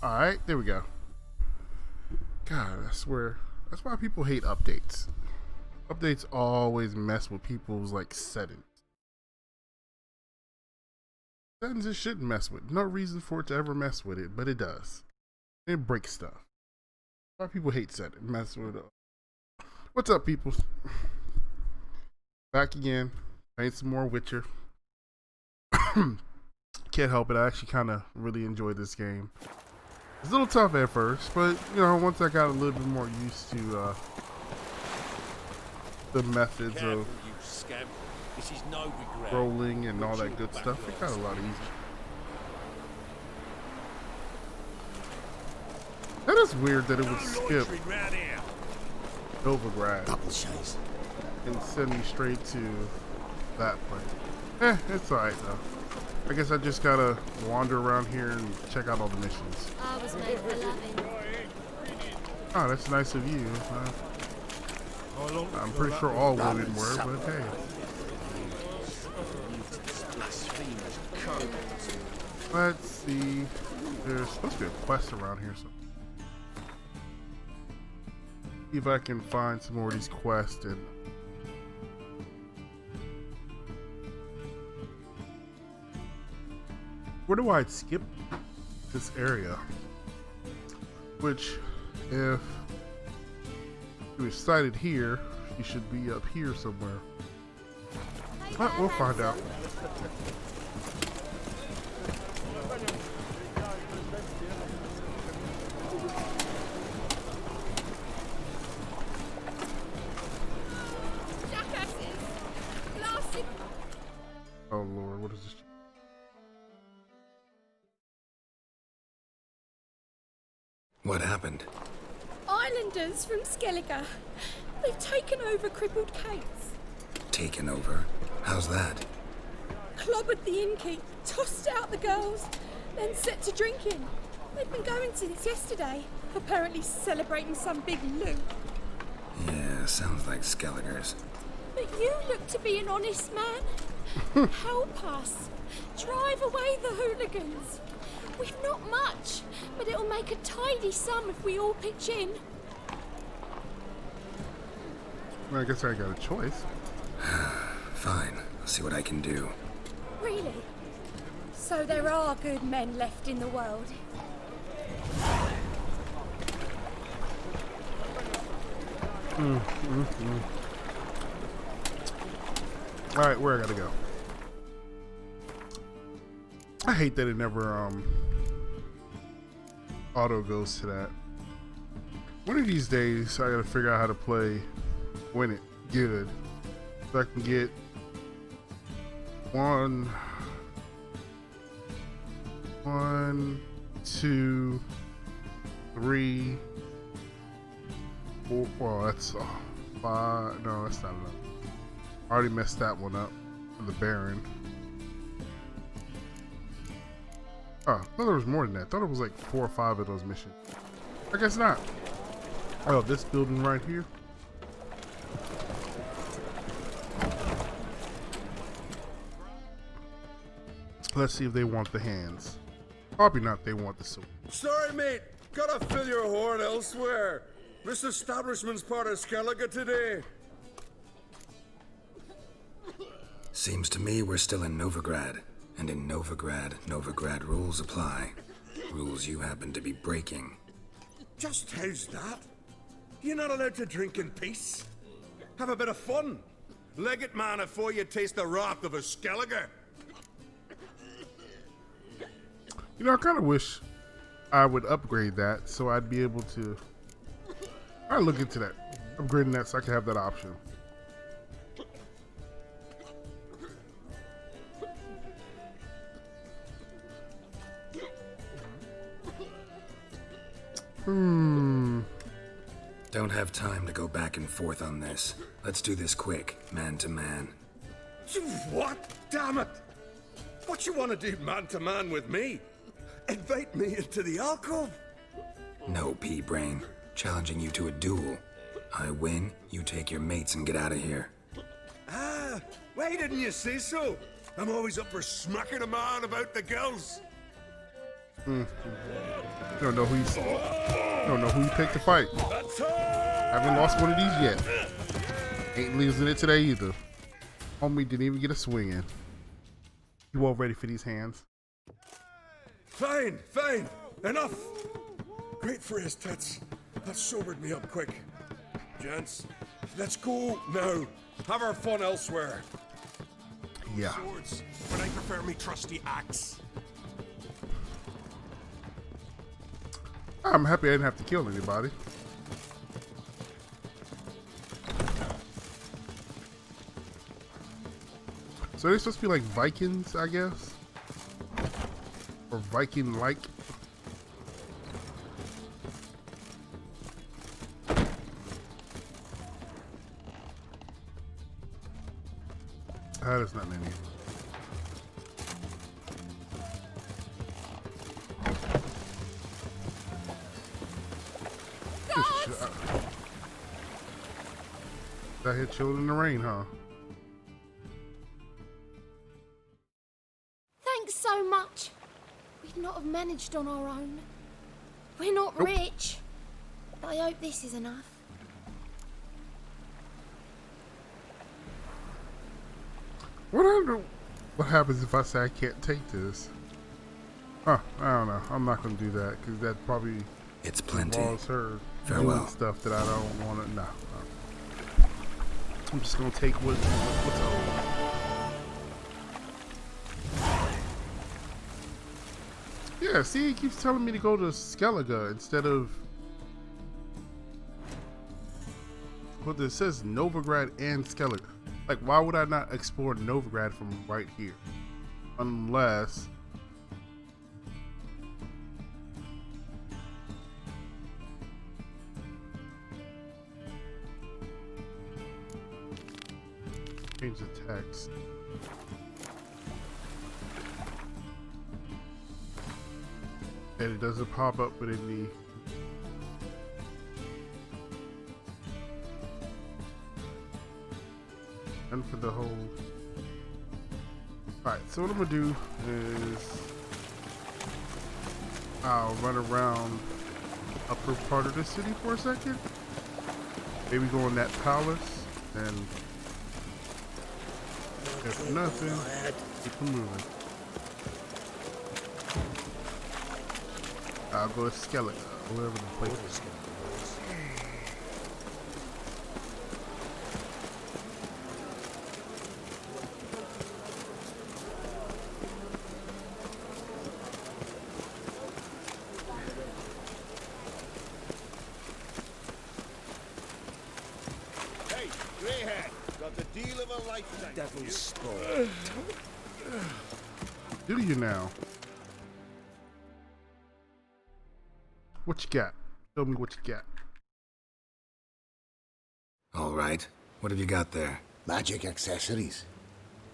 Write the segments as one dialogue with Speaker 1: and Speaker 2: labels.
Speaker 1: Alright, there we go. God, I swear. That's why people hate updates. Updates always mess with people's like settings. Settings it shouldn't mess with. No reason for it to ever mess with it, but it does. It breaks stuff. Why people hate settings. Mess with it. What's up, people? Back again. Playing some more Witcher. Can't help it. I actually kind of really enjoyed this game. It's a little tough at first, but you know, once I got a little bit more used to the methods of rolling and all that good stuff, it got a lot easier. That is weird that it would skip Novigrad and send me straight to that place. It's alright though. I guess I just gotta wander around here and check out all the missions.
Speaker 2: I was made for loving.
Speaker 1: Oh, that's nice of you. I'm pretty sure all women were, but hey. Let's see. There's supposed to be a quest around here. So see if I can find some more of these quests and where do I skip this area? Which, if you was sighted here, you should be up here somewhere. But we'll find out. Oh Lord, what is this?
Speaker 3: What happened?
Speaker 4: Islanders from Skellige. They've taken over crippled Kate's.
Speaker 3: Taken over? How's that?
Speaker 4: Clobbered the innkeep, tossed out the girls, then set to drinking. They've been going since yesterday, apparently celebrating some big loot.
Speaker 3: Yeah, sounds like Skellige's.
Speaker 4: But you look to be an honest man. Help us. Drive away the hooligans. We've not much, but it'll make a tidy sum if we all pitch in.
Speaker 1: Well, I guess I got a choice.
Speaker 3: Fine, I'll see what I can do.
Speaker 4: Really? So there are good men left in the world?
Speaker 1: Alright, where I gotta go? I hate that it never auto goes to that. One of these days I gotta figure out how to play Win It good. So I can get one, two, three, four. Well, that's five. No, that's not enough. I already messed that one up for the Baron. Oh, I thought there was more than that. I thought it was like 4 or 5 of those missions. I guess not. Oh, this building right here. Let's see if they want the hands. Probably not. They want the sword.
Speaker 5: Sorry, mate. Gotta fill your horn elsewhere. This establishment's part of Skellige today.
Speaker 3: Seems to me we're still in Novigrad. And in Novigrad, Novigrad rules apply. Rules you happen to be breaking.
Speaker 5: Just how's that? You're not allowed to drink in peace? Have a bit of fun. Leg it, man, before you taste the wrath of a Skellige.
Speaker 1: You know, I kind of wish I would upgrade that so I'd be able to. I'll look into that. Upgrading that so I can have that option.
Speaker 3: Don't have time to go back and forth on this. Let's do this quick, man to man.
Speaker 5: What? Damn it! What you want to do man to man with me? Invite me into the alcove?
Speaker 3: No, pea-brain. Challenging you to a duel. I win, you take your mates and get out of here.
Speaker 5: Ah, why didn't you say so? I'm always up for smacking a man about the girls.
Speaker 1: don't know who you picked to fight. Haven't lost one of these yet. Ain't losing it today either. Homie didn't even get a swing in. You all ready for these hands?
Speaker 5: Fine, fine. Enough. Great for his tits. That sobered me up quick. Gents, let's go now. Have our fun elsewhere.
Speaker 1: Yeah.
Speaker 2: Swords, but I prefer me trusty axe.
Speaker 1: I'm happy I didn't have to kill anybody. So they're supposed to be like Vikings, I guess? Or Viking-like? That is not any. Out here chilling in the rain, huh?
Speaker 4: Thanks so much. We'd not have managed on our own. We're not rich. But I hope this is enough.
Speaker 1: What happens if I say I can't take this? Huh, I don't know. I'm not going to do that because that probably
Speaker 3: It's plenty.
Speaker 1: involves her
Speaker 3: Farewell.
Speaker 1: doing stuff that I don't want to. No. I'm just going to take what's owed. Yeah, see, he keeps telling me to go to Skellige instead of. Well, it says Novigrad and Skellige. Like, why would I not explore Novigrad from right here? Unless. Change the text. And it doesn't pop up within the. And for the whole. Alright, so what I'm gonna do is I'll run around upper part of the city for a second. Maybe go in that palace and if nothing, keep on moving. I'll go to Skellige, wherever the place is.
Speaker 5: Hey, Greyhead, got the deal of a lifetime.
Speaker 2: Devil's spawn.
Speaker 1: Do you now? What you got? Tell me what you got.
Speaker 3: All right. What have you got there?
Speaker 6: Magic accessories,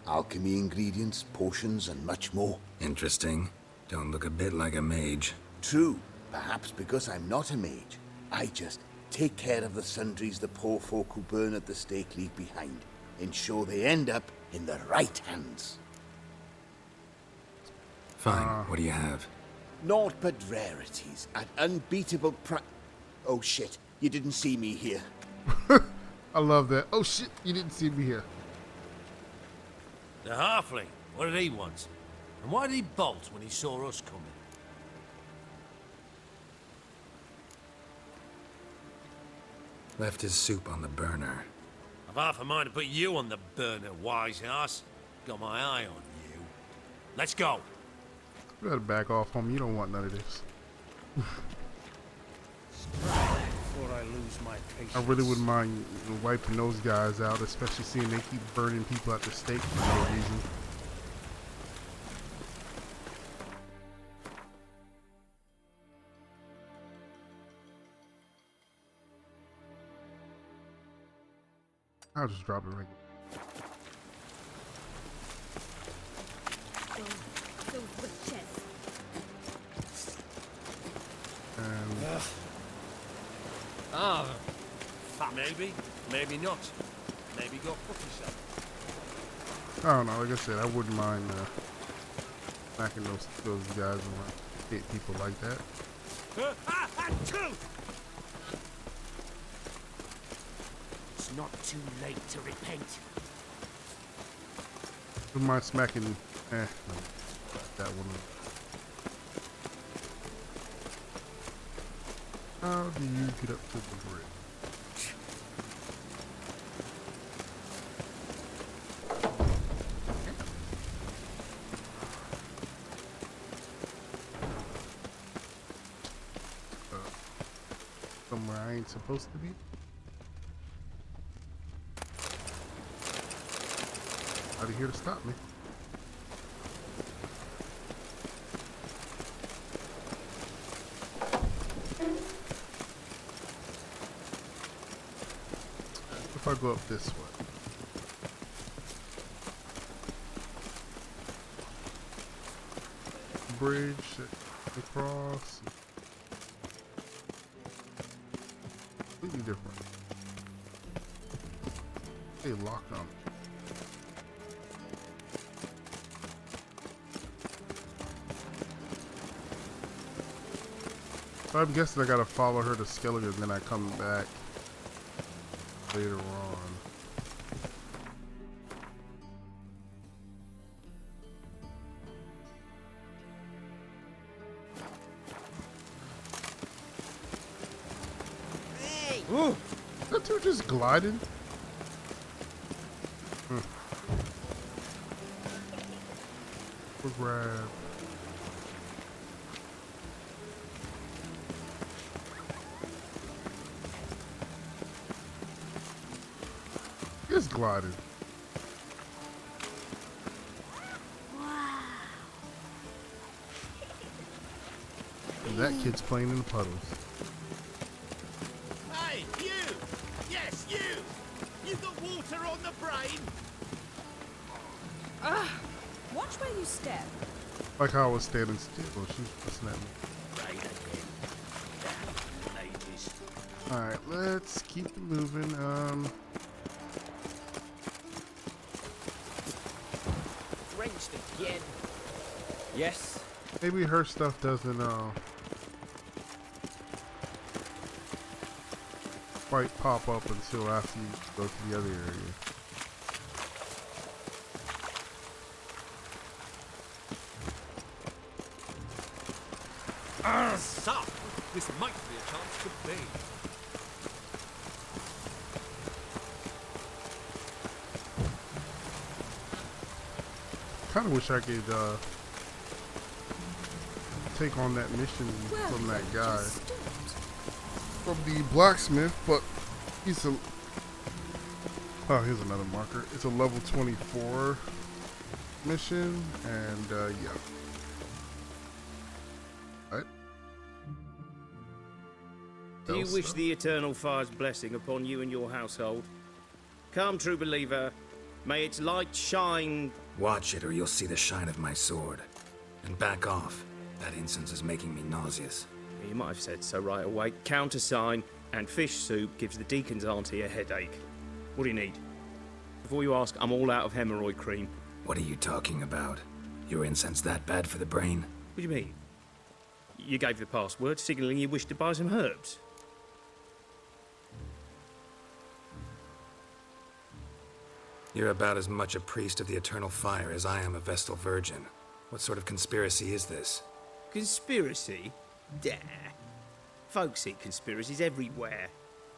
Speaker 6: alchemy ingredients, potions, and much more.
Speaker 3: Interesting. Don't look a bit like a mage.
Speaker 6: True, perhaps because I'm not a mage. I just take care of the sundries the poor folk who burn at the stake leave behind, ensure they end up in the right hands.
Speaker 3: Fine. What do you have?
Speaker 6: Naught but rarities at unbeatable Oh shit, you didn't see me here.
Speaker 1: I love that. Oh shit, you didn't see me here.
Speaker 7: The halfling, what did he want? And why did he bolt when he saw us coming?
Speaker 3: Left his soup on the burner.
Speaker 7: I've half a mind to put you on the burner, wise ass. Got my eye on you. Let's go.
Speaker 1: You better back off, homie. You don't want none of this.
Speaker 2: Before I lose my patience.
Speaker 1: I really wouldn't mind wiping those guys out, especially seeing they keep burning people at the stake for no reason. I'll just drop it right here. And
Speaker 7: Maybe, maybe not. Maybe go fuck yourself.
Speaker 1: I don't know. Like I said, I wouldn't mind smacking those guys and hit people like that.
Speaker 2: It's not too late to repent.
Speaker 1: Who mind smacking? No, that one. How do you get up to the bridge? Somewhere I ain't supposed to be. Out of here to stop me. If I go up this way. Bridge across. Completely different. They lock on me. So I'm guessing I gotta follow her to Skellige and then I come back later on.
Speaker 2: Hey!
Speaker 1: Ooh, that dude just glided. We'll grab. Just glided. And that kid's playing in the puddles.
Speaker 8: Hey, you! Yes, you! You got water on the brain?
Speaker 9: Watch where you step.
Speaker 1: Like how I was standing still. She's fussing at me.
Speaker 8: Brain again. Damn ladies.
Speaker 1: Alright, let's keep it moving.
Speaker 2: Drenched again. Yes.
Speaker 1: Maybe her stuff doesn't quite pop up until after you go to the other area.
Speaker 7: Sup? This might be a chance to bathe.
Speaker 1: Kinda wish I could take on that mission from that guy. From the blacksmith, but he's a oh, here's another marker. It's a level 24 mission, and yeah. Right.
Speaker 10: Do you wish the Eternal Fire's blessing upon you and your household? Come, true believer, may its light shine.
Speaker 3: Watch it or you'll see the shine of my sword. And back off. That incense is making me nauseous.
Speaker 10: You might have said so right away. Countersign and fish soup gives the deacon's auntie a headache. What do you need? Before you ask, I'm all out of hemorrhoid cream.
Speaker 3: What are you talking about? Your incense that bad for the brain?
Speaker 10: What do you mean? You gave the password, signalling you wished to buy some herbs.
Speaker 3: You're about as much a priest of the Eternal Fire as I am a Vestal Virgin. What sort of conspiracy is this?
Speaker 10: Conspiracy? Dare. Folks see conspiracies everywhere.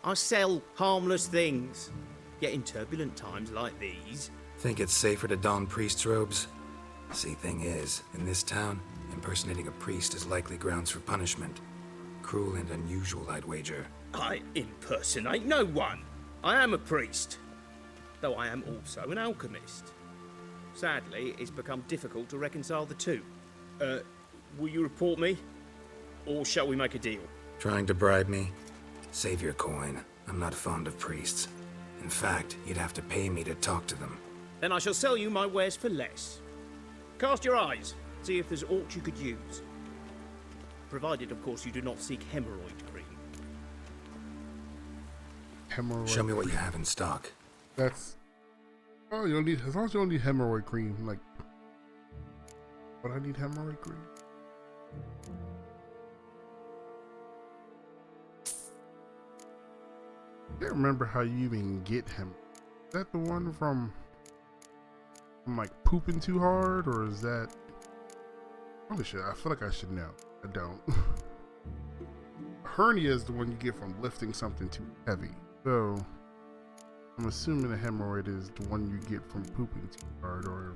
Speaker 10: I sell harmless things. Yet in turbulent times like these...
Speaker 3: Think it's safer to don priest's robes? See, thing is, in this town, impersonating a priest is likely grounds for punishment. Cruel and unusual, I'd wager.
Speaker 10: I impersonate no one. I am a priest. Though I am also an alchemist. Sadly, it's become difficult to reconcile the two. Will you report me? Or shall we make a deal?
Speaker 3: Trying to bribe me? Save your coin. I'm not fond of priests. In fact, you'd have to pay me to talk to them.
Speaker 10: Then I shall sell you my wares for less. Cast your eyes. See if there's aught you could use. Provided, of course, you do not seek hemorrhoid cream.
Speaker 1: Hemorrhoid.
Speaker 3: Show me what you have in stock.
Speaker 1: That's. Oh, you don't need. As long as you don't need hemorrhoid cream, like. But I need hemorrhoid cream. I can't remember how you even get him. Is that the one from like pooping too hard, or is that? Holy shit! I feel like I should know. I don't. Hernia is the one you get from lifting something too heavy. So I'm assuming a hemorrhoid is the one you get from pooping too hard, or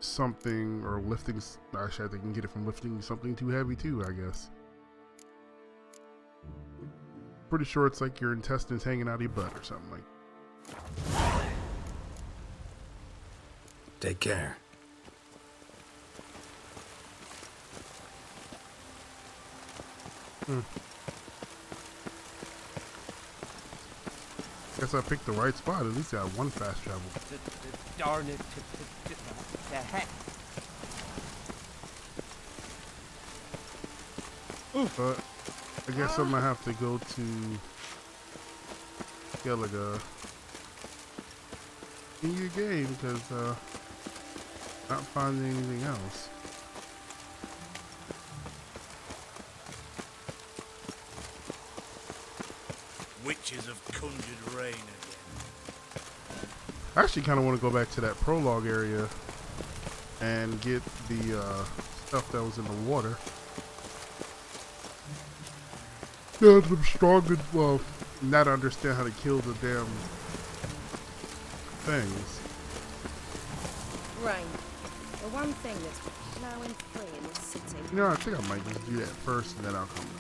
Speaker 1: something, or lifting. Actually, I think you can get it from lifting something too heavy too, I guess. Pretty sure it's like your intestines hanging out of your butt or something like that.
Speaker 3: Take care.
Speaker 1: Guess I picked the right spot. At least I have one fast travel.
Speaker 2: Darn it. The heck.
Speaker 1: But I guess I'm gonna have to go to Galaga in your game because not finding anything else.
Speaker 8: Witches have conjured rain again.
Speaker 1: I actually kind of want to go back to that prologue area and get the stuff that was in the water. Yeah, I'm strong and, well, not understand how to kill the damn things.
Speaker 9: Rain. The one thing that's plowing free in this city.
Speaker 1: You know, I think I might just do that first and then I'll come back.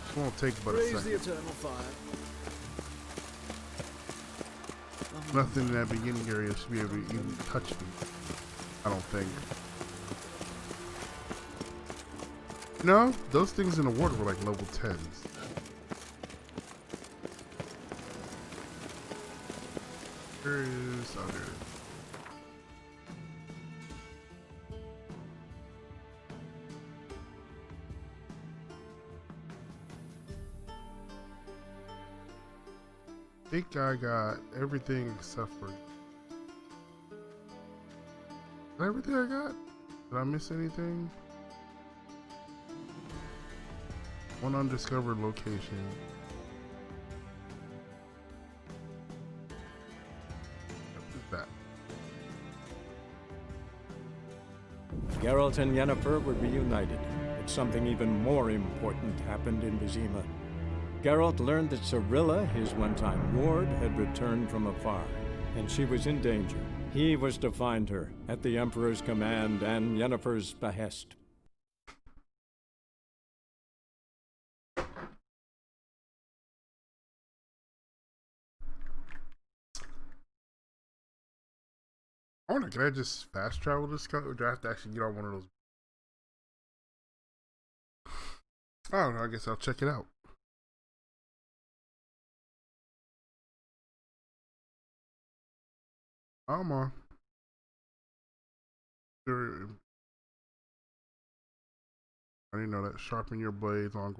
Speaker 1: It won't take but a
Speaker 11: Praise
Speaker 1: second.
Speaker 11: the eternal fire.
Speaker 1: Nothing in that beginning area should be able to even touch me. I don't think. No, those things in the water were like level 10s. Where is other? I think I got everything except for. Is that everything I got? Did I miss anything? One undiscovered location. What is that?
Speaker 12: Geralt and Yennefer were reunited, but something even more important happened in Vizima. Geralt learned that Cirilla, his one-time ward, had returned from afar, and she was in danger. He was to find her, at the Emperor's command and Yennefer's behest.
Speaker 1: I wonder, can I just fast travel this or do I have to actually get on one of those? I don't know, I guess I'll check it out. I'm on. Sure. I didn't know that. Sharpen your blades on.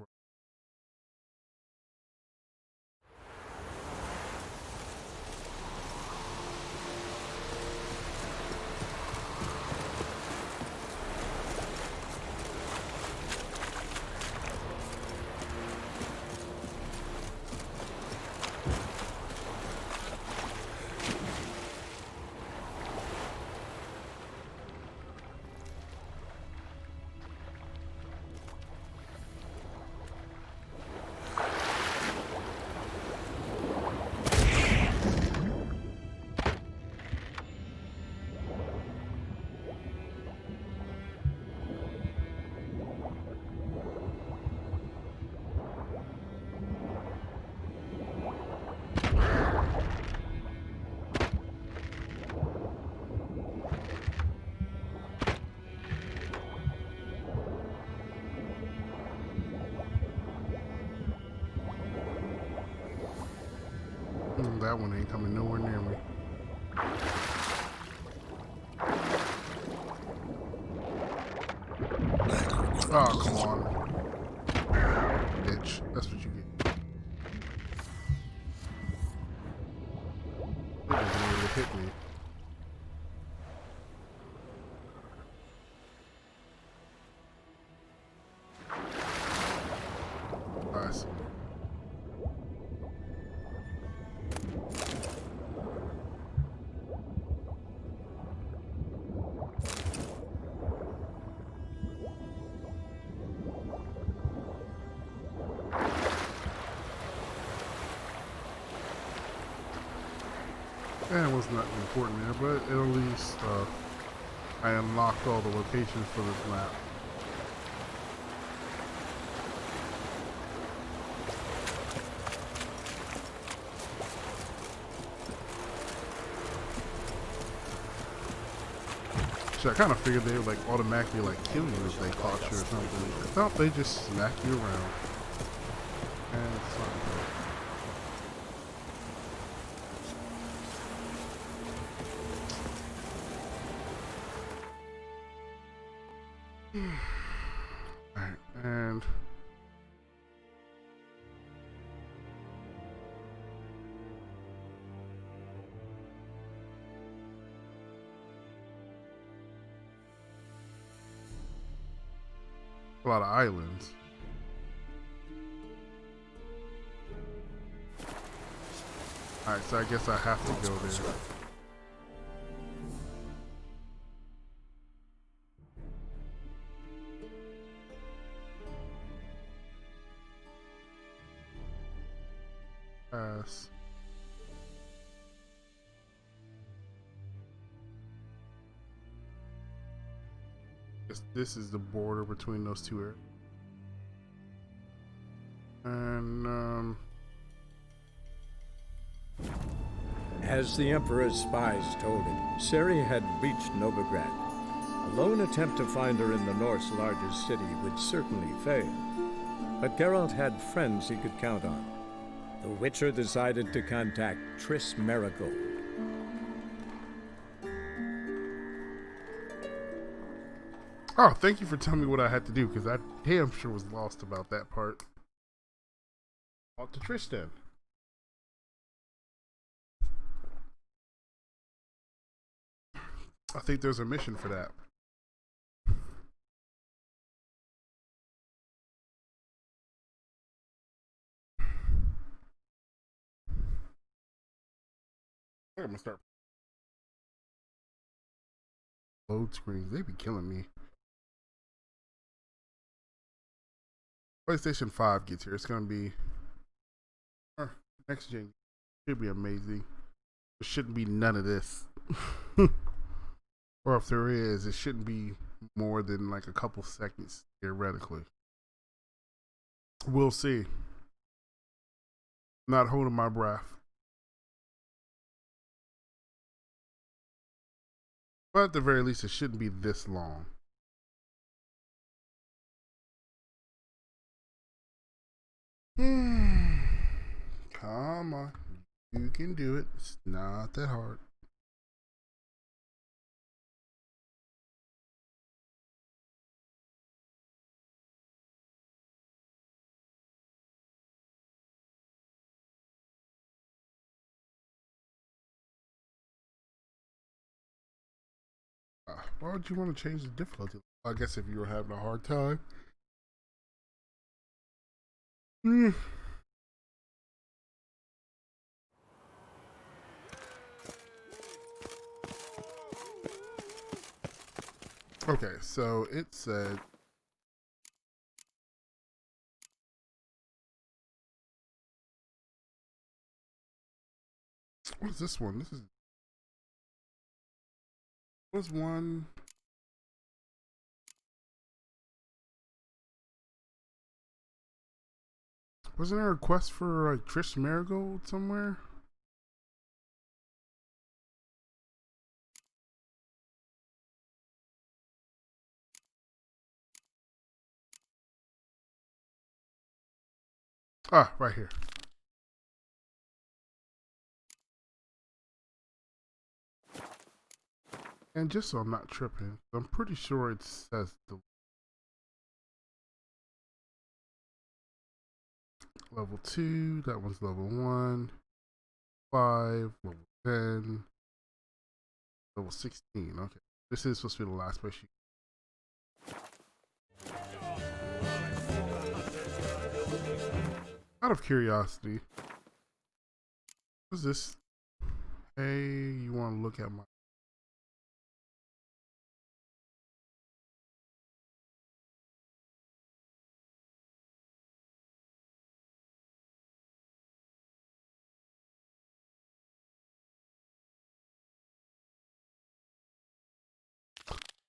Speaker 1: That one ain't coming nowhere near me. Oh, come on. Bitch. That's what you get. It wasn't able to hit me. I see. And it was not important there, but at least I unlocked all the locations for this map. So I kind of figured they would like automatically like kill you if they caught you or something. I thought they just smack you around. And it's not good. Alright, and a lot of islands. Alright, so I guess I have to go there. Pass. This is the border between those two areas. And
Speaker 12: as the Emperor's spies told him, Ciri had reached Novigrad. A lone attempt to find her in the North's largest city would certainly fail. But Geralt had friends he could count on. The Witcher decided to contact Triss Merigold.
Speaker 1: oh, thank you for telling me what I had to do, because I damn sure was lost about that part. On to Tristan. I think there's a mission for that. I'm gonna start. Load screens, they be killing me. PlayStation 5 gets here, it's gonna be next gen. Should be amazing. There shouldn't be none of this. Or if there is, it shouldn't be more than like a couple seconds theoretically. We'll see. Not holding my breath. But at the very least, it shouldn't be this long. Come on. You can do it. It's not that hard. Why would you want to change the difficulty? I guess if you were having a hard time. Okay, so it said what is this one? This is was one. Wasn't there a quest for like Triss Merigold somewhere? Ah, right here. And just so I'm not tripping, I'm pretty sure it says the level 2, that one's level 1, 5, level 10, level 16. Okay, this is supposed to be the last place you. Out of curiosity, what's this? Hey, you want to look at my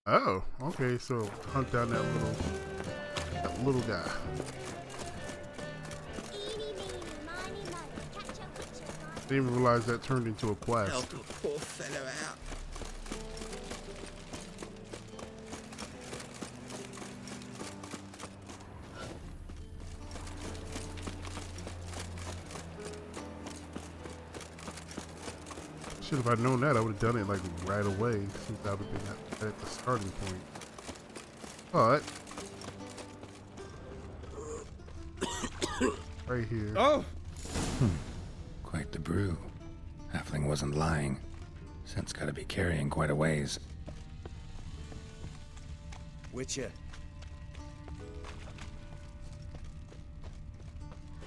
Speaker 1: Oh, okay, so hunt down that little guy. Didn't even realize that turned into a quest.
Speaker 8: Help a poor fellow out.
Speaker 1: Shit, if I'd known that, I would have done it like right away since I would have been at the starting point. But right here.
Speaker 10: Oh!
Speaker 3: Quite the brew. Halfling wasn't lying. Scent's gotta be carrying quite a ways.
Speaker 8: Witcher.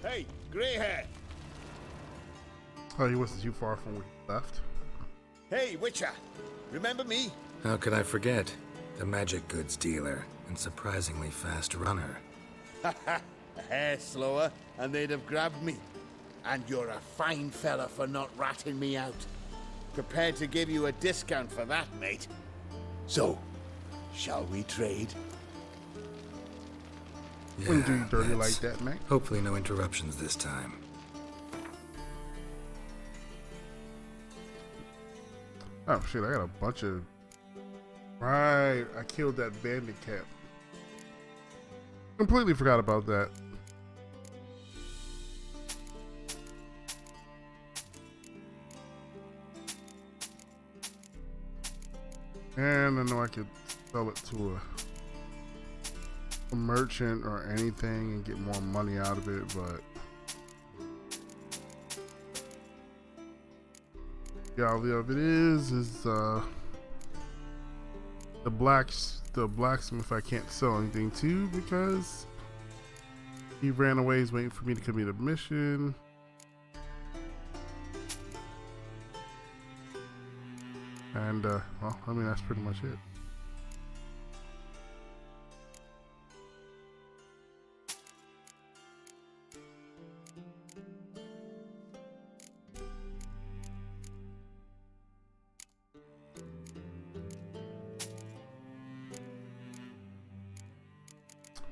Speaker 8: Hey, grey hair.
Speaker 1: Oh, he wasn't too far from where he left.
Speaker 8: Hey, Witcher. Remember me?
Speaker 3: How could I forget? The magic goods dealer and surprisingly fast runner.
Speaker 6: A hair slower, and they'd have grabbed me. And you're a fine fella for not ratting me out. Prepared to give you a discount for that, mate. So, shall we trade?
Speaker 1: Wouldn't do you dirty like
Speaker 3: let's-
Speaker 1: that, mate.
Speaker 3: Hopefully no interruptions this time.
Speaker 1: Oh shit, I got a bunch of... Right, I killed that bandit cat. Completely forgot about that. And I know I could sell it to a merchant or anything and get more money out of it, but the reality of it is the blacksmith I can't sell anything to because he ran away. He's waiting for me to complete a mission. And, well, I mean, that's pretty much it.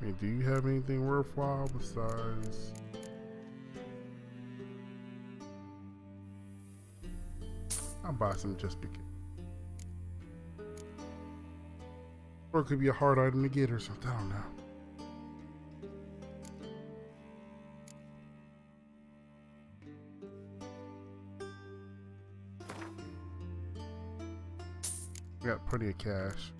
Speaker 1: I mean, do you have anything worthwhile besides... I'll buy some just because. Or it could be a hard item to get or something, I don't know. Got plenty of cash.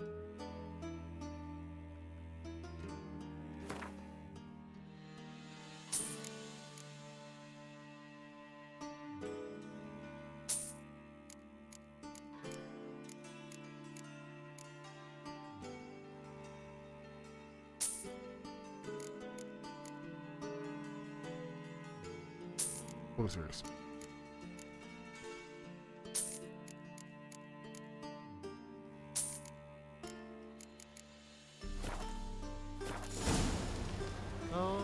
Speaker 1: Closers.
Speaker 10: Oh.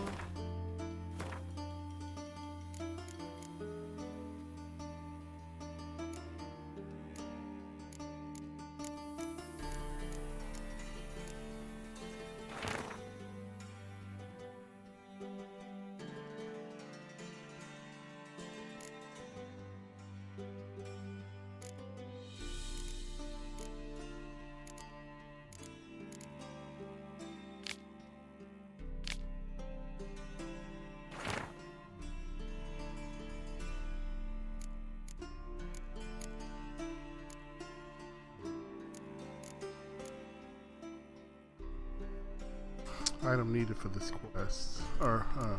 Speaker 1: Item needed for this quest. Or, okay.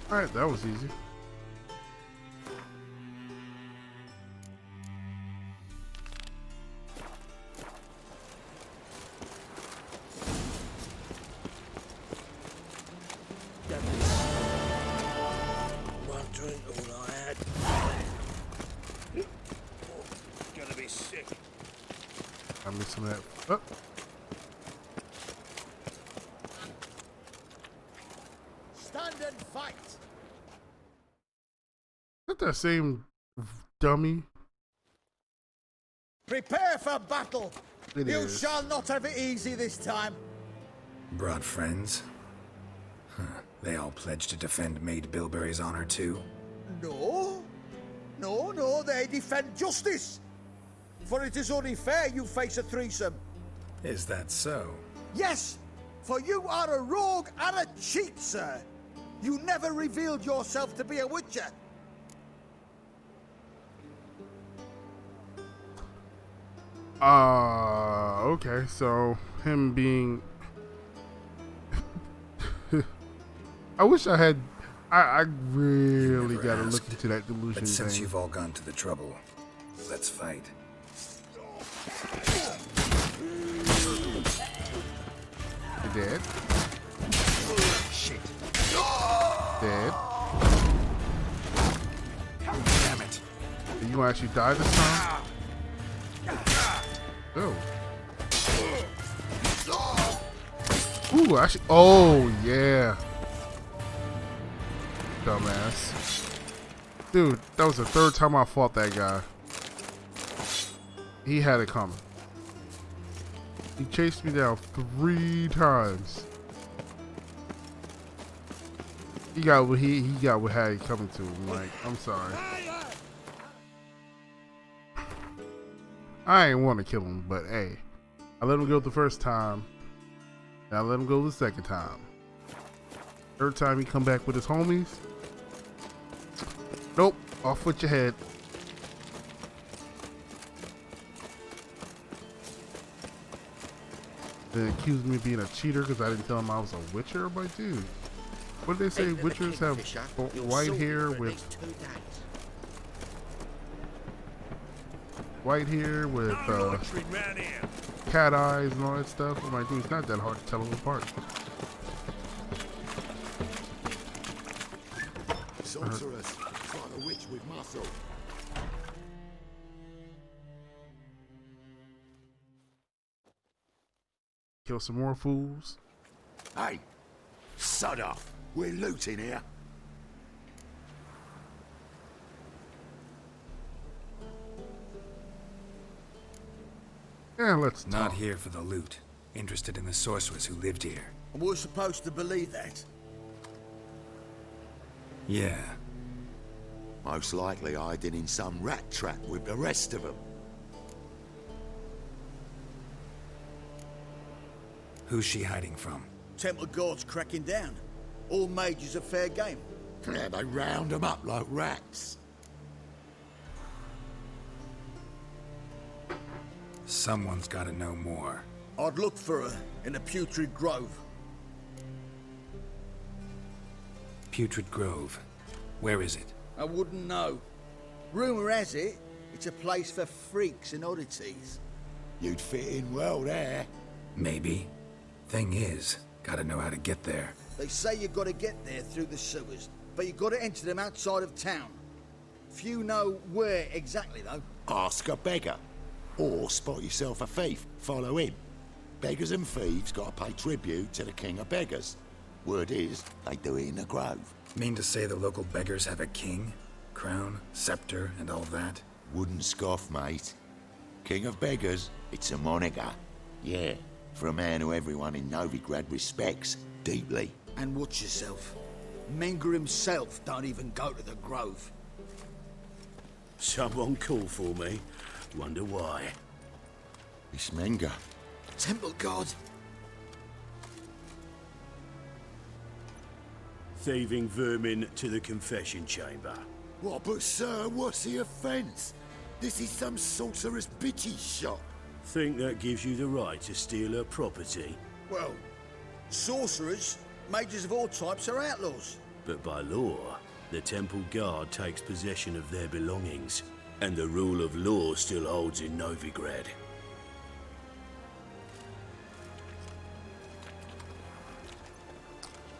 Speaker 1: Alright, that was easy.
Speaker 8: One drink, all I had. Gonna be sick.
Speaker 1: I missed some of that. Oh.
Speaker 8: Stand and fight.
Speaker 1: Not that same dummy.
Speaker 8: Prepare for battle.
Speaker 1: It
Speaker 8: You
Speaker 1: is.
Speaker 8: shall not have it easy this time.
Speaker 3: Brought friends? Huh. They all pledged to defend Maid Bilberry's honor too?
Speaker 8: No. No, they defend justice. For it is only fair you face a threesome.
Speaker 3: Is that so?
Speaker 8: Yes, for you are a rogue and a cheat, sir. You never revealed yourself to be a witcher.
Speaker 1: Okay, so him being... I wish I had... I really gotta look into that delusion
Speaker 3: But since
Speaker 1: thing.
Speaker 3: you've all gone to the trouble, let's fight.
Speaker 1: You dead?
Speaker 3: Shit.
Speaker 1: Dead.
Speaker 3: Damn it.
Speaker 1: Are you gonna actually die this time? Oh. Ooh, actually. Oh, yeah. Dumbass. Dude, that was the third time I fought that guy. He had it coming. He chased me down 3 times. He got what he got what had it coming to him. Like, I'm sorry. I ain't want to kill him, but hey, I let him go the first time, and I let him go the second time. Third time he come back with his homies. Nope, off with your head. They accused me of being a cheater because I didn't tell him I was a witcher. But dude, what did they say? Witchers have white hair with cat eyes and all that stuff. I'm like, dude, it's not that hard to tell them apart.
Speaker 8: Sorceress, try a witch with muscle.
Speaker 1: Kill some more fools.
Speaker 8: Hey, sod off. We're looting here.
Speaker 1: Yeah, let's talk.
Speaker 3: Not here for the loot. Interested in the sorceress who lived here.
Speaker 8: And we're supposed to believe that.
Speaker 3: Yeah.
Speaker 8: Most likely hiding in some rat trap with the rest of them.
Speaker 3: Who's she hiding from?
Speaker 8: Temple guards cracking down. All mages are fair game. Yeah, they round them up like rats.
Speaker 3: Someone's got to know more.
Speaker 8: I'd look for her in the Putrid Grove.
Speaker 3: Putrid Grove. Where is it?
Speaker 8: I wouldn't know. Rumour has it, it's a place for freaks and oddities. You'd fit in well there.
Speaker 3: Maybe. Thing is, gotta know how to get there.
Speaker 8: They say you gotta get there through the sewers, but you gotta enter them outside of town. Few know where exactly, though.
Speaker 11: Ask a beggar. Or spot yourself a thief. Follow him. Beggars and thieves gotta pay tribute to the king of beggars. Word is, they do it in the grove.
Speaker 3: Mean to say the local beggars have a king? Crown, scepter, and all that?
Speaker 11: Wouldn't scoff, mate. King of beggars, it's a moniker. Yeah, for a man who everyone in Novigrad respects deeply.
Speaker 8: And watch yourself. Menger himself don't even go to the grove.
Speaker 2: Someone call for me. Wonder why.
Speaker 11: It's Menger.
Speaker 8: Temple guard.
Speaker 2: Thieving vermin to the confession chamber.
Speaker 11: What, but sir, what's the offence? This is some sorcerer's bitchy shop.
Speaker 2: Think that gives you the right to steal her property?
Speaker 8: Well, sorcerers, mages of all types are outlaws.
Speaker 2: But by law, the temple guard takes possession of their belongings, and the rule of law still holds in Novigrad.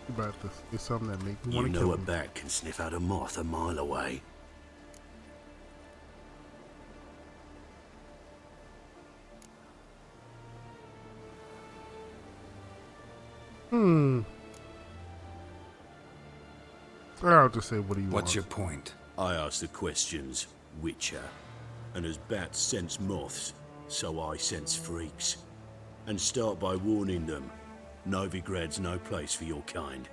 Speaker 1: About this is something that makes me
Speaker 2: You
Speaker 1: want to
Speaker 2: know
Speaker 1: kill
Speaker 2: a
Speaker 1: him.
Speaker 2: bat can sniff out a moth a mile away.
Speaker 1: I'll just say, what do you want?
Speaker 3: What's your point?
Speaker 2: I ask the questions, Witcher. And as bats sense moths, so I sense freaks. And start by warning them, Novigrad's no place for your kind.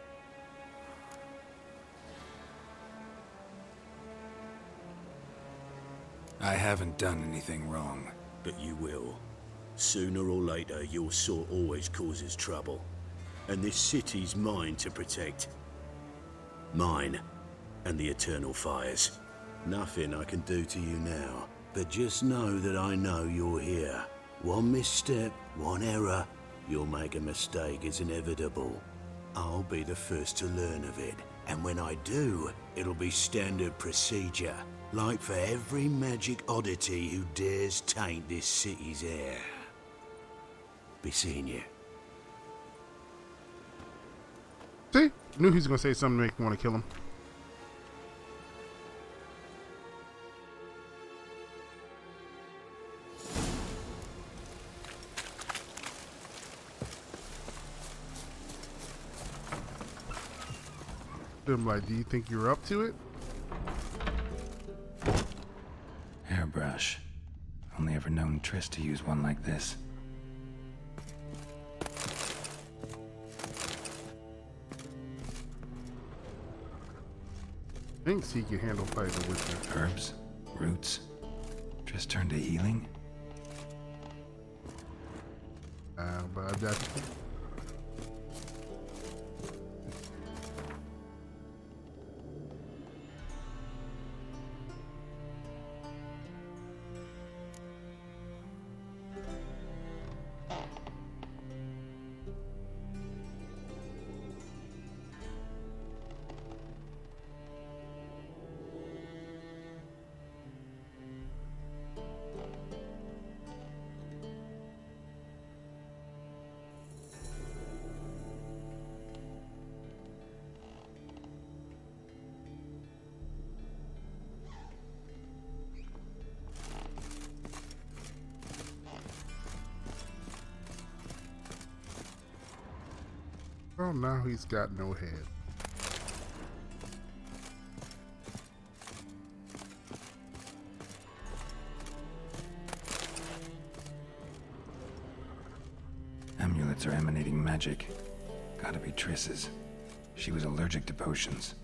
Speaker 3: I haven't done anything wrong.
Speaker 2: But you will. Sooner or later, your sort always causes trouble. And this city's mine to protect. Mine. And the Eternal Fires. Nothing I can do to you now. But just know that I know you're here. One misstep, one error, you'll make a mistake is inevitable. I'll be the first to learn of it. And when I do, it'll be standard procedure. Like for every magic oddity who dares taint this city's air. Be seeing you.
Speaker 1: See? Knew he was gonna say something to make me want to kill him. I'm like, do you think you're up to it?
Speaker 3: Hairbrush. Only ever known Triss to use one like this.
Speaker 1: Thinks he can handle fighting the Witcher.
Speaker 3: Herbs? Roots? Triss turned to healing?
Speaker 1: But that's... Well, now he's got no head.
Speaker 3: Amulets are emanating magic. Gotta be Triss's. She was allergic to potions.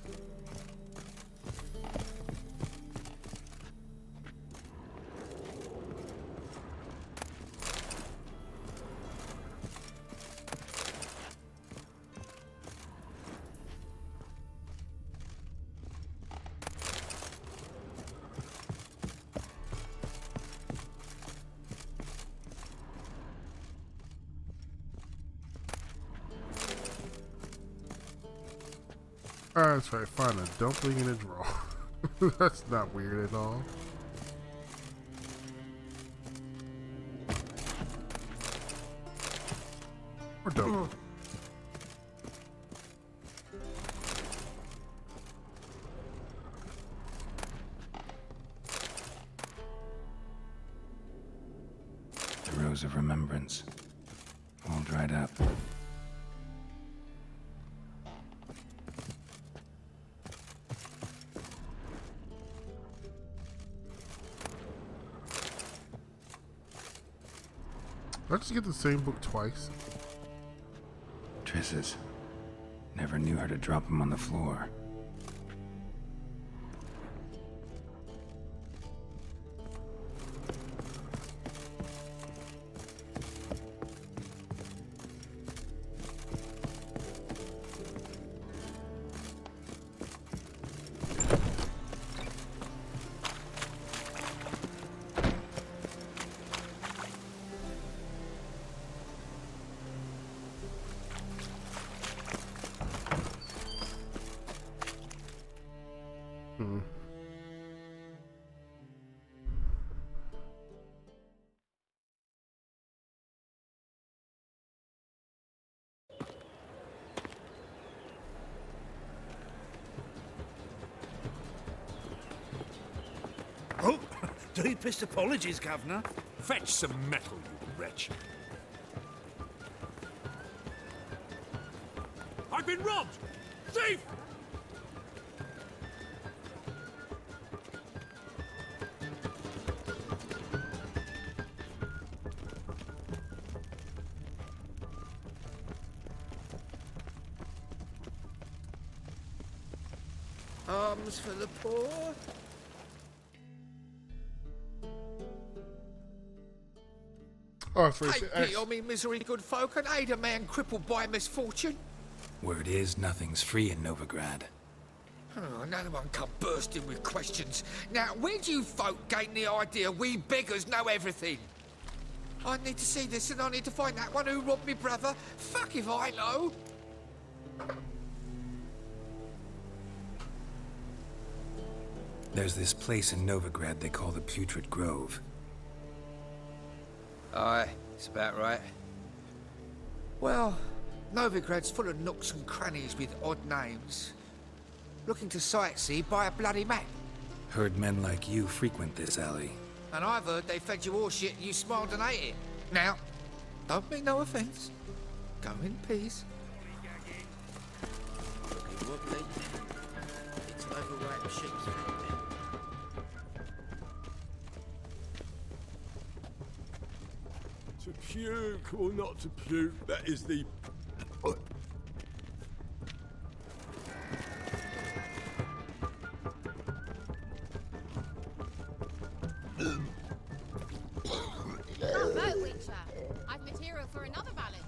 Speaker 1: That's right, find a dumpling in a drawer. That's not weird at all. Or dumpling.
Speaker 3: The Rose of Remembrance. All dried up.
Speaker 1: Did I just get the same book twice?
Speaker 3: Triss's. Never knew her to drop them on the floor.
Speaker 13: Oh, deepest apologies, Governor. Fetch some metal, you wretch. I've been robbed! Thief!
Speaker 14: Alms for the poor.
Speaker 1: Oh, for
Speaker 14: Take pity on me, misery, good folk, and aid a man crippled by misfortune.
Speaker 3: Word is, nothing's free in Novigrad.
Speaker 14: Oh, no one come bursting with questions. Now, where do you folk gain the idea we beggars know everything? I need to see this, and I need to find that one who robbed me brother. Fuck if I know.
Speaker 3: There's this place in Novigrad they call the Putrid Grove.
Speaker 14: Aye, it's about right. Well, Novigrad's full of nooks and crannies with odd names. Looking to sightsee, buy a bloody map.
Speaker 3: Heard men like you frequent this alley.
Speaker 14: And I've heard they fed you all shit and you smiled and ate it. Now, don't mean no offence. Go in peace. Wobbly. It's overweight sheep's feet.
Speaker 5: To puke or not to puke, that is the...
Speaker 9: Oh, no, Witcher. I've material for another ballad.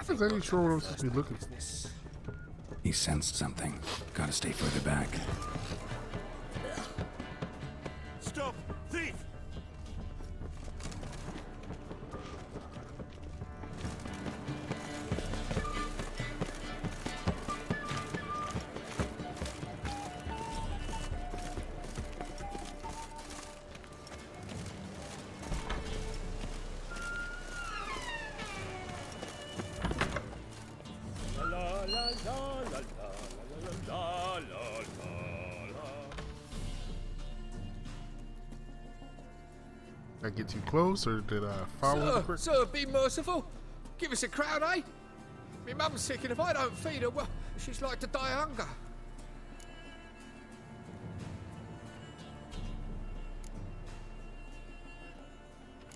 Speaker 1: Is that even sure what I'm supposed to be looking for?
Speaker 3: He sensed something. Gotta stay further back.
Speaker 5: Stop! Thief!
Speaker 1: Did I get too close, or did I follow?
Speaker 14: Sir, be merciful. Give us a crown, eh? My mum's sick, and if I don't feed her, well, she's like to die of hunger.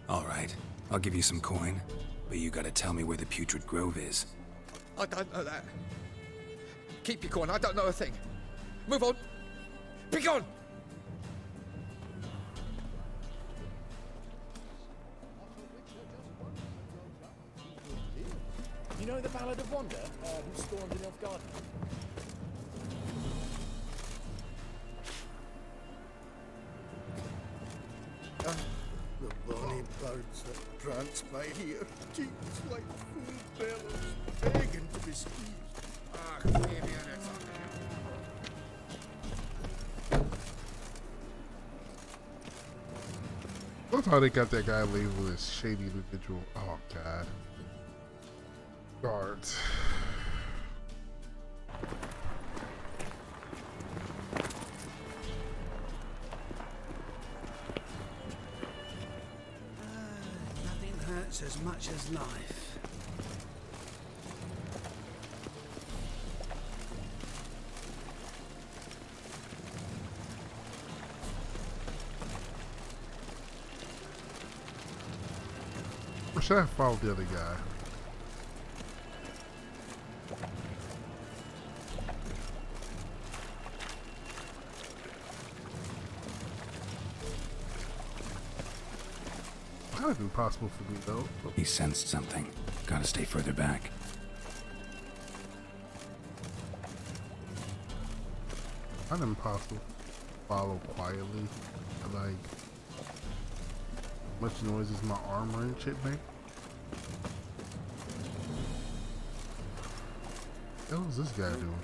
Speaker 3: All right, I'll give you some coin, but you gotta tell me where the Putrid Grove is.
Speaker 14: I don't know that. Keep your coin, I don't know a thing. Move on. Be gone!
Speaker 15: You know the Ballad of Wanda, who stormed in Nilfgaard?
Speaker 8: The bonny birds that prance by here, cheeks like food bellows, begging to be squeezed.
Speaker 14: Ah, Fabian, it's on
Speaker 1: I love how they got that guy labeled as shady individual. Oh god. Guards.
Speaker 16: Nothing hurts as much as life.
Speaker 1: Or should I follow the other guy? Kind of impossible for me though.
Speaker 3: He sensed something. Gotta stay further back.
Speaker 1: Kind of impossible to follow quietly. Like, much noise is my armor and shit make? What the hell is this guy doing?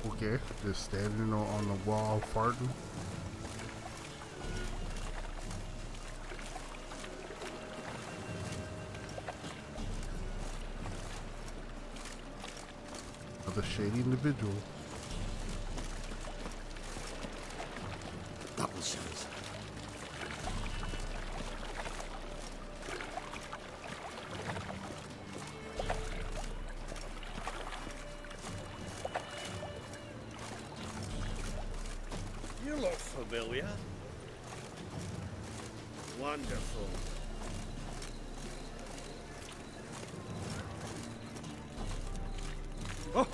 Speaker 1: Okay, just standing on the wall farting. Another shady individual.
Speaker 8: Double shows.
Speaker 6: You look familiar. Wonderful.
Speaker 5: Oh,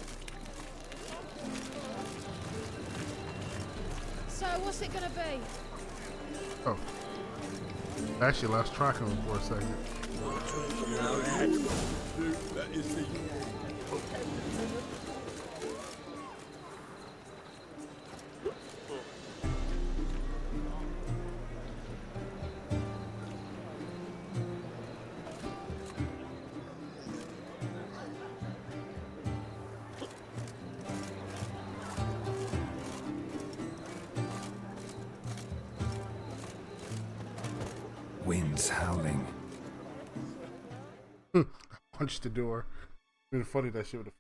Speaker 9: What's it gonna be?
Speaker 1: Oh. I actually lost track of him for a second.
Speaker 5: That is the...
Speaker 3: Wind's howling.
Speaker 1: Punched the door. Been funny that shit would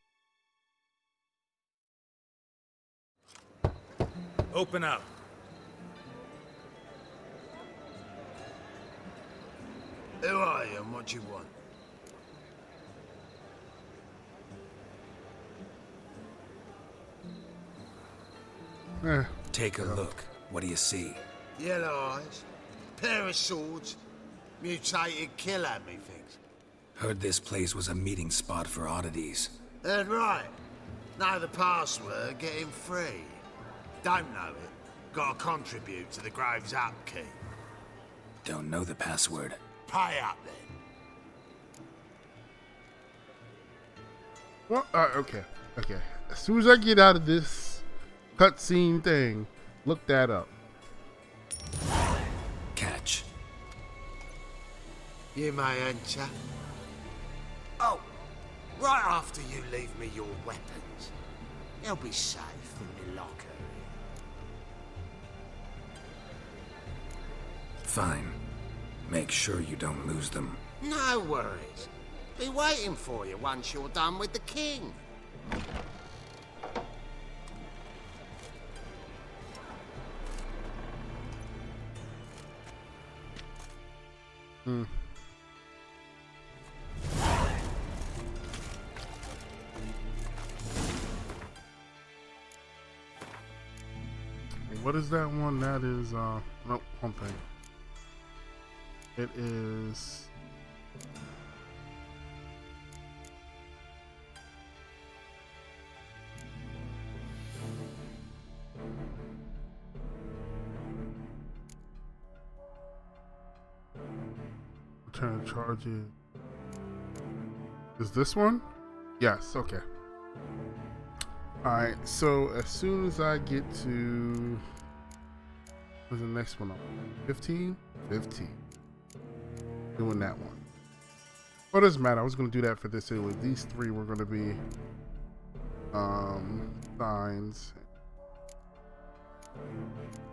Speaker 1: have.
Speaker 13: Open up.
Speaker 17: Who are you and what do you want?
Speaker 3: Take a look. What do you see?
Speaker 17: Yellow eyes, pair of swords, mutated killer, methinks.
Speaker 3: Heard this place was a meeting spot for oddities.
Speaker 17: Heard right. Know the password, get him free. Don't know it, gotta contribute to the Grove's upkeep.
Speaker 3: Don't know the password.
Speaker 17: Pay up then.
Speaker 1: Well, okay. Okay. As soon as I get out of this cutscene thing, look that up.
Speaker 3: Catch.
Speaker 17: You may enter. Oh, right after you leave me your weapons. They'll be safe in the locker.
Speaker 3: Fine. Make sure you don't lose them.
Speaker 17: No worries. Be waiting for you once you're done with the king.
Speaker 1: What is that one? That is nope, one thing. It is return charges. Is this one? Yes, okay. Alright, so as soon as I get to what's the next one up? 15? 15. Doing that one. Well, it doesn't matter. I was gonna do that for this anyway. These three were gonna be signs.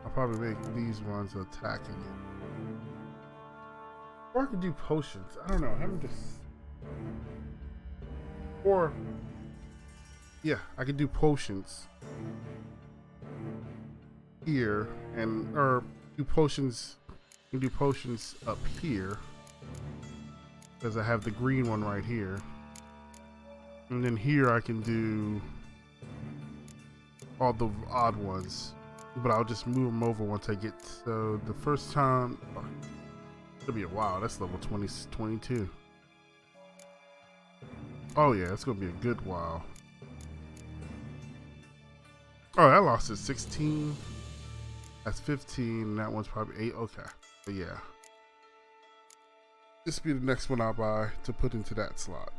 Speaker 1: I'll probably make these ones attacking it. Or I could do potions. I don't know. I haven't just. Or yeah, I could do potions here and or do potions. You can do potions up here because I have the green one right here, and then here I can do all the odd ones, but I'll just move them over once I get. So the first time, oh, it'll be a while. That's level 22. Oh yeah, it's gonna be a good while. Oh, that lost is 16. That's 15. That one's probably 8. Okay, but yeah, this will be the next one I'll buy to put into that slot.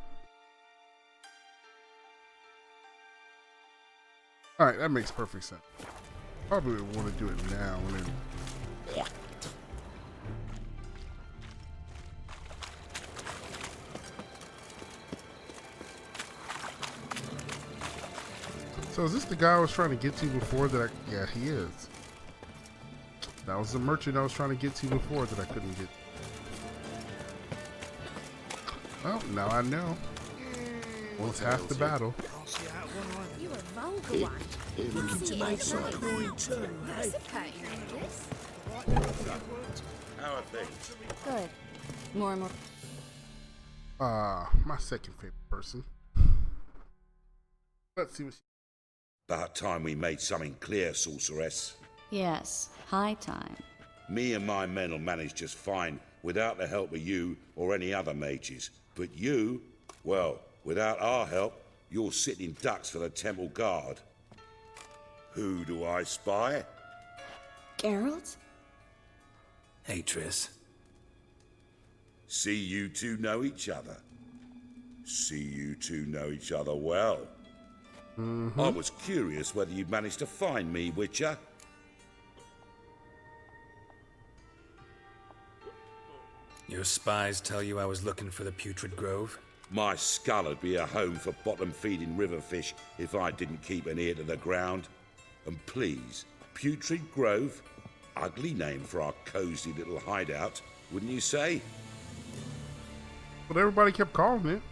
Speaker 1: All right, that makes perfect sense. Probably want to do it now and then. So is this the guy I was trying to get to before that yeah, he is. That was the merchant I was trying to get to before that I couldn't get. Well, now I know. Well, it's half the battle.
Speaker 4: You're a vulgar one.
Speaker 11: Looking to make some coin too,
Speaker 4: That's
Speaker 11: hey?
Speaker 4: okay, Nicholas.
Speaker 11: How are things?
Speaker 4: Good. More and more.
Speaker 1: My second favorite person. Let's see what she...
Speaker 18: About time we made something clear, sorceress.
Speaker 19: Yes, high time.
Speaker 18: Me and my men will manage just fine without the help of you or any other mages. But you, well, without our help, you're sitting ducks for the temple guard. Who do I spy?
Speaker 19: Geralt?
Speaker 3: Hey, Triss.
Speaker 18: See you two know each other. See you two know each other well. I was curious whether you'd managed to find me, Witcher.
Speaker 3: Your spies tell you I was looking for the Putrid Grove?
Speaker 18: My skull would be a home for bottom-feeding river fish if I didn't keep an ear to the ground. And please, Putrid Grove? Ugly name for our cozy little hideout, wouldn't you say?
Speaker 1: But everybody kept calling it.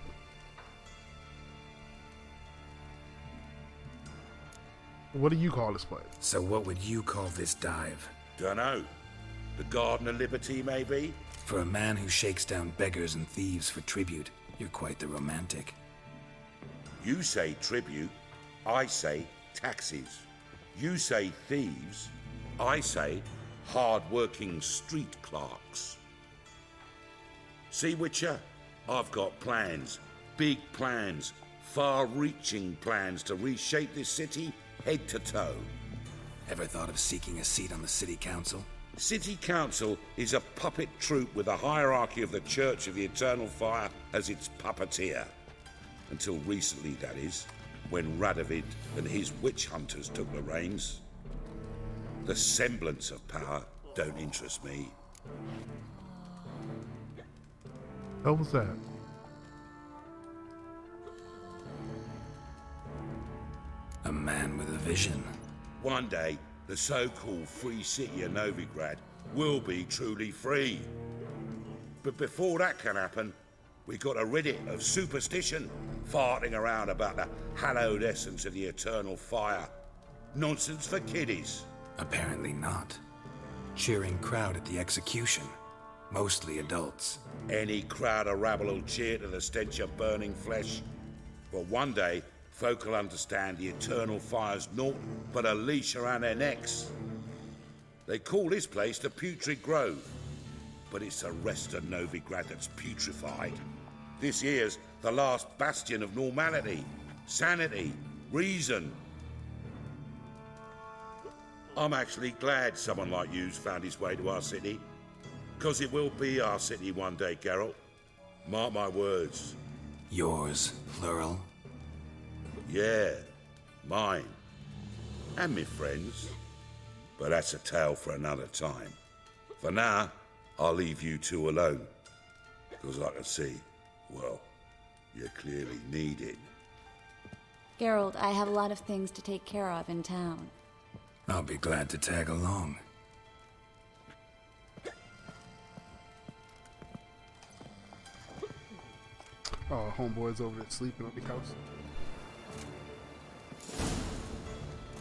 Speaker 1: What do you call this place?
Speaker 3: So what would you call this dive?
Speaker 18: Dunno. The Garden of Liberty, maybe?
Speaker 3: For a man who shakes down beggars and thieves for tribute, you're quite the romantic.
Speaker 18: You say tribute, I say taxes. You say thieves, I say hard-working street clerks. See, Witcher, I've got plans, big plans, far-reaching plans to reshape this city head to toe.
Speaker 3: Ever thought of seeking a seat on the city council?
Speaker 18: City Council is a puppet troupe with a hierarchy of the Church of the Eternal Fire as its puppeteer. Until recently, that is, when Radovid and his witch hunters took the reins. The semblance of power don't interest me.
Speaker 1: How was that?
Speaker 3: A man with a vision.
Speaker 18: One day, the so-called free city of Novigrad will be truly free. But before that can happen, we got to rid it of superstition, farting around about the hallowed essence of the eternal fire. Nonsense for kiddies.
Speaker 3: Apparently not. Cheering crowd at the execution. Mostly adults.
Speaker 18: Any crowd of rabble will cheer to the stench of burning flesh. But one day, folk will understand the eternal fire's naught but a leash around their necks. They call this place the Putrid Grove, but it's the rest of Novigrad that's putrefied. This here's the last bastion of normality, sanity, reason. I'm actually glad someone like you's found his way to our city, 'cause it will be our city one day, Geralt. Mark my words.
Speaker 3: Yours, plural.
Speaker 18: Yeah, mine. And me friends. But that's a tale for another time. For now, I'll leave you two alone. 'Cause I can see, well, you clearly need it.
Speaker 19: Geralt, I have a lot of things to take care of in town.
Speaker 3: I'll be glad to tag along.
Speaker 1: Oh, homeboy's over there sleeping on the couch.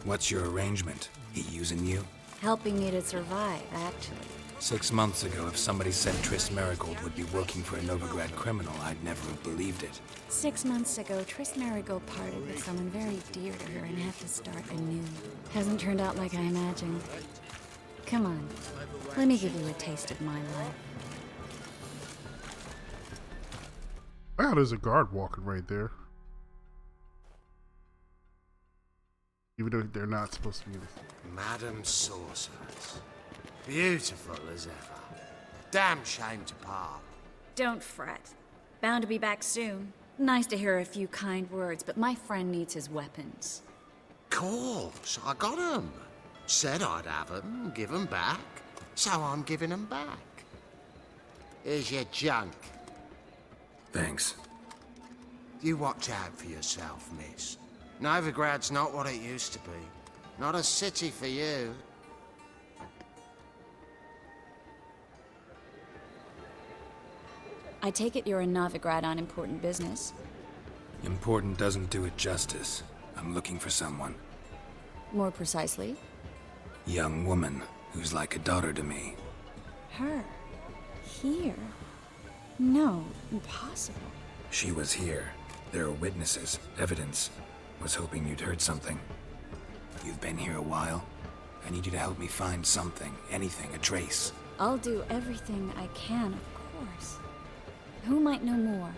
Speaker 3: What's your arrangement? He using you?
Speaker 19: Helping me to survive, actually.
Speaker 3: 6 months ago, if somebody said Triss Merigold would be working for a Novigrad criminal, I'd never have believed it.
Speaker 19: 6 months ago, Triss Merigold parted with someone very dear to her and had to start anew. Hasn't turned out like I imagined. Come on, let me give you a taste of my life.
Speaker 1: Wow, there's a guard walking right there. Even though they're not supposed to be in this.
Speaker 17: Madam Sorceress. Beautiful as ever. Damn shame to part.
Speaker 19: Don't fret. Bound to be back soon. Nice to hear a few kind words, but my friend needs his weapons.
Speaker 17: Course, I got 'em. Said I'd have 'em, give 'em back. So I'm giving 'em back. Here's your junk.
Speaker 3: Thanks.
Speaker 17: You watch out for yourself, miss. Novigrad's not what it used to be. Not a city for you.
Speaker 19: I take it you're in Novigrad on important business.
Speaker 3: Important doesn't do it justice. I'm looking for someone.
Speaker 19: More precisely?
Speaker 3: Young woman who's like a daughter to me.
Speaker 19: Her? Here? No, impossible.
Speaker 3: She was here. There are witnesses, evidence. Was hoping you'd heard something. You've been here a while. I need you to help me find something, anything, a trace.
Speaker 19: I'll do everything I can, of course. Who might know more?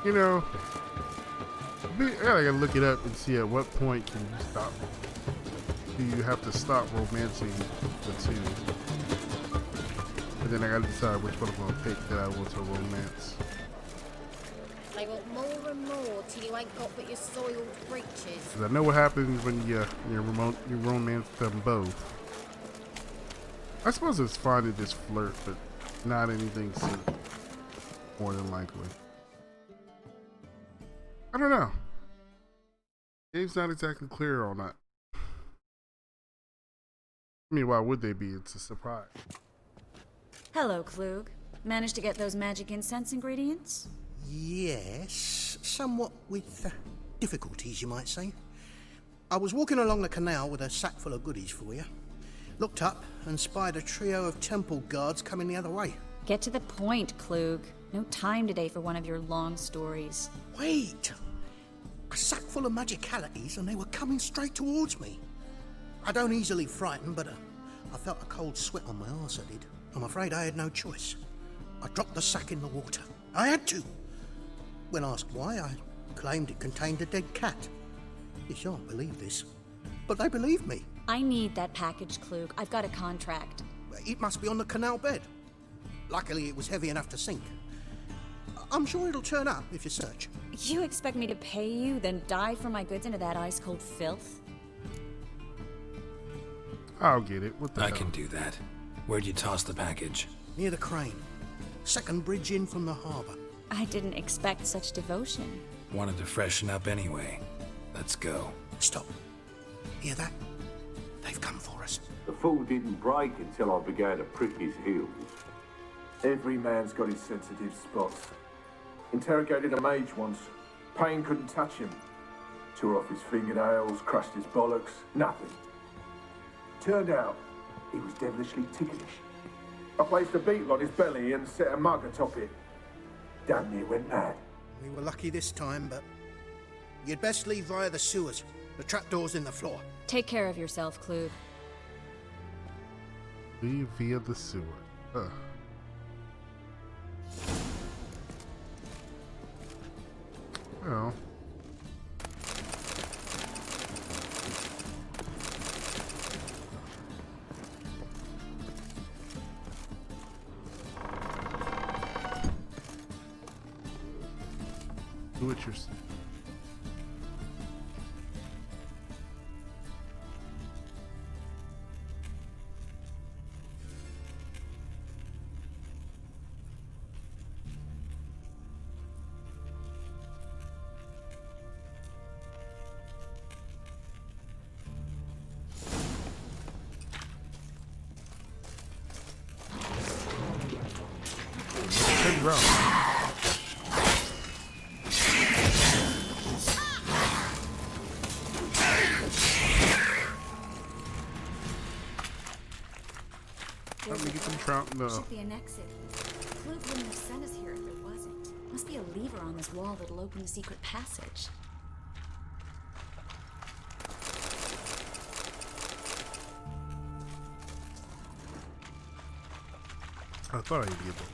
Speaker 1: You know, I gotta look it up and see at what point can you stop. Do you have to stop romancing the two? And then I gotta decide which one I'm gonna pick that I want to romance.
Speaker 9: They want more and more till you ain't got but your soiled breeches.
Speaker 1: 'Cause I know what happens when you romance them both. I suppose it's fine to just flirt, but not anything serious. More than likely. I don't know. Game's not exactly clear on that. I mean, why would they be? It's a surprise.
Speaker 19: Hello, Klug. Managed to get those magic incense ingredients?
Speaker 20: Yes, somewhat with difficulties, you might say. I was walking along the canal with a sack full of goodies for you. Looked up and spied a trio of temple guards coming the other way.
Speaker 19: Get to the point, Klug. No time today for one of your long stories.
Speaker 20: Wait! A sack full of magicalities and they were coming straight towards me. I don't easily frighten, but I felt a cold sweat on my arse, I did. I'm afraid I had no choice. I dropped the sack in the water. I had to. When asked why, I claimed it contained a dead cat. You shan't believe this, but they believed me.
Speaker 19: I need that package, Klug. I've got a contract.
Speaker 20: It must be on the canal bed. Luckily, it was heavy enough to sink. I'm sure it'll turn up if you search.
Speaker 19: You expect me to pay you, then dive for my goods into that ice-cold filth?
Speaker 1: I'll get it. What the
Speaker 3: I
Speaker 1: hell?
Speaker 3: can do that. Where'd you toss the package?
Speaker 20: Near the crane. Second bridge in from the harbour.
Speaker 19: I didn't expect such devotion.
Speaker 3: Wanted to freshen up anyway. Let's go.
Speaker 20: Stop. Hear that? They've come for us.
Speaker 21: The fall didn't break until I began to prick his heels.
Speaker 22: Every man's got his sensitive spots. Interrogated a mage once. Pain couldn't touch him. Tore off his fingernails, crushed his bollocks, nothing. Turned out, he was devilishly ticklish. I placed a beetle on his belly and set a mug atop it. Damn near went mad.
Speaker 20: We were lucky this time, but you'd best leave via the sewers. The trapdoor's in the floor.
Speaker 19: Take care of yourself, Klug.
Speaker 1: Leave via the sewer. Well. Do it yourself. Good round. Let me get some trout. No.
Speaker 19: Should be an exit. Klug wouldn't have sent us here if there wasn't. Must be a lever on this wall that'll open the secret passage.
Speaker 1: I thought I'd be able.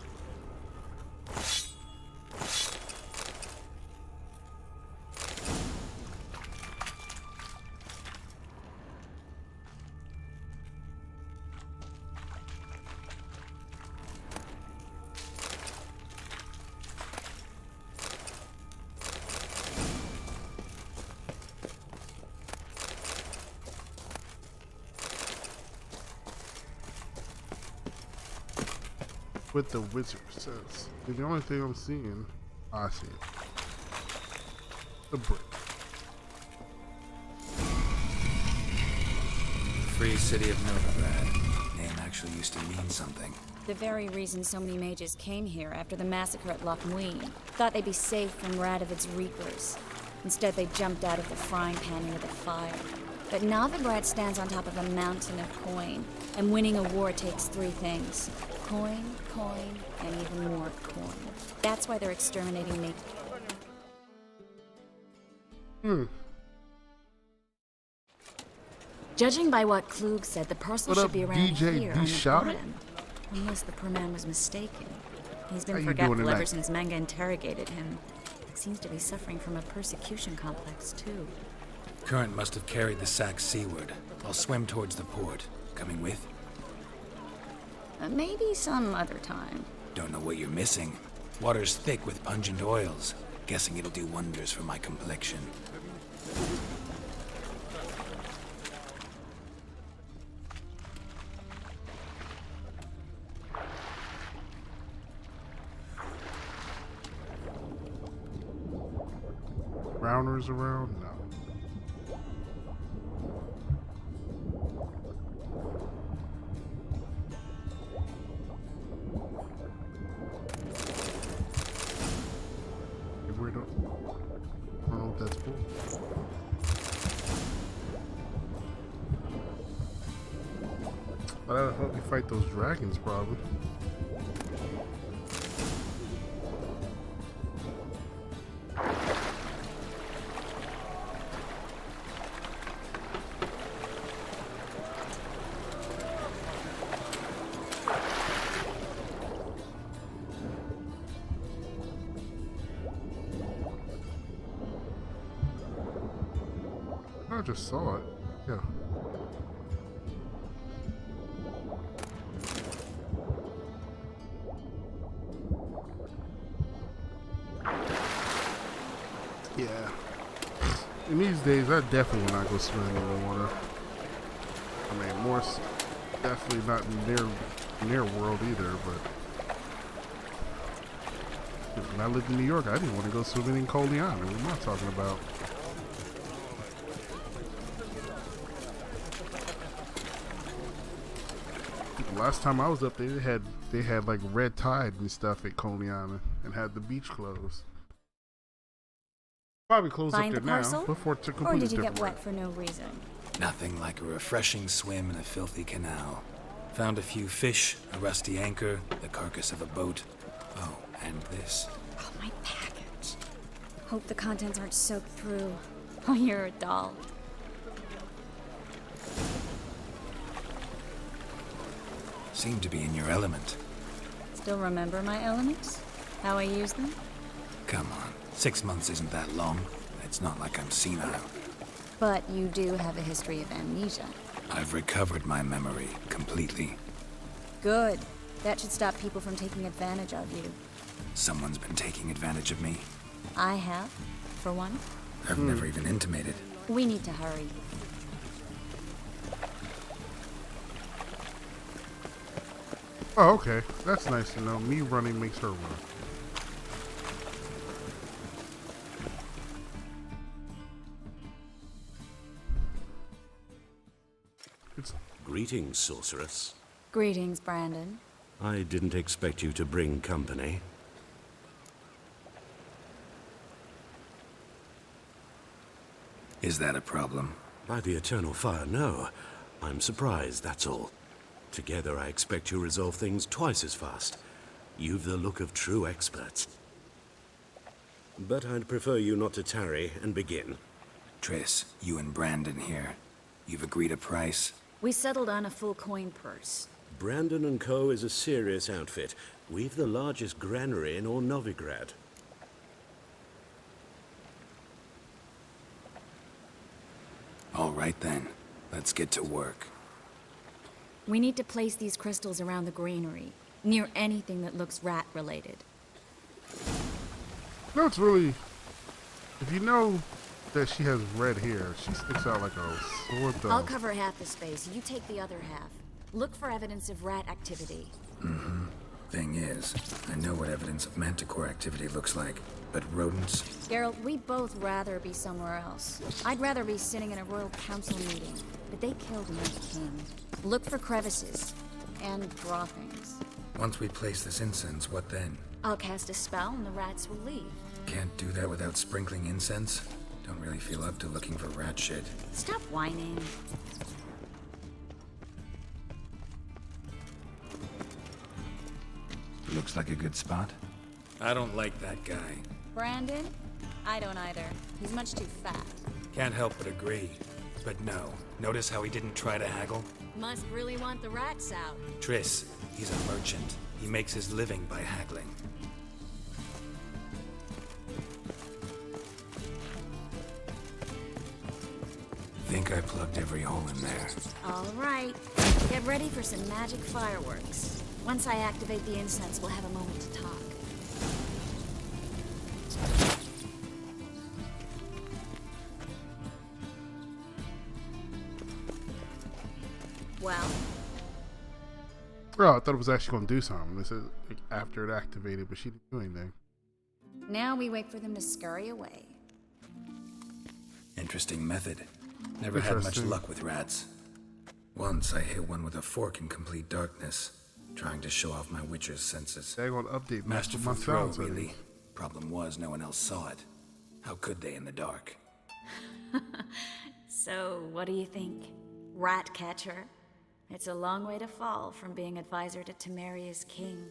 Speaker 1: What the wizard says. The only thing I'm seeing, I see it. The brick.
Speaker 3: Free city of Novigrad. Name actually used to mean something.
Speaker 19: The very reason so many mages came here after the massacre at Loch Muin. Thought they'd be safe from Radovid's reapers. Instead, they jumped out of the frying pan into the fire. But Novigrad stands on top of a mountain of coin, and winning a war takes three things. Coin, coin, and even more coin. That's why they're exterminating me. Judging by what Klug said, the parcel should be around here on the bottom. Unless the poor man was mistaken. He's been forgetful ever since Manga interrogated him. Seems to be suffering from a persecution complex, too.
Speaker 3: Current must have carried the sack seaward. I'll swim towards the port. Coming with?
Speaker 19: Maybe some other time.
Speaker 3: Don't know what you're missing. Water's thick with pungent oils. Guessing it'll do wonders for my complexion.
Speaker 1: Browners around? No. I don't know what that's for. But that'll help me fight those dragons, probably. I just saw it. Yeah. Yeah. In these days, I definitely will not go swimming in the water. I mean, more definitely not near world either, but when I lived in New York, I didn't want to go swimming in Coleon. What am I talking about? Last time I was up there, they had like red tide and stuff at Coleon and had the beach closed. Probably closed
Speaker 19: Find
Speaker 1: up
Speaker 19: the
Speaker 1: there
Speaker 19: parcel?
Speaker 1: now. Before it's a
Speaker 19: Or
Speaker 1: completely
Speaker 19: did you get
Speaker 1: different
Speaker 19: wet
Speaker 1: way.
Speaker 19: for no reason?
Speaker 3: Nothing like a refreshing swim in a filthy canal. Found a few fish, a rusty anchor, the carcass of a boat. Oh, and this.
Speaker 19: Oh, my package. Hope the contents aren't soaked through. Oh, you're a doll.
Speaker 3: Seem to be in your element.
Speaker 19: Still remember my elements? How I use them?
Speaker 3: Come on, 6 months isn't that long. It's not like I'm senile.
Speaker 19: But you do have a history of amnesia.
Speaker 3: I've recovered my memory completely.
Speaker 19: Good. That should stop people from taking advantage of you.
Speaker 3: Someone's been taking advantage of me.
Speaker 19: I have, for one.
Speaker 3: I've never even intimated.
Speaker 19: We need to hurry.
Speaker 1: Oh, okay. That's nice to know. Me running makes her run.
Speaker 2: Greetings, sorceress.
Speaker 19: Greetings, Brandon.
Speaker 2: I didn't expect you to bring company.
Speaker 3: Is that a problem?
Speaker 2: By the Eternal Fire, no. I'm surprised, that's all. Together, I expect you resolve things twice as fast. You've the look of true experts. But I'd prefer you not to tarry and begin.
Speaker 3: Triss, you and Brandon here. You've agreed a price?
Speaker 19: We settled on a full coin purse.
Speaker 2: Brandon & Co. is a serious outfit. We've the largest granary in all Novigrad.
Speaker 3: All right then. Let's get to work.
Speaker 19: We need to place these crystals around the granary, near anything that looks rat-related.
Speaker 1: No, it's really... If you know that she has red hair, she sticks out like a sore thumb.
Speaker 19: I'll cover half the space. You take the other half. Look for evidence of rat activity.
Speaker 3: Mm-hmm. Thing is, I know what evidence of manticore activity looks like, but rodents...
Speaker 19: Geralt, we'd both rather be somewhere else. I'd rather be sitting in a royal council meeting, but they killed my king. Look for crevices, and draw things.
Speaker 3: Once we place this incense, what then?
Speaker 19: I'll cast a spell and the rats will leave.
Speaker 3: Can't do that without sprinkling incense? Don't really feel up to looking for rat shit.
Speaker 19: Stop whining.
Speaker 3: Looks like a good spot. I don't like that guy.
Speaker 19: Brandon? I don't either. He's much too fat.
Speaker 3: Can't help but agree. But no. Notice how he didn't try to haggle?
Speaker 19: Must really want the rats out.
Speaker 3: Triss, he's a merchant. He makes his living by haggling. think I plugged every hole in there.
Speaker 19: All right. Get ready for some magic fireworks. Once I activate the incense, we'll have a moment to talk. Well?
Speaker 1: Oh, I thought it was actually going to do something. This is like, after it activated, but she didn't do anything.
Speaker 19: Now we wait for them to scurry away.
Speaker 3: Interesting method. Never had much luck with rats. Once I hit one with a fork in complete darkness, trying to show off my witcher's senses.
Speaker 1: They're going to update
Speaker 3: Masterful throw, really. Problem was, no one else saw it. How could they in the dark?
Speaker 19: So, what do you think? Rat catcher? It's a long way to fall from being advisor to Temeria's king.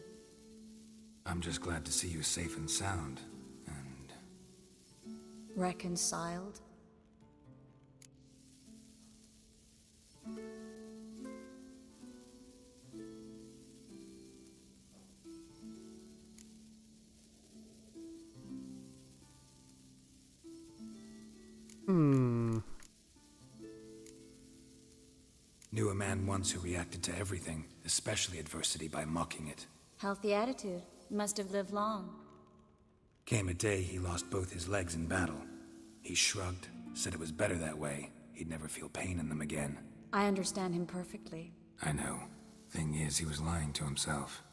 Speaker 3: I'm just glad to see you safe and sound, and...
Speaker 19: reconciled?
Speaker 3: Knew a man once who reacted to everything, especially adversity, by mocking it.
Speaker 19: Healthy attitude. Must have lived long.
Speaker 3: Came a day he lost both his legs in battle. He shrugged, said it was better that way. He'd never feel pain in them again.
Speaker 19: I understand him perfectly.
Speaker 3: I know. Thing is, he was lying to himself.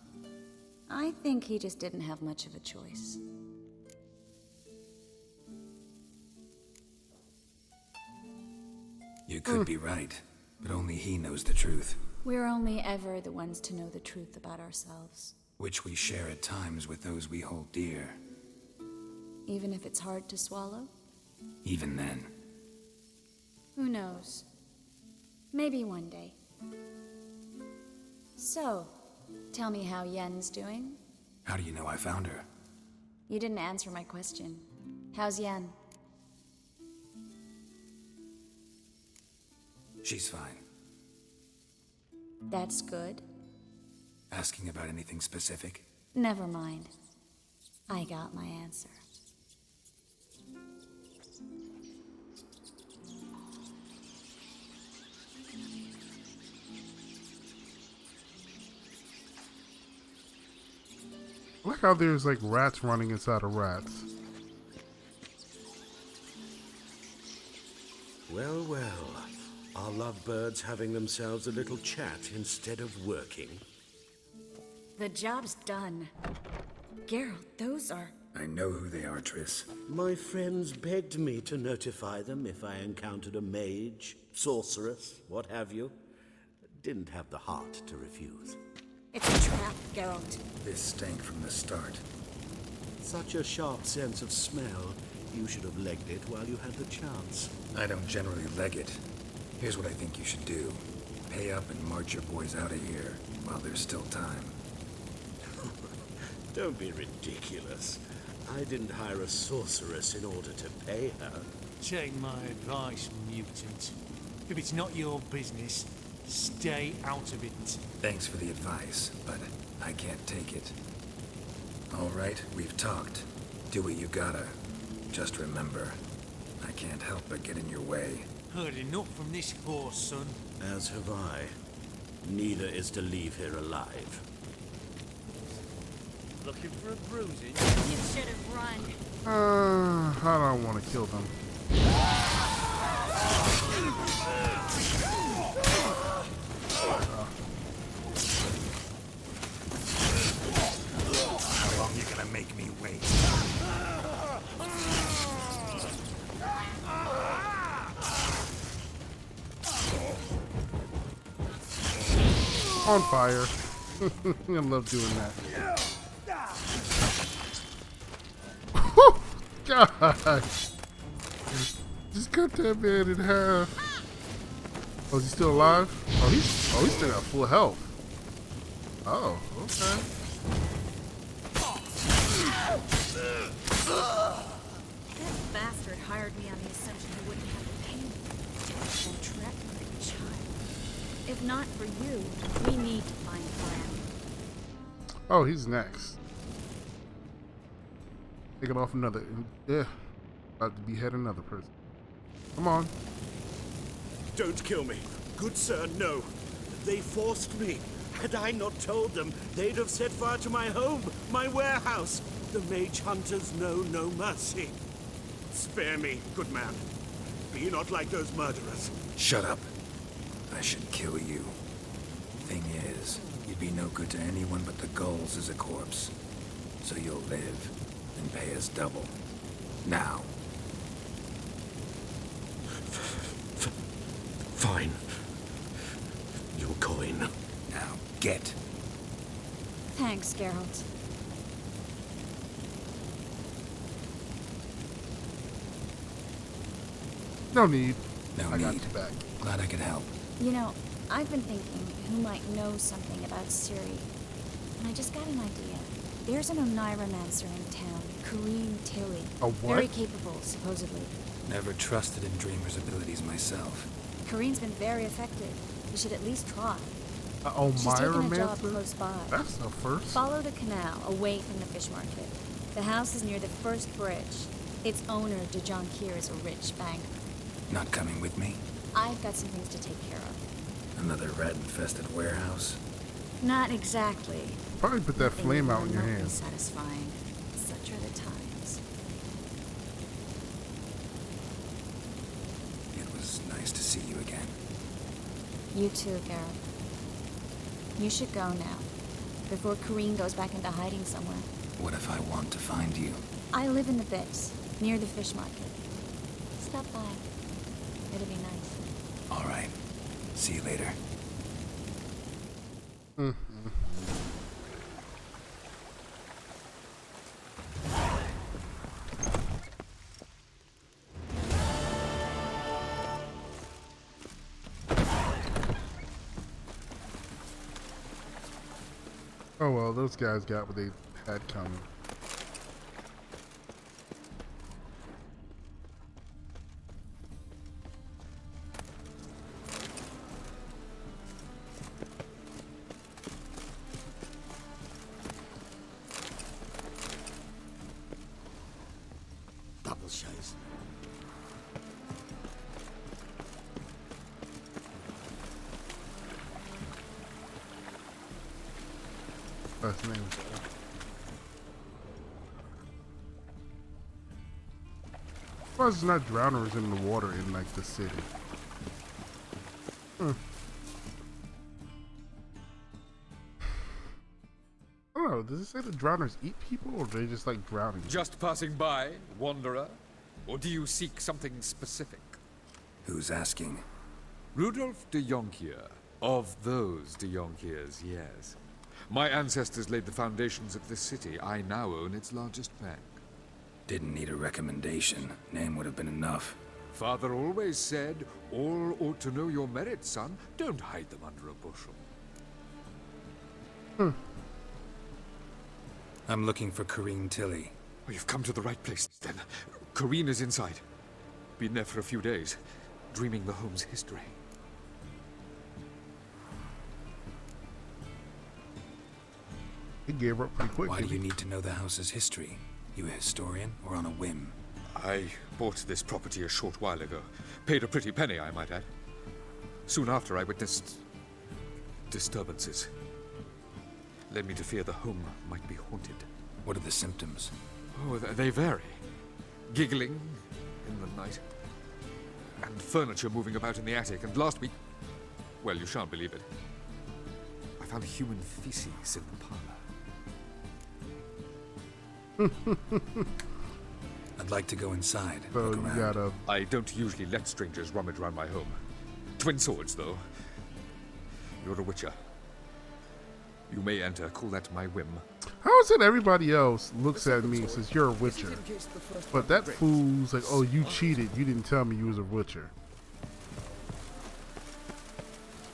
Speaker 19: I think he just didn't have much of a choice.
Speaker 3: You could be right, but only he knows the truth.
Speaker 19: We're only ever the ones to know the truth about ourselves.
Speaker 3: Which we share at times with those we hold dear.
Speaker 19: Even if it's hard to swallow?
Speaker 3: Even then.
Speaker 19: Who knows? Maybe one day. So, tell me how Yen's doing?
Speaker 3: How do you know I found her?
Speaker 19: You didn't answer my question. How's Yen?
Speaker 3: She's fine.
Speaker 19: That's good.
Speaker 3: Asking about anything specific?
Speaker 19: Never mind. I got my answer.
Speaker 1: I like how there's like rats running inside of rats.
Speaker 2: Well, well. Are lovebirds having themselves a little chat instead of working?
Speaker 19: The job's done. Geralt, those are...
Speaker 3: I know who they are, Triss.
Speaker 2: My friends begged me to notify them if I encountered a mage, sorceress, what have you. Didn't have the heart to refuse.
Speaker 19: It's a trap, Geralt.
Speaker 3: This stank from the start.
Speaker 2: Such a sharp sense of smell. You should have legged it while you had the chance.
Speaker 3: I don't generally leg it. Here's what I think you should do. Pay up and march your boys out of here while there's still time.
Speaker 2: Don't be ridiculous. I didn't hire a sorceress in order to pay her.
Speaker 7: Take my advice, mutant. If it's not your business, stay out of it.
Speaker 3: Thanks for the advice, but I can't take it. All right, we've talked. Do what you gotta. Just remember, I can't help but get in your way.
Speaker 7: Heard enough from this horse, son.
Speaker 2: As have I. Neither is to leave here alive.
Speaker 7: Looking for a bruising?
Speaker 19: You should have run.
Speaker 1: I don't want to kill them.
Speaker 3: How long you gonna make me wait?
Speaker 1: On fire. I love doing that. Gosh. Just cut that man in half. Oh, is he still alive? Oh, he's still got full health. Oh, okay.
Speaker 19: That bastard hired me on the assumption he wouldn't have to pay me. And trapped me like a child. If not for you, we need to find Clem.
Speaker 1: Oh, he's next. Taking off another. Yeah. About to behead another person. Come on.
Speaker 10: Don't kill me. Good sir, no. They forced me. Had I not told them, they'd have set fire to my home, my warehouse. The mage hunters know no mercy. Spare me, good man. Be not like those murderers.
Speaker 3: Shut up. I should kill you. Thing is, you'd be no good to anyone but the gulls as a corpse. So you'll live and pay us double. Now.
Speaker 2: Fine. Your coin.
Speaker 3: Now, get.
Speaker 19: Thanks, Geralt.
Speaker 1: No need.
Speaker 3: No
Speaker 1: I
Speaker 3: need.
Speaker 1: got you back.
Speaker 3: Glad I could help.
Speaker 19: You know, I've been thinking who might know something about Ciri. And I just got an idea. There's an Oneiromancer in town, Corrine Tilly.
Speaker 1: A what?
Speaker 19: Very capable, supposedly.
Speaker 3: Never trusted in Dreamer's abilities myself.
Speaker 19: Corrine's been very effective. You should at least try.
Speaker 1: She's
Speaker 19: taking a job close by.
Speaker 1: That's the first.
Speaker 19: Follow the canal, away from the fish market. The house is near the first bridge. Its owner, De Jonquier, is a rich banker.
Speaker 3: Not coming with me?
Speaker 19: I've got some things to take care of.
Speaker 3: Another rat-infested warehouse?
Speaker 19: Not exactly.
Speaker 1: Probably put that flame out in your hand.
Speaker 19: Satisfying. Such are the times.
Speaker 3: It was nice to see you again.
Speaker 19: You too, Geralt. You should go now, before Corrine goes back into hiding somewhere.
Speaker 3: What if I want to find you?
Speaker 19: I live in the Bix, near the fish market. Stop by. It'll be nice.
Speaker 3: All right. See you later.
Speaker 1: Oh well, those guys got what they had coming.
Speaker 11: Double shows.
Speaker 1: First name. Why is not drowners in the water in like the city? I don't know. Does it say the drowners eat people, or do they just like drowning?
Speaker 12: Just passing by, wanderer? Or do you seek something specific?
Speaker 3: Who's asking?
Speaker 12: Rudolf de Jonquier. Of those de Jonquiers, yes. My ancestors laid the foundations of this city. I now own its largest bank.
Speaker 3: Didn't need a recommendation. Name would have been enough.
Speaker 12: Father always said, all ought to know your merits, son. Don't hide them under a bushel.
Speaker 3: I'm looking for Corrine Tilly.
Speaker 12: Oh, you've come to the right place, then. Corrine is inside. Been there for a few days, dreaming the home's history.
Speaker 1: He gave up pretty quick.
Speaker 3: Why do you need to know the house's history? You a historian or on a whim?
Speaker 12: I bought this property a short while ago. Paid a pretty penny, I might add. Soon after, I witnessed disturbances. Led me to fear the home might be haunted.
Speaker 3: What are the symptoms?
Speaker 12: Oh, they vary. Giggling in the night. And furniture moving about in the attic. And last week, well, you shan't believe it, I found human feces in the parlor.
Speaker 3: I'd like to go inside.
Speaker 1: So you gotta...
Speaker 12: I don't usually let strangers rummage around my home. Twin swords, though. You're a witcher. You may enter. Call that my whim.
Speaker 1: How is it everybody else looks at me and says you're a witcher? But that fool's like, oh, you cheated. You didn't tell me you was a witcher.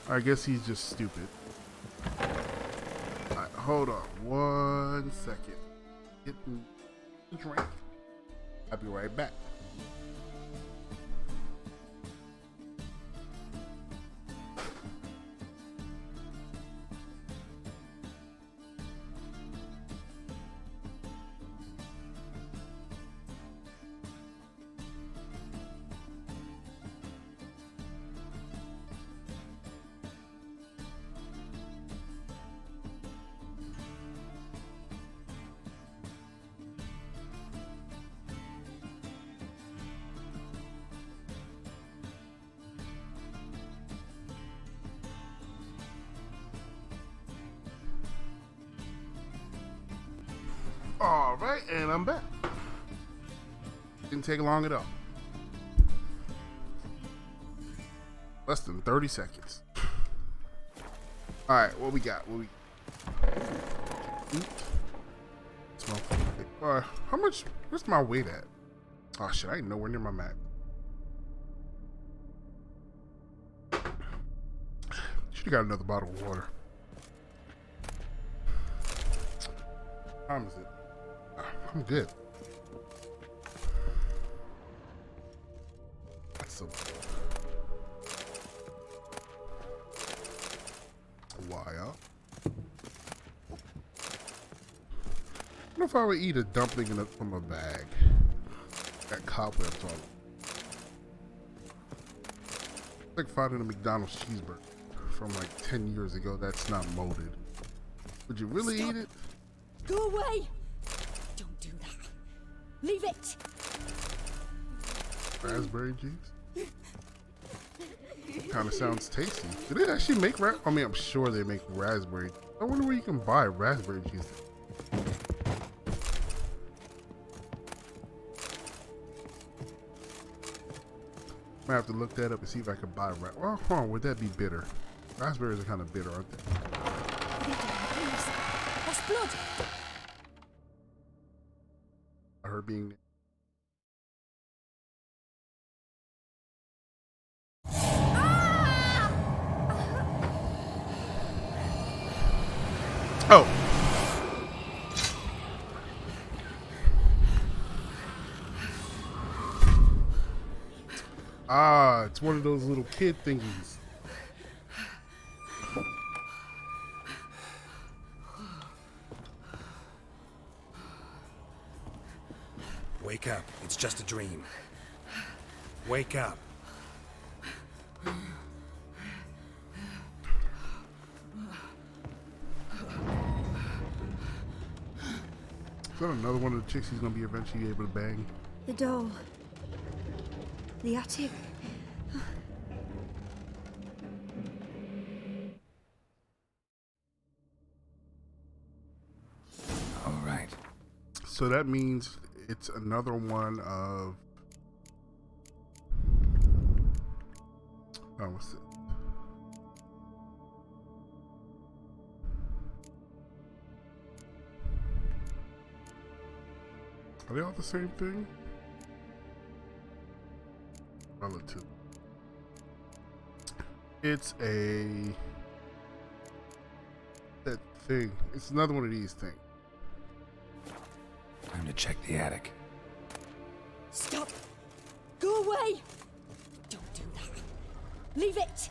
Speaker 1: I guess he's just stupid. Alright, hold on 1 second. Get a drink. I'll be right back. All right, and I'm back. Didn't take long at all. Less than 30 seconds. All right, what we got? How much? Where's my weight at? Oh shit, I ain't nowhere near my map. Should've got another bottle of water. What time is it? I'm good. That's so wire. I wonder if I would eat a dumpling from a bag. Got cobwebs on it. It's like finding a McDonald's cheeseburger from like 10 years ago that's not molded. Would you really eat it?
Speaker 4: Go away! Don't do that. Leave it!
Speaker 1: Raspberry juice? Kind of sounds tasty. Do they actually make I mean, I'm sure they make raspberry. I wonder where you can buy raspberry juice. Might have to look that up and see if I can buy well, hold on, would that be bitter? Raspberries are kind of bitter, aren't they?
Speaker 4: That's blood!
Speaker 1: I heard being... Oh! Ah, it's one of those little kid thingies.
Speaker 3: Wake up. It's just a dream. Wake up.
Speaker 1: Is that another one of the chicks he's gonna be eventually able to bang?
Speaker 14: The doll. The attic.
Speaker 3: All right.
Speaker 1: So that means it's another one of... Oh, what's it? Are they all the same thing? Relative. It's that thing. It's another one of these things.
Speaker 3: Time to check the attic.
Speaker 4: Stop! Go away! Don't do that. Leave it!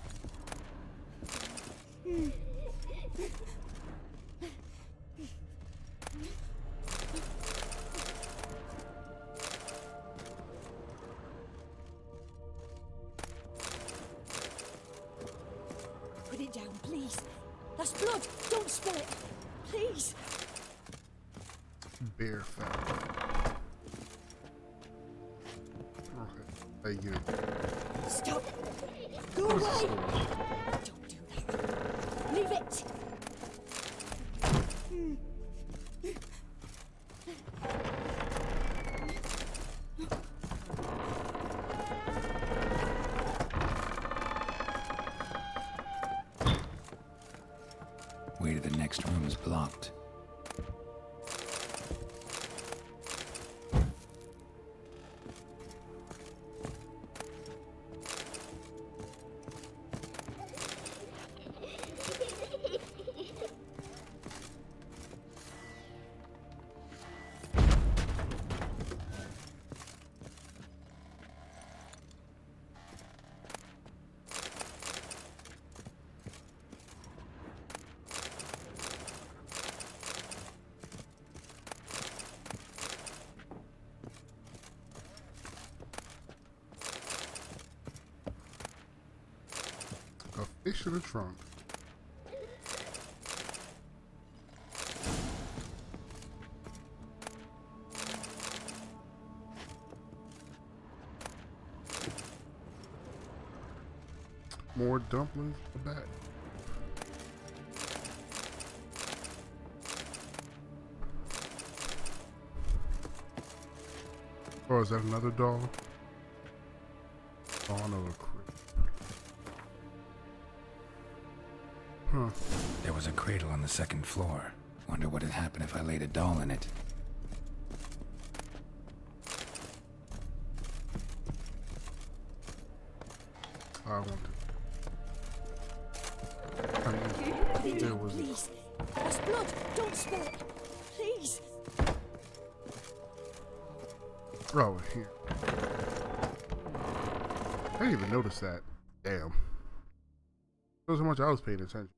Speaker 4: Put it down, please. That's blood. Don't spill it. Please.
Speaker 1: Bear fat. Okay. Thank you.
Speaker 4: Stop. Go away. Don't do that. Leave it.
Speaker 3: Way to the next room is blocked.
Speaker 1: A fish in the trunk. More dumplings in the back. Oh, is that another doll? Dawn of a Crypt. Huh.
Speaker 3: There was a cradle on the second floor. Wonder what had happened if I laid a doll in it.
Speaker 1: I want to. There was.
Speaker 4: Please. There's blood. Don't spill it. Please.
Speaker 1: Oh, here. I didn't even notice that. Damn. Shows how much I was paying attention.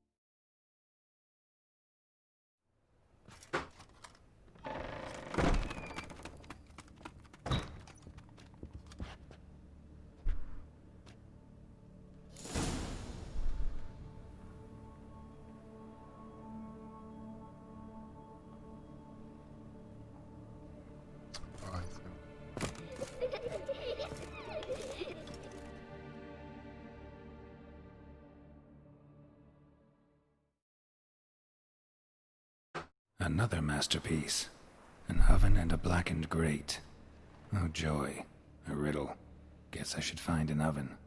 Speaker 3: Another masterpiece. An oven and a blackened grate. Oh joy. A riddle. Guess I should find an oven.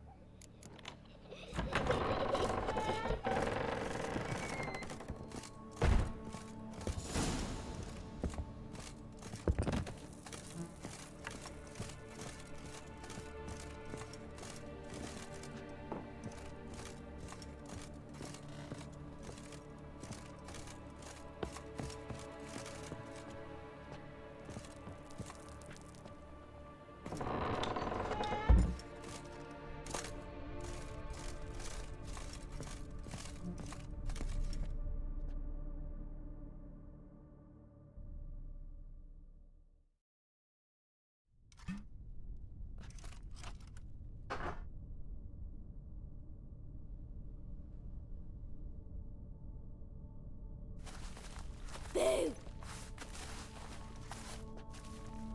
Speaker 4: Boo!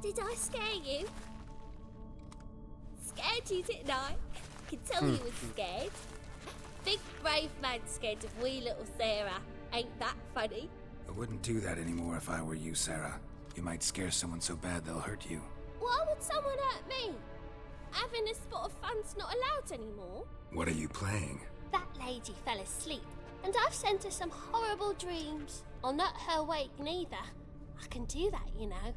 Speaker 4: Did I scare you? Scared you, didn't I? I can tell you were scared. Big brave man scared of wee little Sarah. Ain't that funny?
Speaker 3: I wouldn't do that anymore if I were you, Sarah. You might scare someone so bad they'll hurt you.
Speaker 4: Why would someone hurt me? Having a spot of fun's not allowed anymore.
Speaker 3: What are you playing?
Speaker 4: That lady fell asleep, and I've sent her some horrible dreams. I'll not her wake neither. I can do that, you know.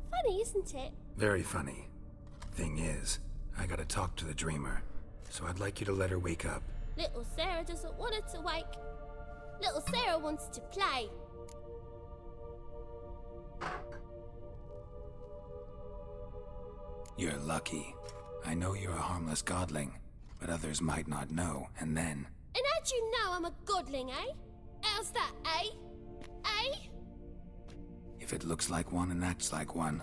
Speaker 4: Funny, isn't it?
Speaker 3: Very funny. Thing is, I gotta talk to the dreamer, so I'd like you to let her wake up.
Speaker 4: Little Sarah doesn't want her to wake. Little Sarah wants to play.
Speaker 3: You're lucky. I know you're a harmless godling, but others might not know, and then...
Speaker 4: And how'd you know I'm a godling, eh? How's that, eh? Eh?
Speaker 3: If it looks like one and acts like one,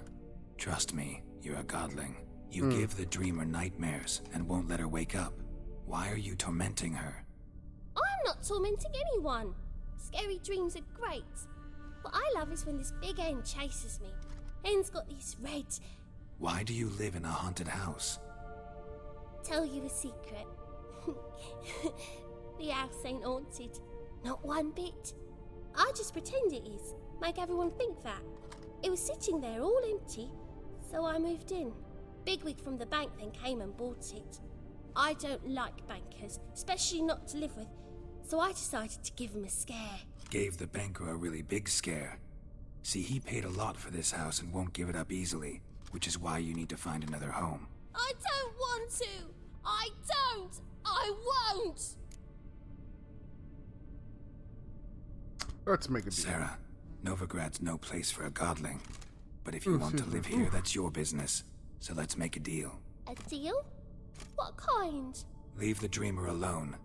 Speaker 3: trust me, you're a godling. You give the dreamer nightmares and won't let her wake up. Why are you tormenting her?
Speaker 4: I'm not tormenting anyone. Scary dreams are great. What I love is when this big hen chases me. Hen's got these red...
Speaker 3: Why do you live in a haunted house?
Speaker 4: Tell you a secret. The house ain't haunted. Not one bit. I just pretend it is. Make everyone think that. It was sitting there all empty, so I moved in. Bigwig from the bank then came and bought it. I don't like bankers, especially not to live with, so I decided to give him a scare.
Speaker 3: Gave the banker a really big scare. See, he paid a lot for this house and won't give it up easily, which is why you need to find another home.
Speaker 4: I don't want to! I don't! I won't!
Speaker 1: Let's make a deal.
Speaker 3: Sarah, Novigrad's no place for a godling. But if you want to live here, that's your business. So let's make a deal.
Speaker 4: A deal? What kind?
Speaker 3: Leave the dreamer alone.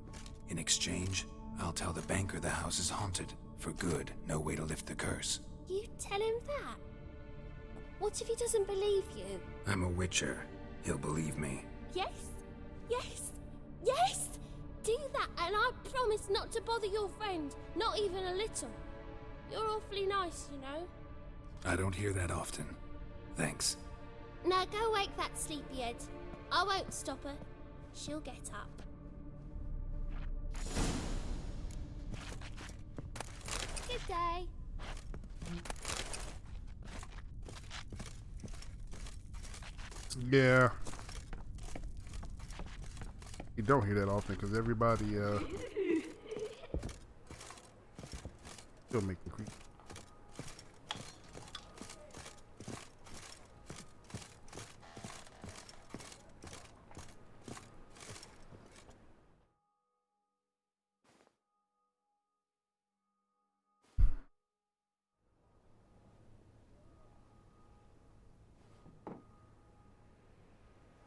Speaker 3: In exchange, I'll tell the banker the house is haunted. For good, no way to lift the curse.
Speaker 4: You tell him that? What if he doesn't believe you?
Speaker 3: I'm a witcher. He'll believe me.
Speaker 4: Yes? Yes? Yes! Do that and I promise not to bother your friend. Not even a little. You're awfully nice, you know.
Speaker 3: I don't hear that often. Thanks.
Speaker 4: Now go wake that sleepyhead. I won't stop her. She'll get up. Good day.
Speaker 1: Yeah. You don't hear that often because everybody still making creep.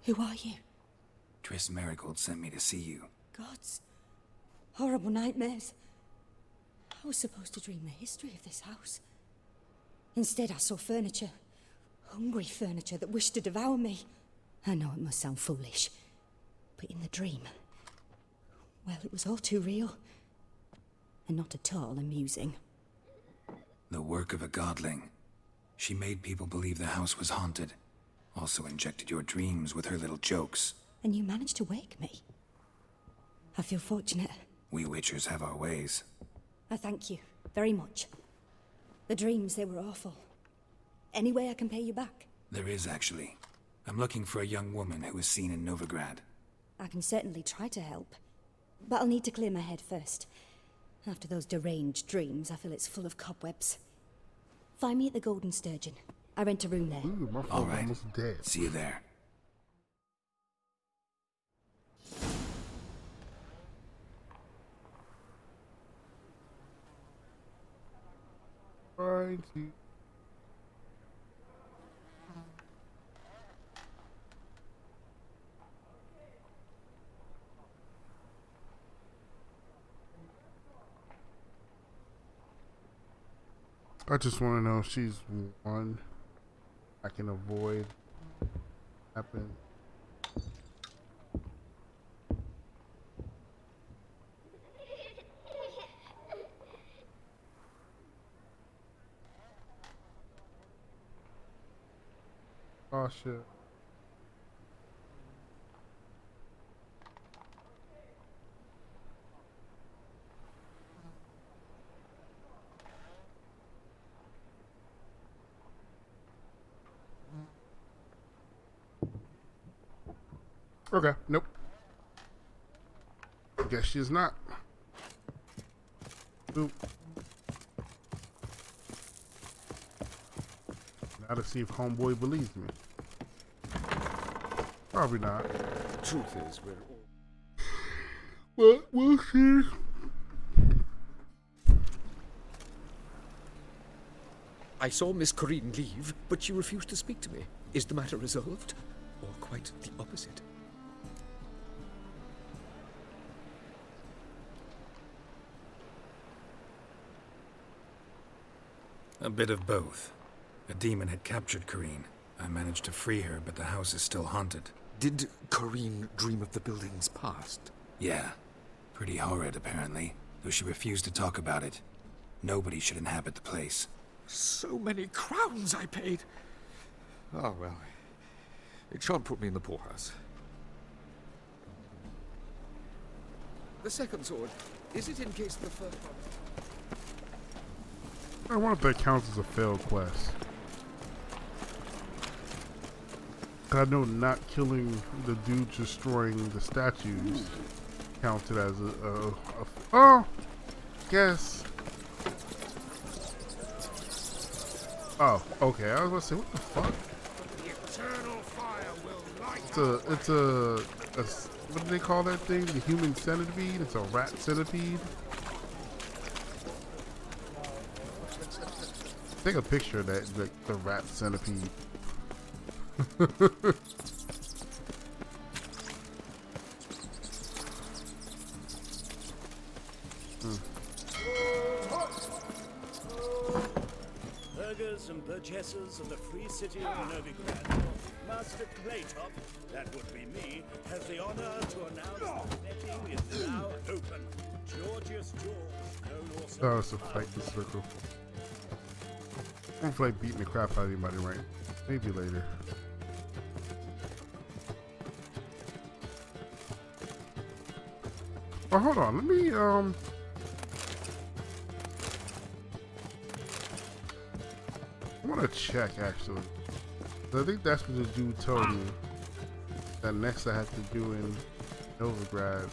Speaker 15: Who are you?
Speaker 3: Triss Marigold sent me to see you.
Speaker 15: Gods. Horrible nightmares. I was supposed to dream the history of this house. Instead, I saw furniture. Hungry furniture that wished to devour me. I know it must sound foolish, but in the dream, well, it was all too real. And not at all amusing.
Speaker 3: The work of a godling. She made people believe the house was haunted. Also injected your dreams with her little jokes.
Speaker 15: And you managed to wake me. I feel fortunate.
Speaker 3: We witchers have our ways.
Speaker 15: I thank you very much. The dreams, they were awful. Any way I can pay you back?
Speaker 3: There is, actually. I'm looking for a young woman who was seen in Novigrad.
Speaker 15: I can certainly try to help. But I'll need to clear my head first. After those deranged dreams, I feel it's full of cobwebs. Find me at the Golden Sturgeon. I rent a room there.
Speaker 1: Ooh, my
Speaker 3: All
Speaker 1: phone's
Speaker 3: right.
Speaker 1: almost dead.
Speaker 3: See you there.
Speaker 1: Trying to. I just want to know if she's one I can avoid happen. Oh shit. Okay, nope. Guess she's not. Oop. Now to see if homeboy believes me. Probably not.
Speaker 12: Truth is, we're all...
Speaker 1: Well, we'll see.
Speaker 12: I saw Miss Corinne leave, but she refused to speak to me. Is the matter resolved? Or quite the opposite?
Speaker 3: A bit of both. A demon had captured Corinne. I managed to free her, but the house is still haunted.
Speaker 12: Did Corinne dream of the building's past?
Speaker 3: Yeah. Pretty horrid, apparently. Though she refused to talk about it. Nobody should inhabit the place.
Speaker 12: So many crowns I paid! Oh, well. It shan't put me in the poorhouse. The second sword, is it in case the first one...
Speaker 1: I wonder if that counts as a failed quest. I know not killing the dude destroying the statues counted as oh, guess. Oh, okay. I was about to say, what the fuck?
Speaker 5: The eternal fire will light
Speaker 1: It's a what do they call that thing? The human centipede? It's a rat centipede. Take a picture of that, the rat centipede.
Speaker 10: Burghers and burgesses of the free city of Novigrad. Master Claytop, that would be me, has the honor to announce the betting is now open. Georgius George, known also...
Speaker 1: Oh, it's a fight in circle. I don't feel like beating the crap out of anybody right. Maybe later. Oh, hold on. Let me, I want to check, actually. I think that's what the dude told me. That next I have to do in Novigrad.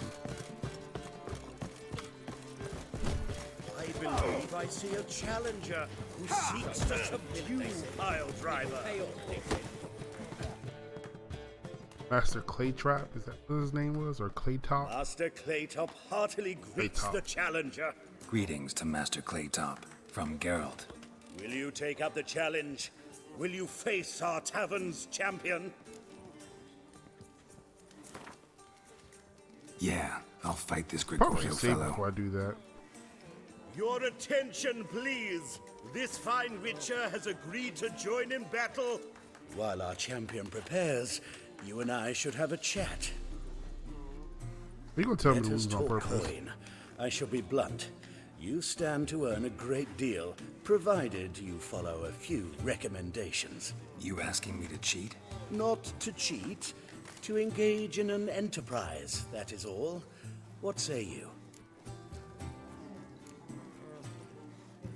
Speaker 10: I believe I see a challenger who seeks to subdue Piledriver.
Speaker 1: Master Claytrap, is that what his name was? Or Claytop?
Speaker 10: Master Claytop heartily greets
Speaker 1: Claytop.
Speaker 10: the challenger.
Speaker 3: Greetings to Master Claytop from Geralt.
Speaker 10: Will you take up the challenge? Will you face our tavern's champion?
Speaker 3: Yeah, I'll fight this
Speaker 1: Probably
Speaker 3: Gregorio
Speaker 1: should save
Speaker 3: fellow.
Speaker 1: before I do that.
Speaker 10: Your attention, please. This fine witcher has agreed to join in battle. While our champion prepares, you and I should have a chat.
Speaker 1: You gonna tell me to
Speaker 10: Let us
Speaker 1: lose on
Speaker 10: talk
Speaker 1: purpose?
Speaker 10: coin. I shall be blunt. You stand to earn a great deal, provided you follow a few recommendations.
Speaker 3: You asking me to cheat?
Speaker 10: Not to cheat, to engage in an enterprise, that is all. What say you?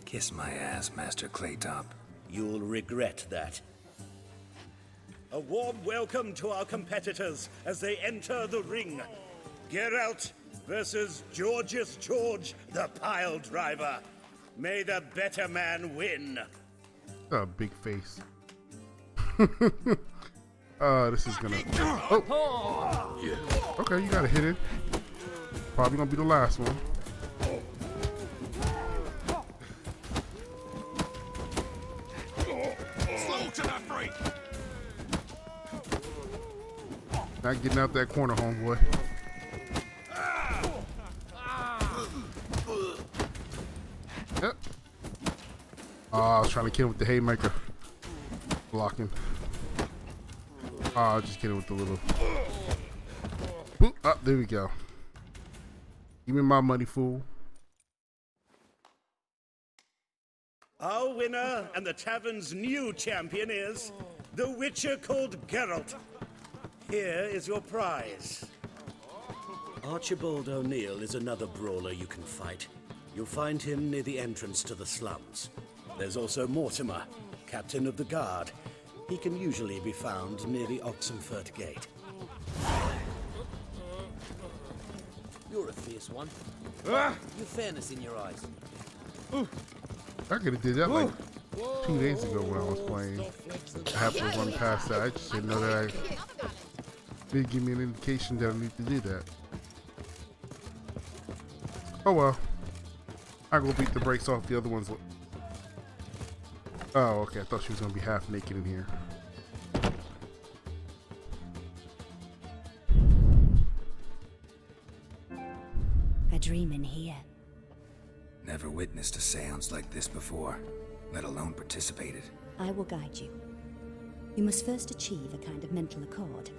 Speaker 3: Kiss my ass, Master Claytop.
Speaker 10: You'll regret that. A warm welcome to our competitors as they enter the ring. Geralt versus Georgius George, the Piledriver. May the better man win.
Speaker 1: A big face. This is gonna. Oh, yeah. Okay, you gotta hit it. Probably gonna be the last one. Not getting out that corner, homeboy. Yep. Oh, I was trying to kill him with the haymaker. Blocking. Oh, I'll just get it with the little. Boop. Oh, there we go. Give me my money, fool.
Speaker 10: Our winner and the tavern's new champion is the witcher called Geralt. Here is your prize. Archibald O'Neill is another brawler you can fight. You'll find him near the entrance to the slums. There's also Mortimer, captain of the guard. He can usually be found near the Oxenfurt Gate.
Speaker 8: You're a fierce one. You've fairness in your eyes.
Speaker 1: I could have did that like 2 days ago when I was playing. I happened to run past that. I just didn't know that did give me an indication that I need to do that. Oh well. I go beat the brakes off the other ones. Oh, okay. I thought she was gonna be half naked in here.
Speaker 15: A dream in here.
Speaker 3: Never witnessed a seance like this before, let alone participated.
Speaker 15: I will guide you. You must first achieve a kind of mental accord.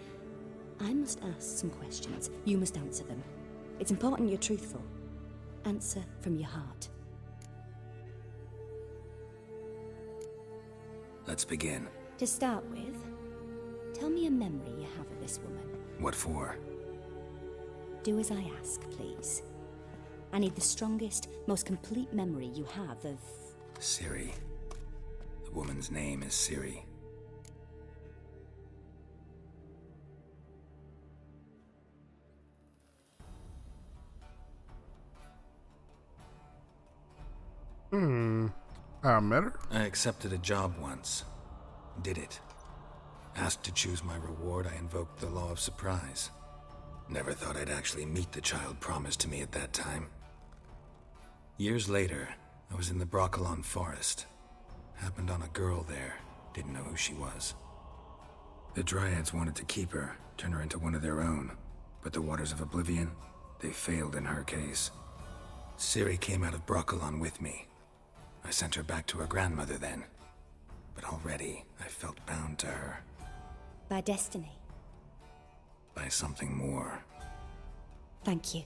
Speaker 15: I must ask some questions. You must answer them. It's important you're truthful. Answer from your heart.
Speaker 3: Let's begin.
Speaker 15: To start with, tell me a memory you have of this woman.
Speaker 3: What for?
Speaker 15: Do as I ask, please. I need the strongest, most complete memory you have of...
Speaker 3: Ciri. The woman's name is Ciri.
Speaker 1: I met her?
Speaker 3: I accepted a job once. Did it. Asked to choose my reward, I invoked the law of surprise. Never thought I'd actually meet the child promised to me at that time. Years later, I was in the Broccolon forest. Happened on a girl there. Didn't know who she was. The Dryads wanted to keep her, turn her into one of their own. But the Waters of Oblivion, they failed in her case. Ciri came out of Broccolon with me. I sent her back to her grandmother then. But already, I felt bound to her.
Speaker 15: By destiny.
Speaker 3: By something more.
Speaker 15: Thank you.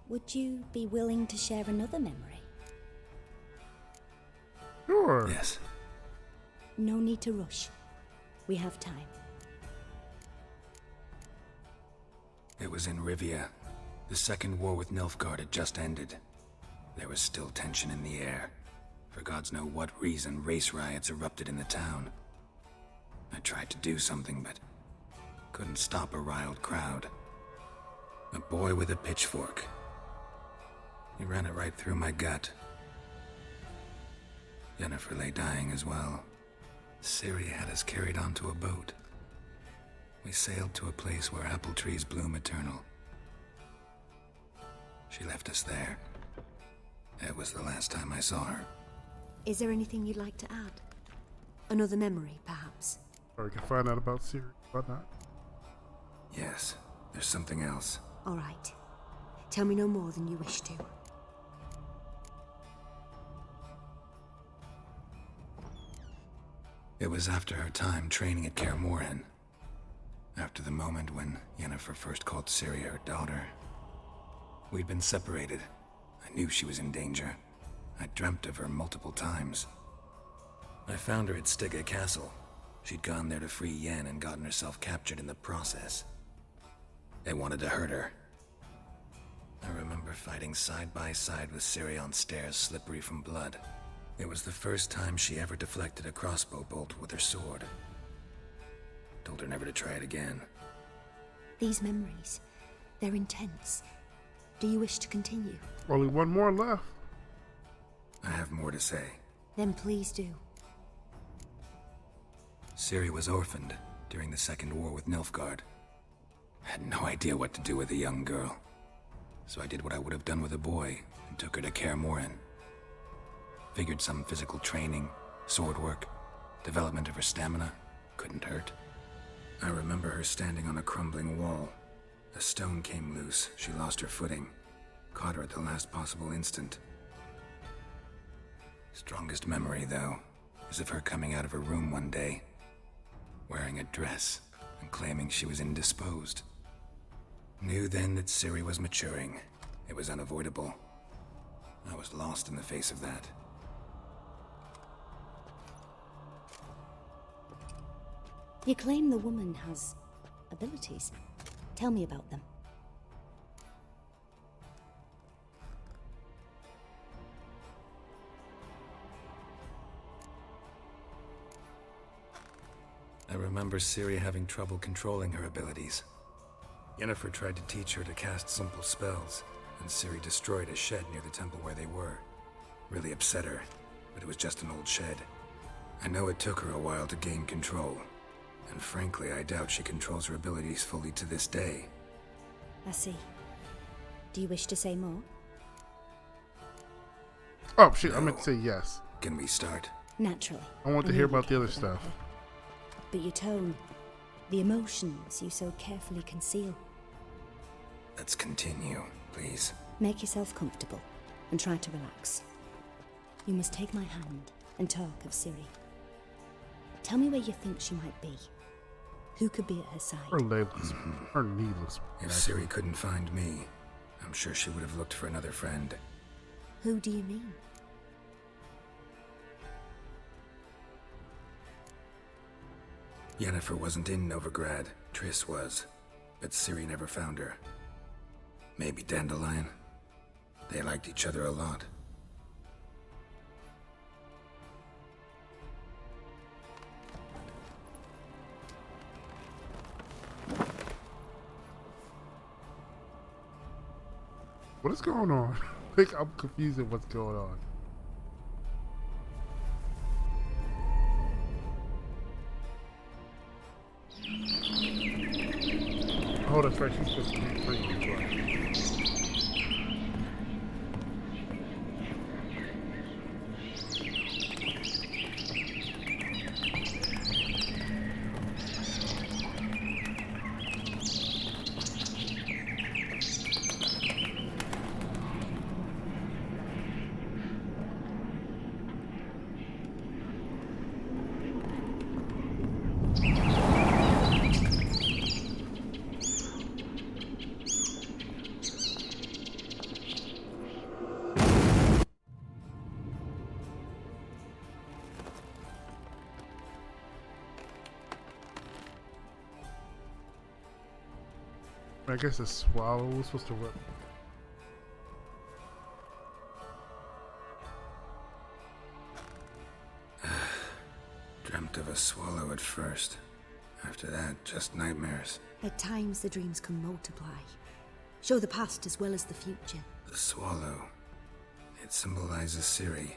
Speaker 15: Would you be willing to share another memory?
Speaker 1: Sure.
Speaker 3: Yes.
Speaker 15: No need to rush. We have time.
Speaker 3: It was in Rivia. The second war with Nilfgaard had just ended. There was still tension in the air. For gods know what reason, race riots erupted in the town. I tried to do something, but couldn't stop a riled crowd. A boy with a pitchfork. He ran it right through my gut. Yennefer lay dying as well. Ciri had us carried onto a boat. We sailed to a place where apple trees bloom eternal. She left us there. It was the last time I saw her.
Speaker 14: Is there anything you'd like to add? Another memory, perhaps?
Speaker 1: Or we can find out about Ciri. Why not?
Speaker 3: Yes, there's something else.
Speaker 14: All right. Tell me no more than you wish to.
Speaker 3: It was after her time training at Kaer Morhen. After the moment when Yennefer first called Ciri her daughter. We'd been separated. I knew she was in danger. I dreamt of her multiple times. I found her at Stygga Castle. She'd gone there to free Yen and gotten herself captured in the process. They wanted to hurt her. I remember fighting side by side with Ciri on stairs slippery from blood. It was the first time she ever deflected a crossbow bolt with her sword. Told her never to try it again.
Speaker 14: These memories, they're intense. Do you wish to continue?
Speaker 1: Only one more left.
Speaker 3: I have more to say.
Speaker 14: Then please do.
Speaker 3: Ciri was orphaned during the Second War with Nilfgaard. I had no idea what to do with a young girl. So I did what I would have done with a boy and took her to Kaer Morhen. Figured some physical training, sword work, development of her stamina couldn't hurt. I remember her standing on a crumbling wall. A stone came loose, she lost her footing. Caught her at the last possible instant. Strongest memory, though, is of her coming out of her room one day, wearing a dress and claiming she was indisposed. Knew then that Ciri was maturing. It was unavoidable. I was lost in the face of that.
Speaker 14: You claim the woman has abilities. Tell me about them.
Speaker 3: I remember Ciri having trouble controlling her abilities. Yennefer tried to teach her to cast simple spells, and Ciri destroyed a shed near the temple where they were. Really upset her, but it was just an old shed. I know it took her a while to gain control, and frankly, I doubt she controls her abilities fully to this day.
Speaker 14: I see. Do you wish to say more?
Speaker 1: Oh, shit,
Speaker 3: No.
Speaker 1: I meant to say yes.
Speaker 3: Can we start?
Speaker 14: Naturally.
Speaker 1: I want to hear about the other stuff.
Speaker 14: But your tone, the emotions you so carefully conceal.
Speaker 3: Let's continue, please.
Speaker 14: Make yourself comfortable and try to relax. You must take my hand and talk of Ciri. Tell me where you think she might be. Who could be at her side?
Speaker 1: Her labels are needless.
Speaker 3: If Ciri couldn't find me, I'm sure she would have looked for another friend.
Speaker 14: Who do you mean?
Speaker 3: Yennefer wasn't in Novigrad. Triss was. But Ciri never found her. Maybe Dandelion. They liked each other a lot.
Speaker 1: What is going on? Like, I'm confused at what's going on. Oh, that's right. She's supposed to be free. I guess the swallow was supposed to work.
Speaker 3: Dreamt of a swallow at first. After that, just nightmares.
Speaker 14: At times, the dreams can multiply. Show the past as well as the future.
Speaker 3: The swallow. It symbolizes Ciri.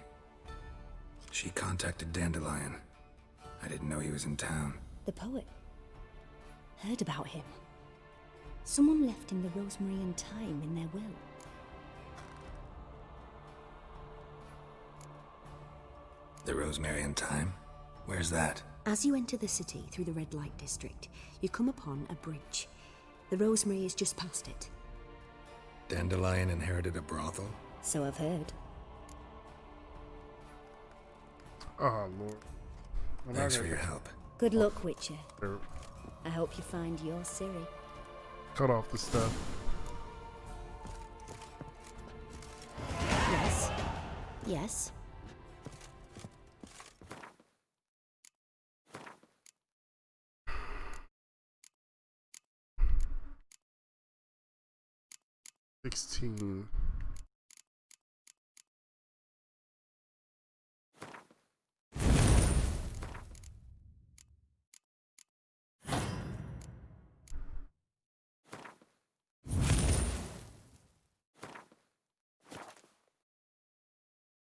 Speaker 3: She contacted Dandelion. I didn't know he was in town.
Speaker 14: The poet. Heard about him. Someone left him the rosemary and thyme in their will.
Speaker 3: The rosemary and thyme? Where's that?
Speaker 14: As you enter the city through the red light district, you come upon a bridge. The rosemary is just past it.
Speaker 3: Dandelion inherited a brothel?
Speaker 14: So I've heard.
Speaker 1: Oh, Lord.
Speaker 3: Thanks for your help.
Speaker 14: Good luck, Witcher. I hope you find your Ciri.
Speaker 1: Cut off the stuff.
Speaker 14: Yes. Yes.
Speaker 1: $16.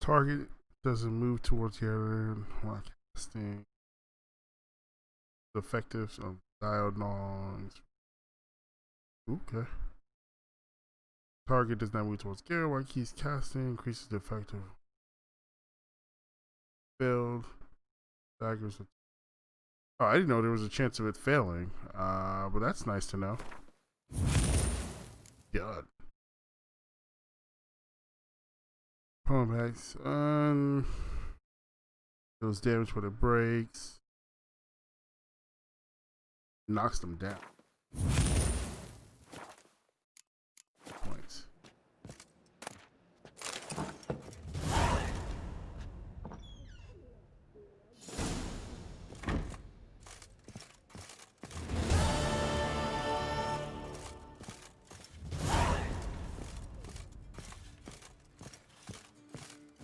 Speaker 1: Target doesn't move towards the other while casting. Effective on diagonals. Okay. Target does not move towards Garrett while he's casting. Increases the effective. Failed. Daggers. Oh, I didn't know there was a chance of it failing. But that's nice to know. God. Comebacks. Deals damage when it breaks. Knocks them down. Points.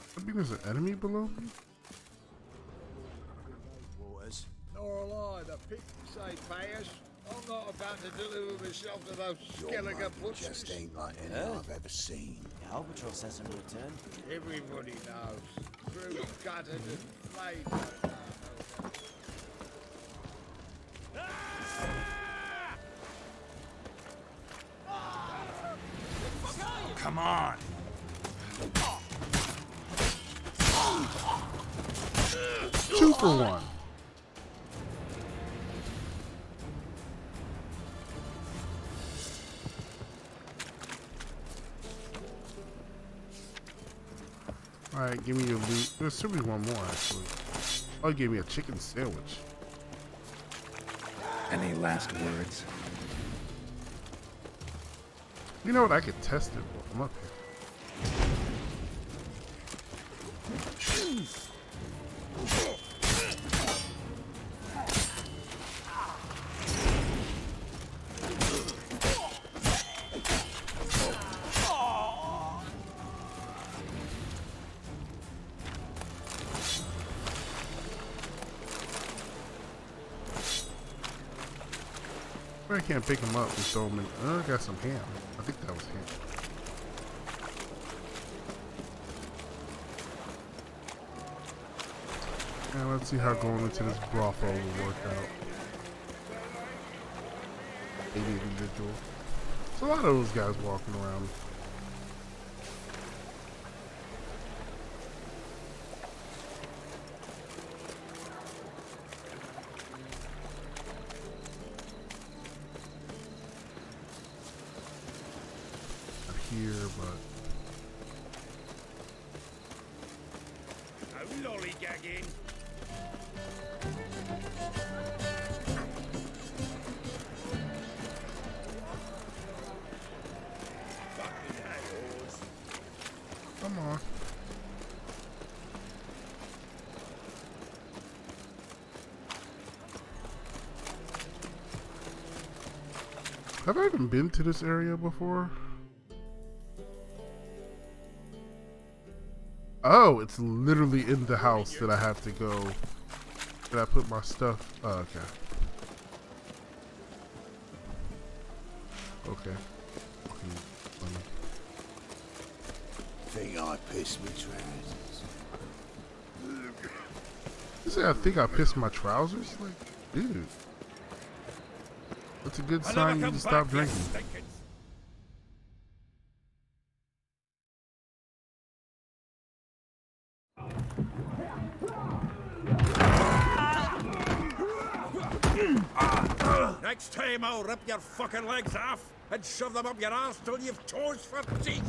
Speaker 1: I think there's an enemy below me.
Speaker 6: Waters. Nor will I. The pick say pay us. I'm not about to deliver myself to those skeleton butchers.
Speaker 11: Just ain't like any I've ever seen.
Speaker 8: Albatross hasn't returned.
Speaker 6: Everybody knows. Through gutted and flayed.
Speaker 13: Come on.
Speaker 1: 2 for 1. Alright, give me your loot. There should be one more actually. Oh, you gave me a chicken sandwich.
Speaker 3: Any last words?
Speaker 1: You know what? I could test it while I'm up here. I can't pick him up and throw him in. I got some ham. I think that was ham. And let's see how going into this brothel will work out. 80 individual. There's a lot of those guys walking around. Here, but
Speaker 6: No lollygagging.
Speaker 1: come on. Have I even been to this area before? Oh, it's literally in the house that I have to go Can I put my stuff? Oh, okay. Okay.
Speaker 6: Think I pissed me trousers.
Speaker 1: You say I think I pissed my trousers? Like, dude. That's a good sign you need to stop drinking.
Speaker 13: Next time I'll rip your fucking legs off and shove them up your ass till you've toes for teeth.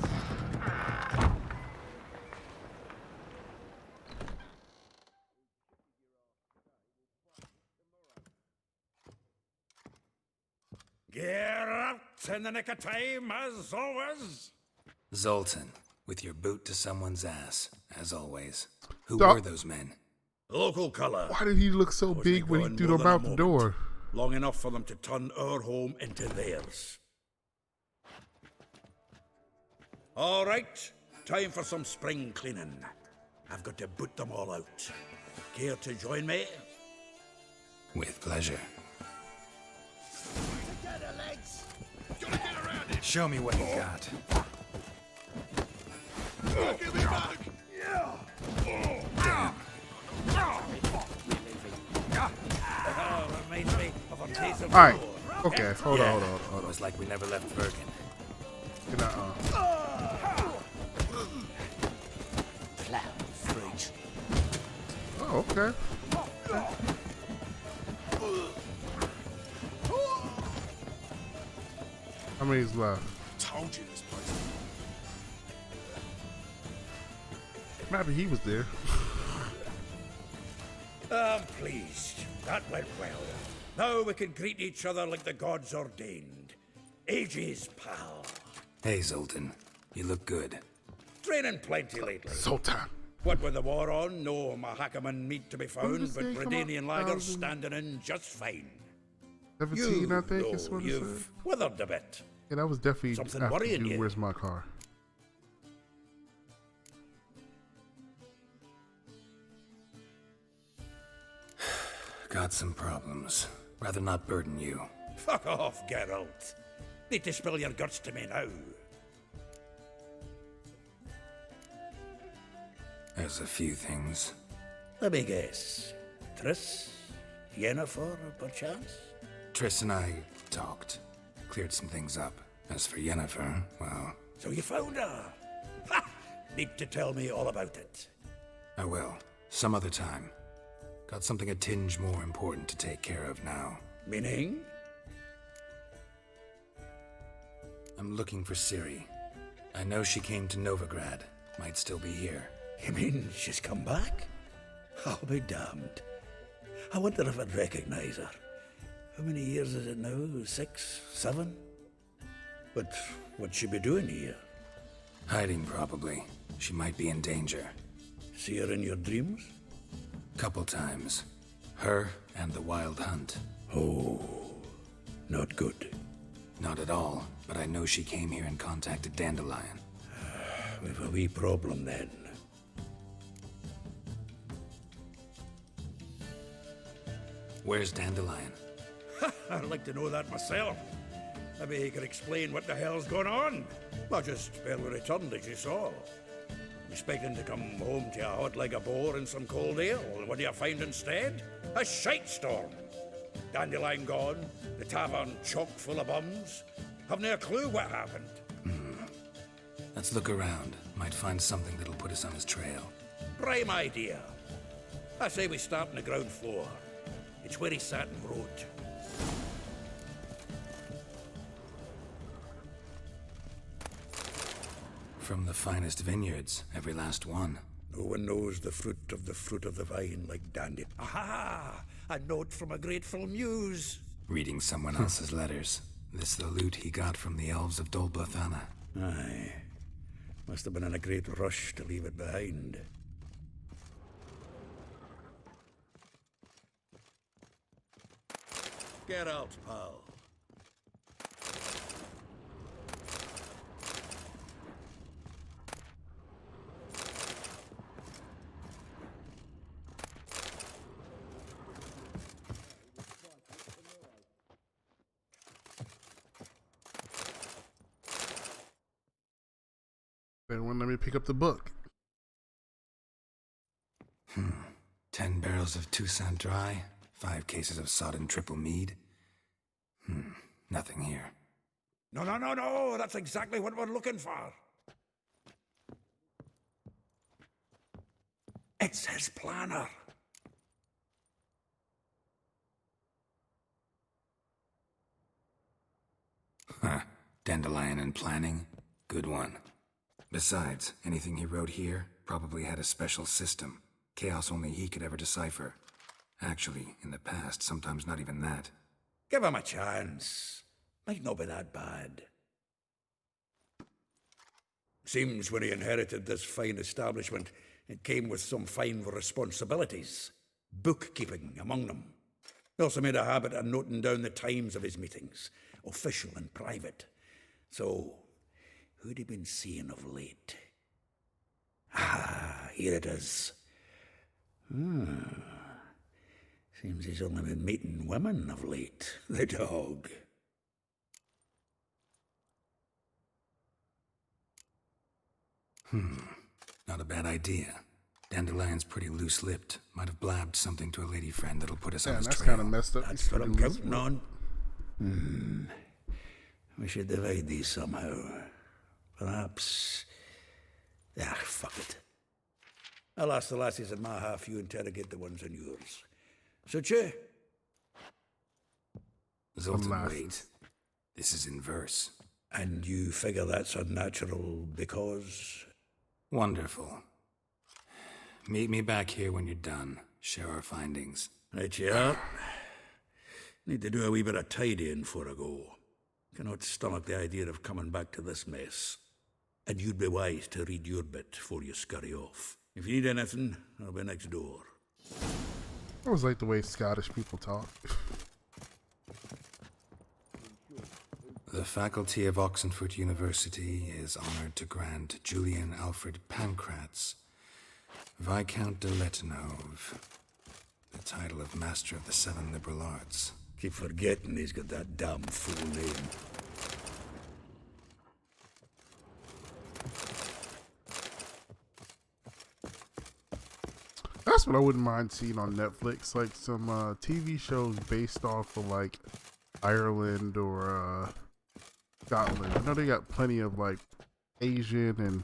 Speaker 13: Get out in the nick of time, as always.
Speaker 3: Zoltan, with your boot to someone's ass, as always. Who
Speaker 1: Stop.
Speaker 3: were those men?
Speaker 13: Local colour.
Speaker 1: Why did he look so big when he threw them out the door?
Speaker 13: Long enough for them to turn our home into theirs. All right, time for some spring cleaning. I've got to boot them all out. Care to join me?
Speaker 3: With pleasure.
Speaker 6: Together, legs! Gotta get around it!
Speaker 3: Show me what you got.
Speaker 6: Give me back!
Speaker 3: Damn.
Speaker 13: Reminds me of a piece of
Speaker 1: Alright.
Speaker 13: wood.
Speaker 1: Okay, hold on.
Speaker 3: It was like we never left Bergen.
Speaker 1: Can I,
Speaker 8: Clown freaks.
Speaker 1: Oh, okay. How many's left?
Speaker 13: Told you this place.
Speaker 1: I'm happy he was there.
Speaker 13: I'm pleased. That went well. Now we can greet each other like the gods ordained. Ages, pal.
Speaker 3: Hey, Zoltan. You look good.
Speaker 13: Training plenty lately.
Speaker 1: Sultan.
Speaker 13: What with the war on, no Mahakaman meat to be found,
Speaker 1: this
Speaker 13: but
Speaker 1: thing come
Speaker 13: Bredanian
Speaker 1: out?
Speaker 13: lagers standing in just fine.
Speaker 1: 17, I think,
Speaker 13: though,
Speaker 1: is what it said.
Speaker 13: you've withered a bit.
Speaker 1: Yeah, that was definitely
Speaker 13: Something
Speaker 1: after
Speaker 13: worrying
Speaker 1: you.
Speaker 13: you?
Speaker 1: Where's my car?
Speaker 3: Got some problems. Rather not burden you.
Speaker 13: Fuck off, Geralt. Need to spill your guts to me now.
Speaker 3: There's a few things.
Speaker 13: Let me guess. Triss? Yennefer, perchance?
Speaker 3: Triss and I talked. Cleared some things up. As for Yennefer, well...
Speaker 13: So you found her? Ha! Need to tell me all about it.
Speaker 3: I will. Some other time. Got something a tinge more important to take care of now.
Speaker 13: Meaning?
Speaker 3: I'm looking for Ciri. I know she came to Novigrad. Might still be here.
Speaker 13: You mean she's come back? I'll be damned. I wonder if I'd recognize her. How many years is it now? 6, 7? But what'd she be doing here?
Speaker 3: Hiding, probably. She might be in danger.
Speaker 13: See her in your dreams?
Speaker 3: Couple times. Her and the Wild Hunt.
Speaker 13: Oh, not good.
Speaker 3: Not at all, but I know she came here and contacted Dandelion.
Speaker 13: We've a wee problem then.
Speaker 3: Where's Dandelion?
Speaker 13: I'd like to know that myself. Maybe he could explain what the hell's going on. Not just barely returned, as you saw. Expecting to come home to a hot like a boar and some cold ale, and what do you find instead? A shite storm. Dandelion gone, the tavern chock full of bums. Haven't a clue what happened.
Speaker 3: Let's look around. Might find something that'll put us on his trail.
Speaker 13: Prime idea. I say we start on the ground floor. It's where he sat and wrote.
Speaker 3: From the finest vineyards, every last one.
Speaker 13: No one knows the fruit of the vine like Dandy. Aha! A note from a grateful muse.
Speaker 3: Reading someone else's letters. This the loot he got from the elves of Dol Blathanna.
Speaker 13: Aye. Must have been in a great rush to leave it behind. Get out, pal.
Speaker 1: They wouldn't let me pick up the book.
Speaker 3: 10 barrels of Toussaint Dry, 5 cases of sodden triple mead. Nothing here.
Speaker 13: No, that's exactly what we're looking for. It's his planner.
Speaker 3: Dandelion and planning. Good one. Besides, anything he wrote here probably had a special system. Chaos only he could ever decipher. Actually, in the past, sometimes not even that.
Speaker 13: Give him a chance. Might not be that bad. Seems when he inherited this fine establishment, it came with some fine responsibilities. Bookkeeping among them. He also made a habit of noting down the times of his meetings, official and private. So, who'd he been seeing of late? Here it is. Seems he's only been meeting women of late, the dog.
Speaker 3: Not a bad idea. Dandelion's pretty loose-lipped. Might have blabbed something to a lady friend that'll put us on his
Speaker 1: that's
Speaker 3: trail.
Speaker 1: kind of messed up.
Speaker 13: That's what I'm counting on. We should divide these somehow. Perhaps... fuck it. I'll ask the lassies in my half, you interrogate the ones in yours. Suit you?
Speaker 3: Zoltan, wait. This is in verse.
Speaker 13: And you figure that's unnatural because...
Speaker 3: Wonderful. Meet me back here when you're done. Share our findings.
Speaker 13: Right, yeah. Need to do a wee bit of tidying before I go. Cannot stomach the idea of coming back to this mess. And you'd be wise to read your bit before you scurry off. If you need anything, I'll be next door.
Speaker 1: I always like the way Scottish people talk.
Speaker 3: The faculty of Oxenford University is honored to grant Julian Alfred Pancratz, Viscount de Letenove, the title of Master of the Seven Liberal Arts.
Speaker 13: Keep forgetting he's got that damn full name.
Speaker 1: That's what I wouldn't mind seeing on Netflix, like some TV shows based off of like Ireland or Scotland. I know they got plenty of like Asian and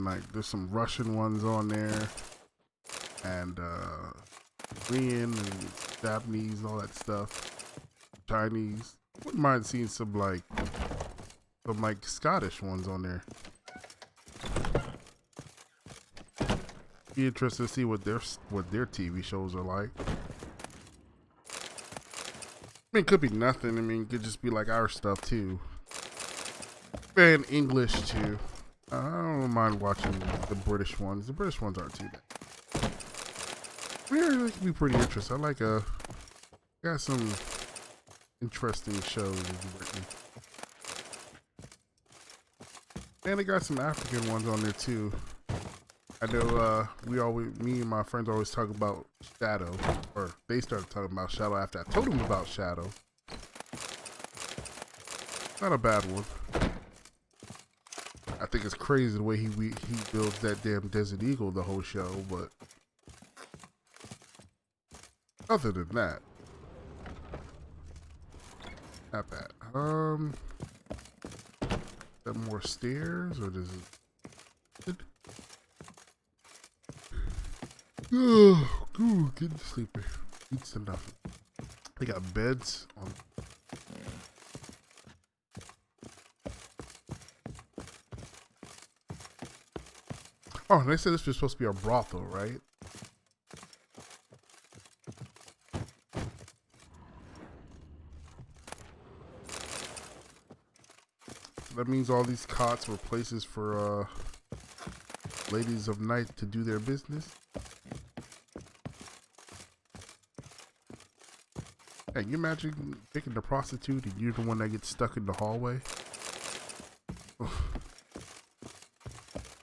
Speaker 1: like there's some Russian ones on there, and Korean and Japanese, all that stuff, Chinese. Wouldn't mind seeing some like Scottish ones on there. Be interested to see what their TV shows are like. I mean, it could be nothing. I mean, it could just be like our stuff too. And English too. I don't mind watching the British ones. The British ones aren't too bad. Yeah, it could be pretty interesting. I like got some interesting shows in Britain. And they got some African ones on there too. I know me and my friends always talk about Shadow, or they started talking about Shadow after I told them about Shadow. Not a bad one. I think it's crazy the way he builds that damn Desert Eagle the whole show, but other than that, not bad. Is that more stairs or does it? Ooh, getting sleepy. Eats enough. They got beds on. Oh, they said this was supposed to be a brothel, right? So that means all these cots were places for ladies of night to do their business. Hey, you imagine picking the prostitute and you're the one that gets stuck in the hallway?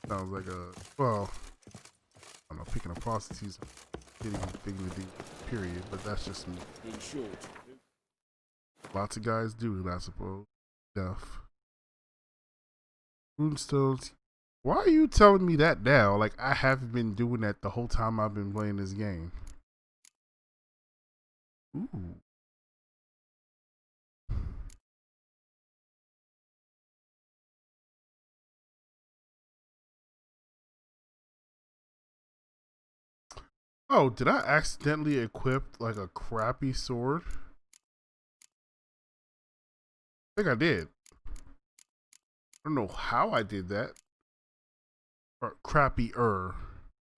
Speaker 1: Sounds like well, I don't know, picking a prostitute, getting dignity, period, but that's just me.
Speaker 2: In short,
Speaker 1: Lots of guys do, I suppose. Stuff. Runestones. Why are you telling me that now? Like, I haven't been doing that the whole time I've been playing this game. Ooh. Oh, did I accidentally equip like a crappy sword? I think I did. I don't know how I did that. Or crappy-er.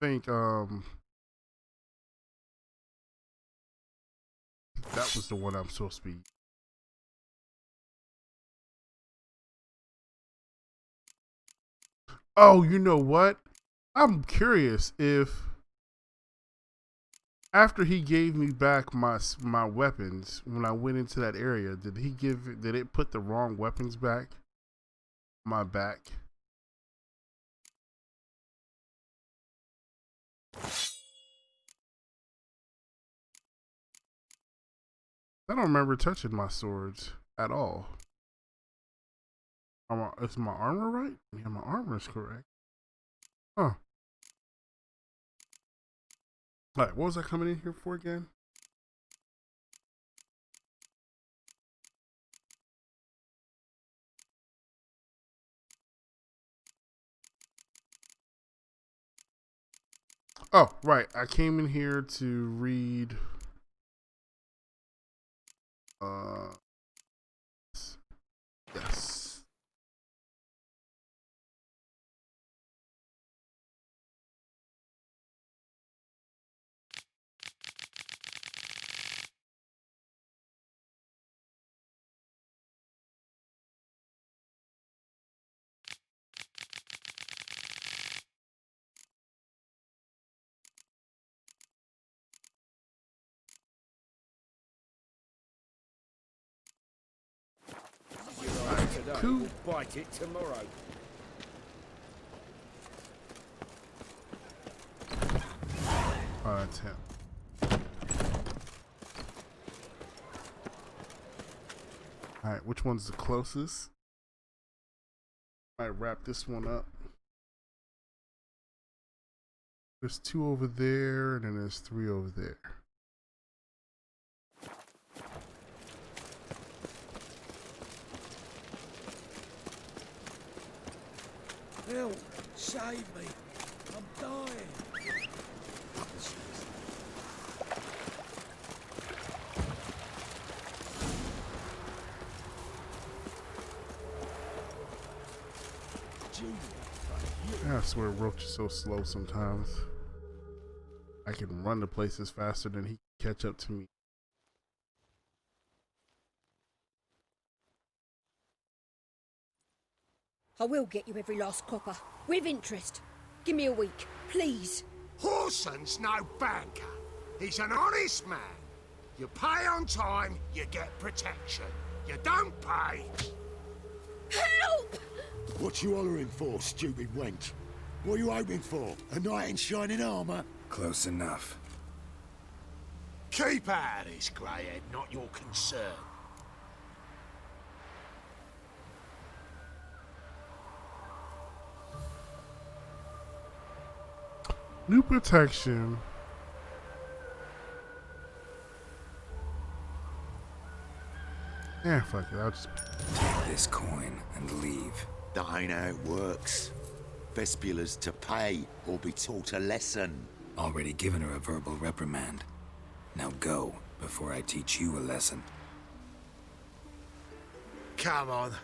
Speaker 1: I think that was the one I'm supposed to be. Oh, you know what? I'm curious if after he gave me back my weapons when I went into that area, did it put the wrong weapons back on my back? I don't remember touching my swords at all. Is my armor right? Yeah, my armor is correct. Huh. Alright, what was I coming in here for again? Oh, right. I came in here to read yes.
Speaker 13: Cool. We'll bite it tomorrow.
Speaker 1: That's him. Alright, which one's the closest? Might wrap this one up. There's 2 over there, and then there's 3 over there.
Speaker 13: Help! Save me! I'm dying!
Speaker 1: I swear Roach is so slow sometimes. I can run to places faster than he can catch up to me.
Speaker 15: I will get you every last copper, with interest. Give me a week, please.
Speaker 17: Horson's no banker. He's an honest man. You pay on time, you get protection. You don't pay...
Speaker 15: Help!
Speaker 11: What you hollering for, stupid wench? What are you hoping for? A knight in shining armour?
Speaker 3: Close enough.
Speaker 17: Keep out of this, greyhead, not your concern.
Speaker 1: New protection. Yeah, fuck it. I'll just
Speaker 3: take this coin and leave.
Speaker 11: That ain't how it works. Vespula's to pay or be taught a lesson.
Speaker 3: Already given her a verbal reprimand. Now go before I teach you a lesson.
Speaker 17: Come on.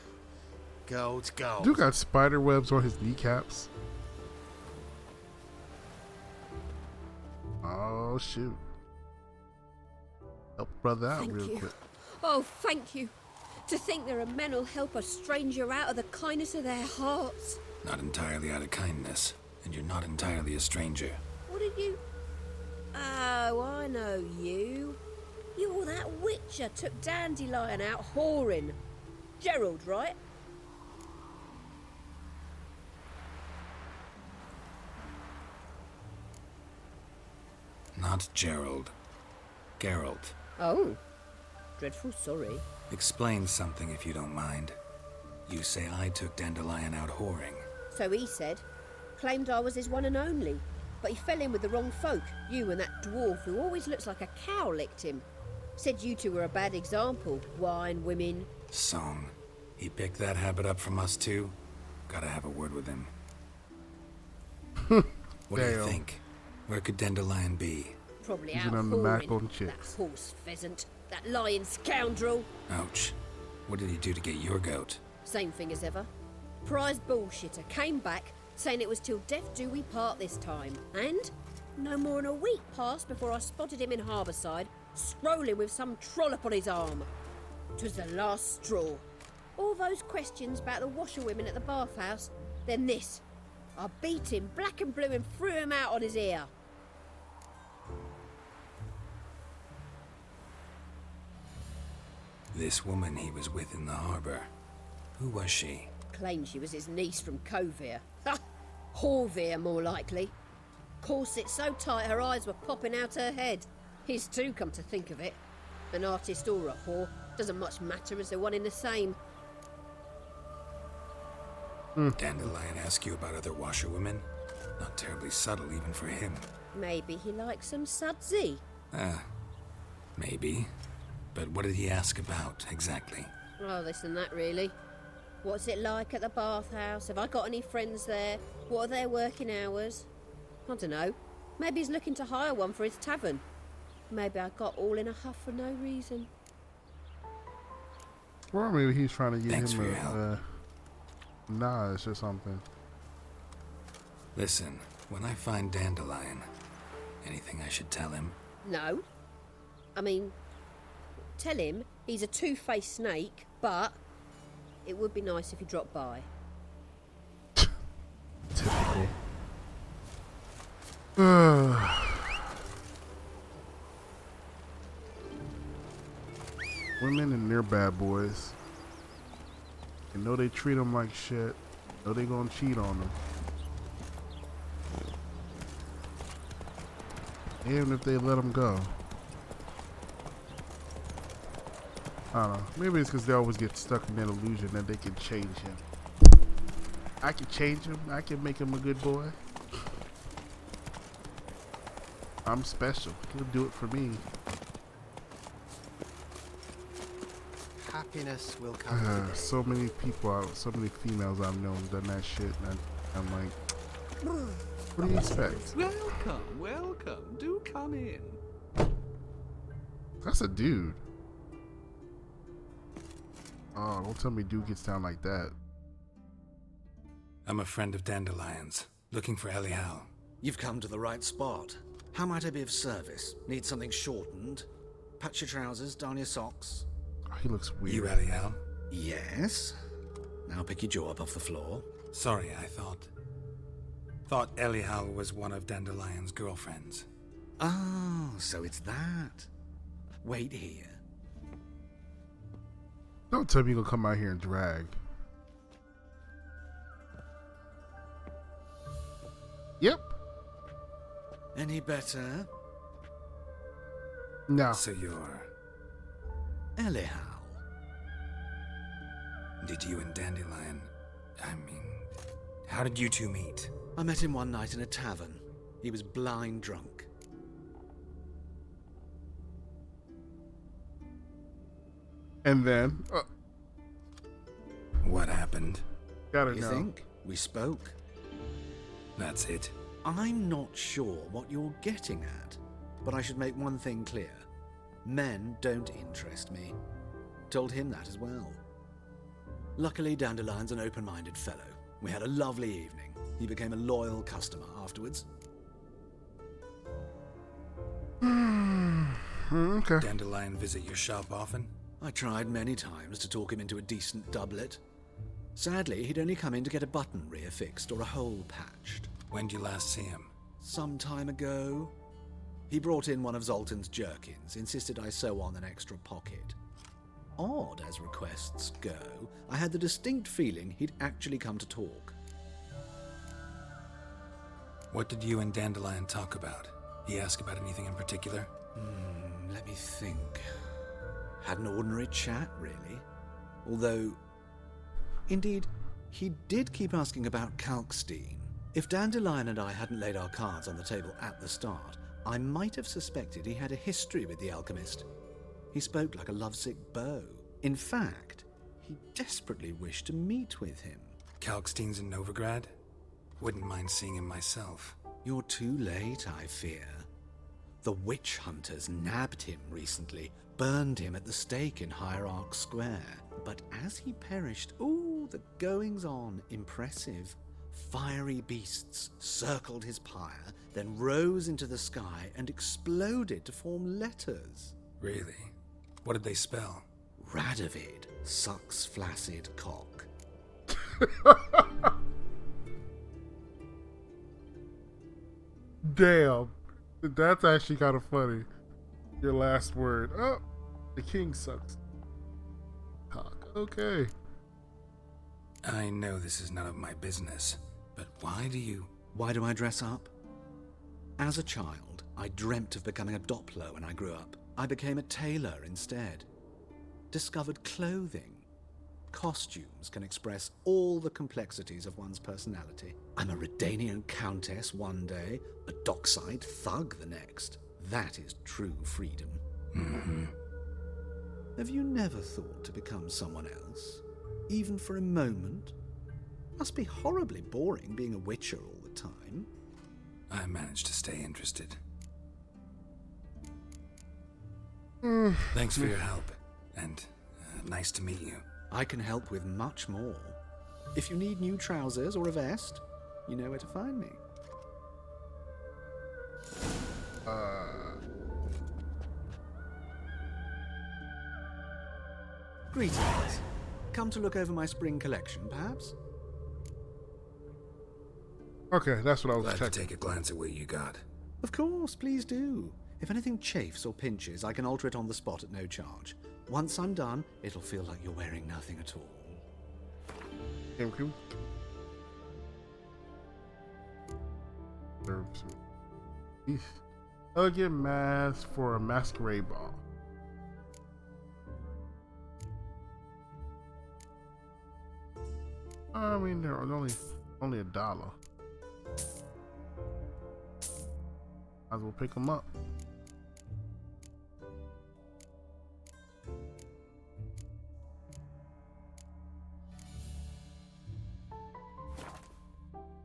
Speaker 17: Gold's gold.
Speaker 1: Dude got spider webs on his kneecaps. Oh shoot. Help brother out real quick.
Speaker 15: Oh, thank you. To think there are men who'll help a stranger out of the kindness of their hearts.
Speaker 3: Not entirely out of kindness, and you're not entirely a stranger.
Speaker 15: What did you... Oh, I know you. You're that witcher took Dandelion out whoring. Gerald, right?
Speaker 3: Not Gerald. Geralt.
Speaker 15: Oh. Dreadful sorry.
Speaker 3: Explain something if you don't mind. You say I took Dandelion out whoring.
Speaker 16: So he said. Claimed I was his one and only. But he fell in with the wrong folk. You and that dwarf who always looks like a cow licked him. Said you two were a bad example. Wine, women.
Speaker 3: Song. He picked that habit up from us too? Gotta have a word with him. What do you think? Where could Dandelion be?
Speaker 16: Probably
Speaker 1: He's
Speaker 16: out
Speaker 1: on the Mac on
Speaker 16: whoring.
Speaker 1: chicks.
Speaker 16: That horse pheasant. That lying scoundrel.
Speaker 3: Ouch. What did he do to get your goat?
Speaker 16: Same thing as ever. Prize bullshitter came back saying it was till death do we part this time. And no more than a week passed before I spotted him in Harbourside, strolling with some trollop on his arm. 'Twas the last straw. All those questions about the washerwomen at the bathhouse, then this. I beat him black and blue and threw him out on his ear.
Speaker 3: This woman he was with in the harbor. Who was she?
Speaker 16: Claimed she was his niece from Kovir. Ha! Horvir, more likely. Corset so tight her eyes were popping out her head. His too, come to think of it. An artist or a whore doesn't much matter as they're one in the same.
Speaker 3: Dandelion ask you about other washerwomen? Not terribly subtle even for him.
Speaker 16: Maybe he likes some sudsy.
Speaker 3: Maybe. But what did he ask about, exactly?
Speaker 16: Oh, this and that, really. What's it like at the bathhouse? Have I got any friends there? What are their working hours? I don't know. Maybe he's looking to hire one for his tavern. Maybe I got all in a huff for no reason.
Speaker 1: Or maybe he's trying to get
Speaker 3: Thanks for
Speaker 1: him
Speaker 3: your help.
Speaker 1: a Nas or something.
Speaker 3: Listen, when I find Dandelion, anything I should tell him?
Speaker 16: No. I mean, tell him he's a two-faced snake, but it would be nice if he dropped by.
Speaker 1: Typical. Women and their bad boys. You know they treat them like shit. Know they gonna cheat on them. Even if they let them go. I don't know. Maybe it's because they always get stuck in that illusion that they can change him. I can change him. I can make him a good boy. I'm special. He'll do it for me.
Speaker 18: Happiness will come.
Speaker 1: So many people, so many females I've known done that shit, and I'm like, what do you expect?
Speaker 23: Welcome, welcome. Do come in.
Speaker 1: That's a dude. Oh, don't tell me dude gets down like that.
Speaker 3: I'm a friend of Dandelion's, looking for Elial.
Speaker 24: You've come to the right spot. How might I be of service? Need something shortened? Patch your trousers, darn your socks.
Speaker 1: Oh, he looks weird.
Speaker 3: You Elial?
Speaker 24: Yes. Now pick your jaw up off the floor.
Speaker 3: Sorry, I thought Elial was one of Dandelion's girlfriends.
Speaker 24: Oh, so it's that. Wait here.
Speaker 1: Don't tell me you're gonna come out here and drag. Yep.
Speaker 24: Any better?
Speaker 1: No.
Speaker 3: So you're
Speaker 24: Elial.
Speaker 3: Did you and Dandelion... how did you two meet?
Speaker 24: I met him one night in a tavern. He was blind drunk.
Speaker 1: And then...
Speaker 3: What happened?
Speaker 1: Gotta
Speaker 24: You
Speaker 1: know.
Speaker 24: think? We spoke.
Speaker 3: That's it.
Speaker 24: I'm not sure what you're getting at, but I should make one thing clear. Men don't interest me. Told him that as well. Luckily, Dandelion's an open-minded fellow. We had a lovely evening. He became a loyal customer afterwards.
Speaker 1: Okay.
Speaker 3: Dandelion visit your shop often?
Speaker 24: I tried many times to talk him into a decent doublet. Sadly, he'd only come in to get a button reaffixed or a hole patched.
Speaker 3: When did you last see him?
Speaker 24: Some time ago. He brought in one of Zoltan's jerkins, insisted I sew on an extra pocket. Odd as requests go, I had the distinct feeling he'd actually come to talk.
Speaker 3: What did you and Dandelion talk about? He ask about anything in particular?
Speaker 24: Let me think. Had an ordinary chat, really. Although, Indeed, he did keep asking about Kalkstein. If Dandelion and I hadn't laid our cards on the table at the start, I might have suspected he had a history with the alchemist. He spoke like a lovesick beau. In fact, he desperately wished to meet with him.
Speaker 3: Kalkstein's in Novigrad? Wouldn't mind seeing him myself.
Speaker 24: You're too late, I fear. The witch hunters nabbed him recently, burned him at the stake in Hierarch Square. But as he perished, the goings-on impressive. Fiery beasts circled his pyre, then rose into the sky and exploded to form letters.
Speaker 3: Really? What did they spell?
Speaker 24: Radovid sucks flaccid cock.
Speaker 1: Damn. That's actually kind of funny. Your last word. Oh, the king sucks cock. Okay.
Speaker 3: I know this is none of my business, but why
Speaker 24: do I dress up? As a child, I dreamt of becoming a Doppler when I grew up. I became a tailor instead. Discovered clothing. Costumes can express all the complexities of one's personality. I'm a Redanian countess one day, a dockside thug the next. That is true freedom.
Speaker 3: Mm-hmm.
Speaker 24: Have you never thought to become someone else? Even for a moment? Must be horribly boring being a witcher all the time.
Speaker 3: I managed to stay interested. Thanks for your help, and nice to meet you.
Speaker 24: I can help with much more. If you need new trousers or a vest, you know where to find me. Greetings. Come to look over my spring collection, perhaps?
Speaker 1: Okay, that's what I was
Speaker 3: Glad
Speaker 1: checking.
Speaker 3: to take a glance at what you got.
Speaker 24: Of course, please do. If anything chafes or pinches, I can alter it on the spot at no charge. Once I'm done, it'll feel like you're wearing nothing at all.
Speaker 1: Thank you. Elegant mask for a masquerade ball. I mean, they're only $1. Might as well pick them up.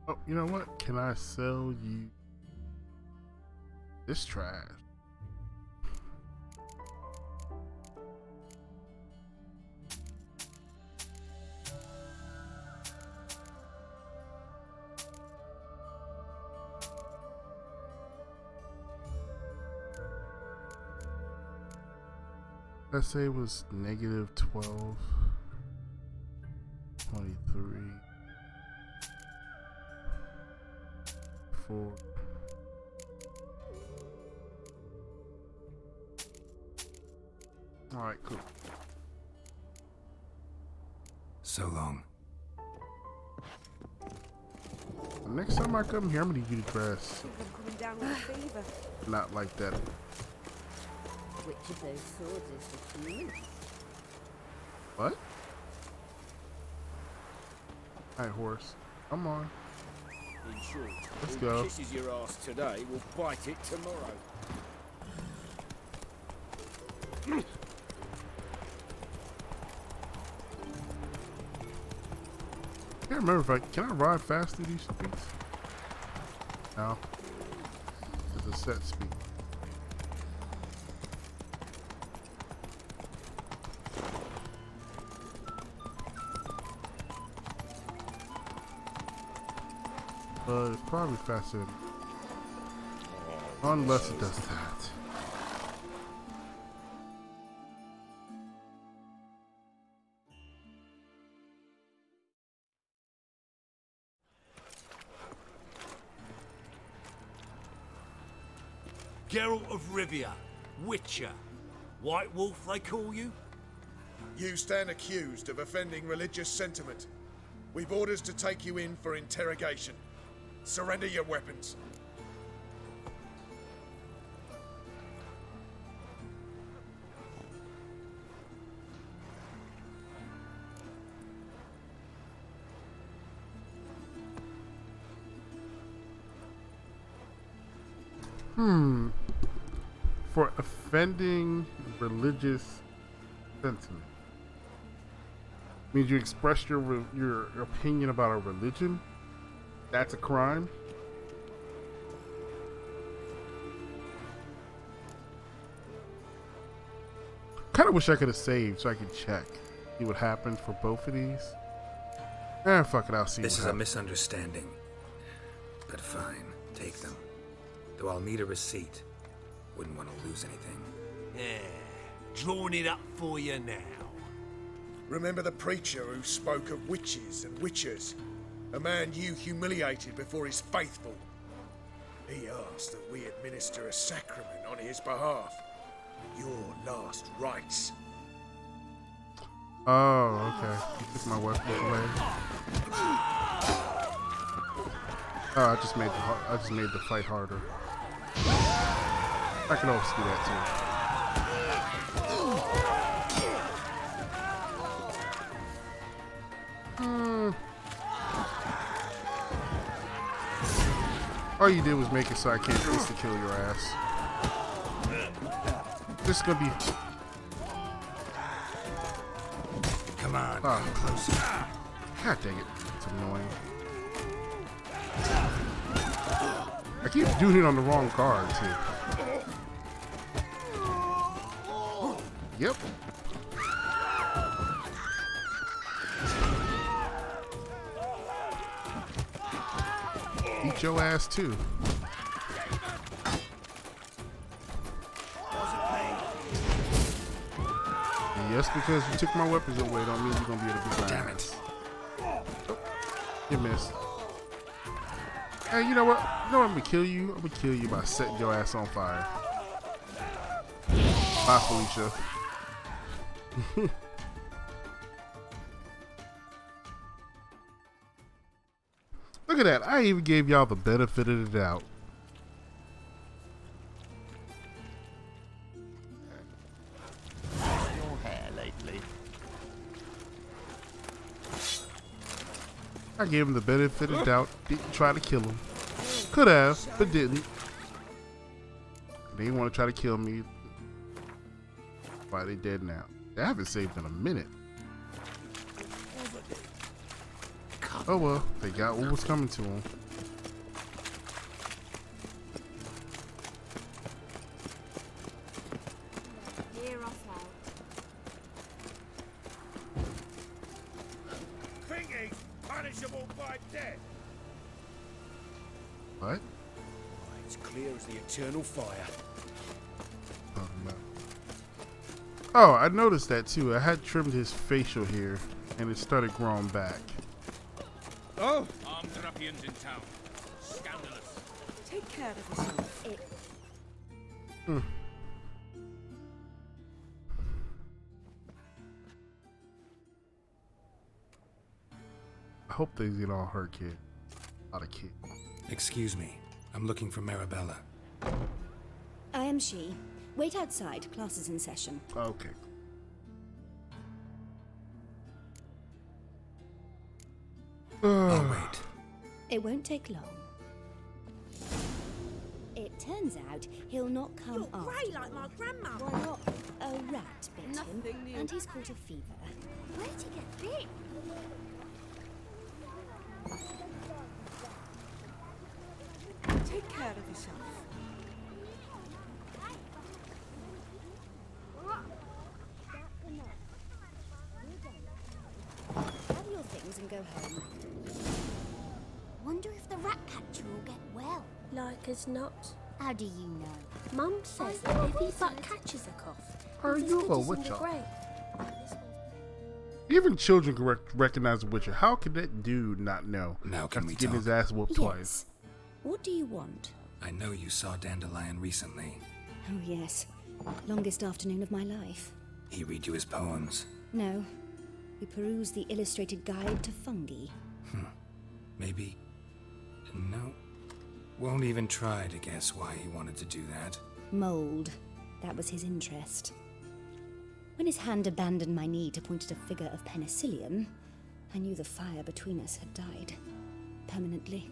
Speaker 1: Oh, you know what? Can I sell you this trash? Let's say it was negative 12, 23, 4. All right, cool.
Speaker 3: So long.
Speaker 1: Next time I come here, I'm gonna need you to dress
Speaker 16: I'm coming down with a fever.
Speaker 1: not like that.
Speaker 16: Which of those swords is the cutest?
Speaker 1: What? All right, horse. Come on.
Speaker 2: In short,
Speaker 1: Let's
Speaker 2: who
Speaker 1: go.
Speaker 2: kisses your ass today will bite it tomorrow.
Speaker 1: I can't remember if can I ride fast through these streets? No. It's a set speed. It's probably faster than unless it does that.
Speaker 9: Geralt of Rivia, Witcher. White Wolf, they call you?
Speaker 18: You stand accused of offending religious sentiment. We've orders to take you in for interrogation. Surrender your weapons.
Speaker 1: For offending religious sentiment. Means you express your opinion about a religion? That's a crime? Kind of wish I could have saved so I could check. See what happens for both of these. Fuck it, I'll see.
Speaker 3: This is a misunderstanding. But fine, take them. Though I'll need a receipt. Wouldn't want to lose anything.
Speaker 9: Yeah, drawing it up for you now.
Speaker 18: Remember the preacher who spoke of witches and witchers? A man you humiliated before his faithful. He asked that we administer a sacrament on his behalf. Your last rites.
Speaker 1: Oh, okay. You took my weapon away. Oh, I just made the fight harder. I can always do that too. All you did was make it so I can't insta-kill your ass. This is gonna be...
Speaker 3: Come on, come closer.
Speaker 1: God dang it. It's annoying. I keep doing it on the wrong card, too. Yep. Eat your ass, too. And just because you took my weapons away don't mean you're gonna be able to beat my ass. Oh, you missed. Hey, you know what? You know what? I'm gonna kill you. I'm gonna kill you by setting your ass on fire. Bye, Felicia. Look at that. I even gave y'all the benefit of the doubt.
Speaker 11: Your hair lately.
Speaker 1: I gave him the benefit of the doubt. Didn't try to kill him. Could have, but didn't. They didn't want to try to kill me. Why they dead now? They haven't saved in a minute. Oh well, they got what was coming to them.
Speaker 5: Thingy, punishable by death.
Speaker 1: What?
Speaker 5: It's clear as the eternal fire.
Speaker 1: Oh, I noticed that too. I had trimmed his facial hair, and it started growing back.
Speaker 5: Oh!
Speaker 9: Armed ruffians in town. Scandalous.
Speaker 15: Take care of yourself.
Speaker 1: I hope they get all her kid. Not a kid.
Speaker 3: Excuse me. I'm looking for Marabella.
Speaker 14: I am she. Wait outside. Class is in session.
Speaker 1: Okay.
Speaker 3: I'll wait.
Speaker 14: It won't take long. It turns out he'll not come
Speaker 16: You're
Speaker 14: after
Speaker 16: grey
Speaker 14: you.
Speaker 16: like my grandma.
Speaker 14: Why not? A rat bit
Speaker 16: Nothing
Speaker 14: him,
Speaker 16: new.
Speaker 14: and he's caught a fever.
Speaker 16: Where'd he get bit?
Speaker 15: Take care of yourself.
Speaker 14: Have your things and go home.
Speaker 4: Wonder if the rat catcher will get well.
Speaker 16: Like as not.
Speaker 4: How do you know?
Speaker 16: Mum says that if he but catches a cough,
Speaker 1: Are
Speaker 16: he's as
Speaker 1: you
Speaker 16: good
Speaker 1: a
Speaker 16: as in the
Speaker 1: witcher?
Speaker 16: grave.
Speaker 1: Even children can recognize a Witcher. How could that dude not know?
Speaker 3: Now can
Speaker 1: After
Speaker 3: we
Speaker 1: getting
Speaker 3: talk?
Speaker 1: his ass whooped twice.
Speaker 14: What do you want?
Speaker 3: I know you saw Dandelion recently.
Speaker 14: Oh, yes. Longest afternoon of my life.
Speaker 3: He read you his poems.
Speaker 14: No. We perused the illustrated guide to fungi.
Speaker 3: Maybe. No. Won't even try to guess why he wanted to do that.
Speaker 14: Mold. That was his interest. When his hand abandoned my knee to point at a figure of penicillium, I knew the fire between us had died. Permanently.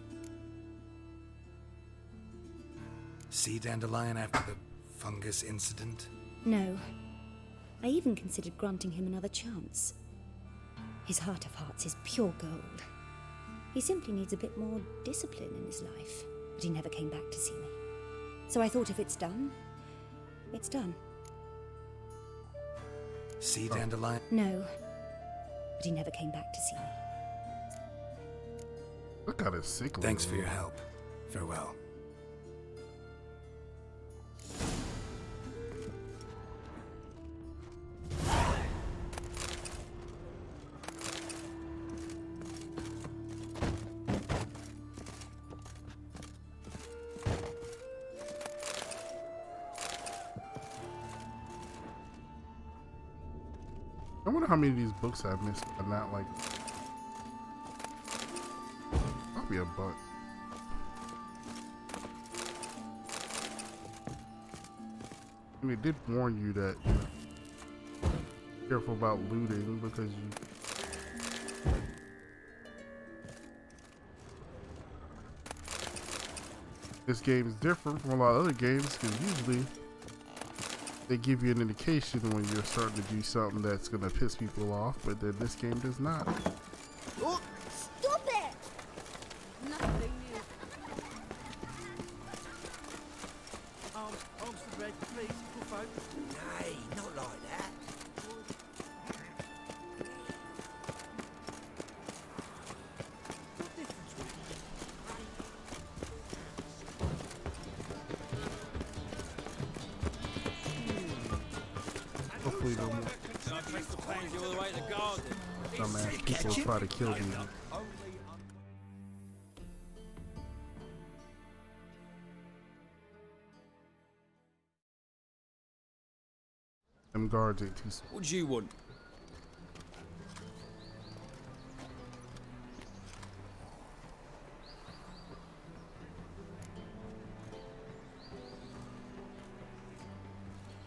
Speaker 3: Sea dandelion after the fungus incident?
Speaker 14: No. I even considered granting him another chance. His heart of hearts is pure gold. He simply needs a bit more discipline in his life. But he never came back to see me. So I thought if it's done, it's done.
Speaker 3: Sea dandelion?
Speaker 14: No. But he never came back to see me.
Speaker 1: Look at his sick.
Speaker 3: Thanks for your help. Farewell.
Speaker 1: I wonder how many of these books I've missed and not like. I'll be a butt. And they did warn you that, you know, careful about looting because you. This game is different from a lot of other games because usually they give you an indication when you're starting to do something that's going to piss people off, but then this game does not.
Speaker 4: Oh, stop it! Nothing new.
Speaker 9: Oxford bread, please, good folks.
Speaker 17: Nay, not like that.
Speaker 1: Hopefully no more dumbass people try to kill me. Them guards ain't too smart.
Speaker 8: What do you want?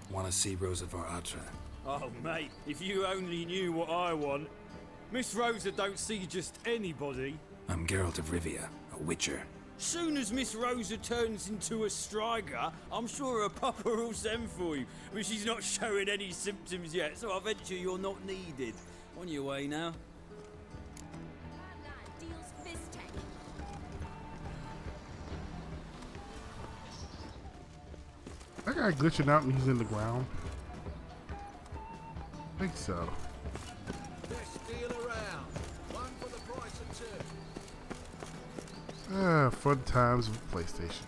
Speaker 3: Want to see Rosa var Atra?
Speaker 7: Oh, mate, if you only knew what I want. Miss Rosa don't see just anybody.
Speaker 3: I'm Geralt of Rivia, a witcher.
Speaker 7: Soon as Miss Rosa turns into a striker, I'm sure her papa will send for you. But she's not showing any symptoms yet, so I venture you're not needed. On your way now.
Speaker 1: That guy glitching out and he's in the ground. I think so.
Speaker 6: Best deal around. One for the price of two.
Speaker 1: Fun times with PlayStation.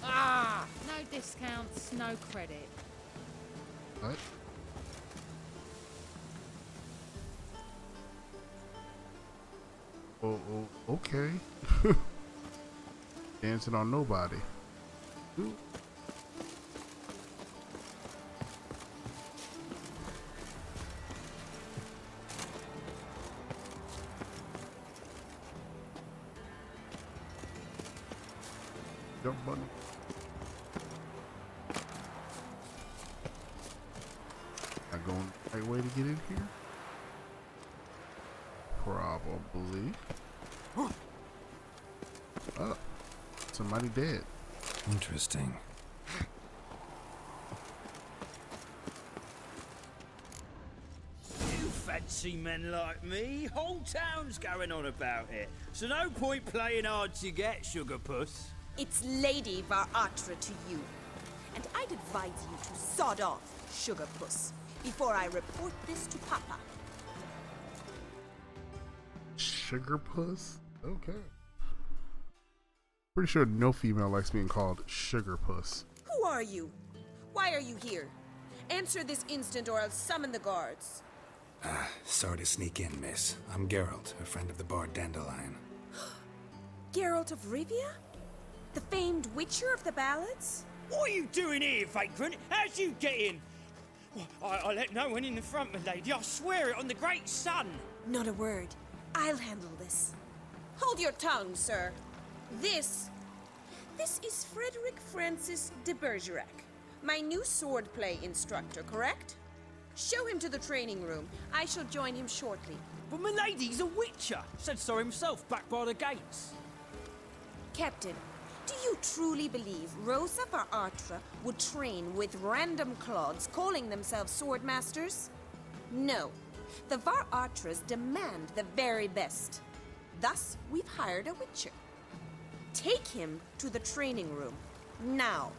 Speaker 20: Ah! No discounts, no credit.
Speaker 1: What? Oh, okay. Dancing on nobody. Ooh. Jump button. Am I going the right way to get in here? Probably. Oh, somebody dead.
Speaker 3: Interesting.
Speaker 7: You fancy men like me? Whole town's going on about it. So no point playing hard to get, sugar puss.
Speaker 21: It's Lady var Atra to you. And I'd advise you to sod off, sugar puss, before I report this to Papa.
Speaker 1: Sugar puss? Okay. Pretty sure no female likes being called sugar puss.
Speaker 21: Who are you? Why are you here? Answer this instant or I'll summon the guards.
Speaker 3: Sorry to sneak in, miss. I'm Geralt, a friend of the bard Dandelion.
Speaker 21: Geralt of Rivia? The famed witcher of the ballads?
Speaker 7: What are you doing here, vagrant? How'd you get in? I let no one in the front, my lady. I swear it on the great sun.
Speaker 21: Not a word. I'll handle this. Hold your tongue, sir. This is Frederick Francis de Bergerac, my new swordplay instructor, correct? Show him to the training room. I shall join him shortly.
Speaker 7: But my lady's a witcher. Said so himself back by the gates.
Speaker 21: Captain, do you truly believe Rosa var Artra would train with random clods calling themselves sword masters? No. The var Artras demand the very best. Thus, we've hired a witcher. Take him to the training room. Now.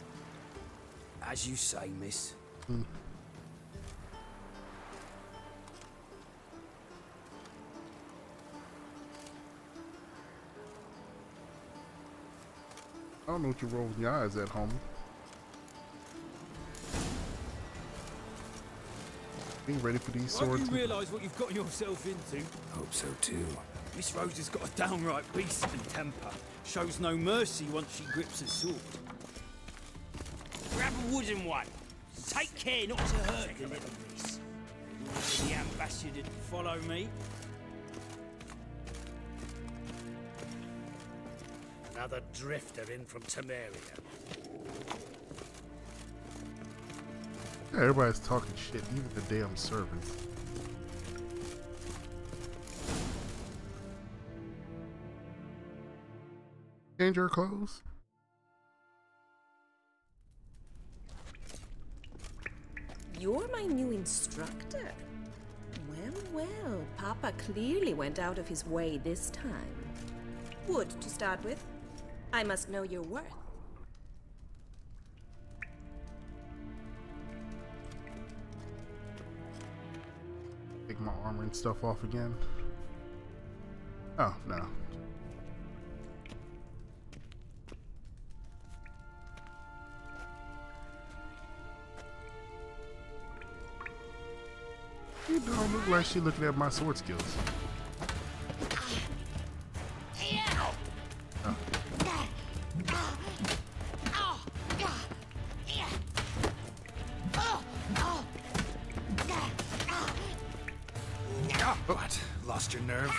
Speaker 7: As you say, miss.
Speaker 1: I don't know what you roll with your eyes at, homie. Being ready for these
Speaker 7: Won't
Speaker 1: swords.
Speaker 7: you realise what you've got yourself into?
Speaker 3: Hope so too.
Speaker 7: Miss Rose has got a downright beastly temper. Shows no mercy once she grips a sword. Grab a wooden one. Take care not to hurt the little miss. The ambassador to follow me.
Speaker 9: Another drifter in from Temeria.
Speaker 1: Yeah, everybody's talking shit, even the damn servants. Change her clothes?
Speaker 21: You're my new instructor. Well, well, Papa clearly went out of his way this time. Wood, to start with. I must know your worth.
Speaker 1: Take my armor and stuff off again. Oh, no. You don't look like she looking at my sword skills.
Speaker 3: What? Lost your nerve?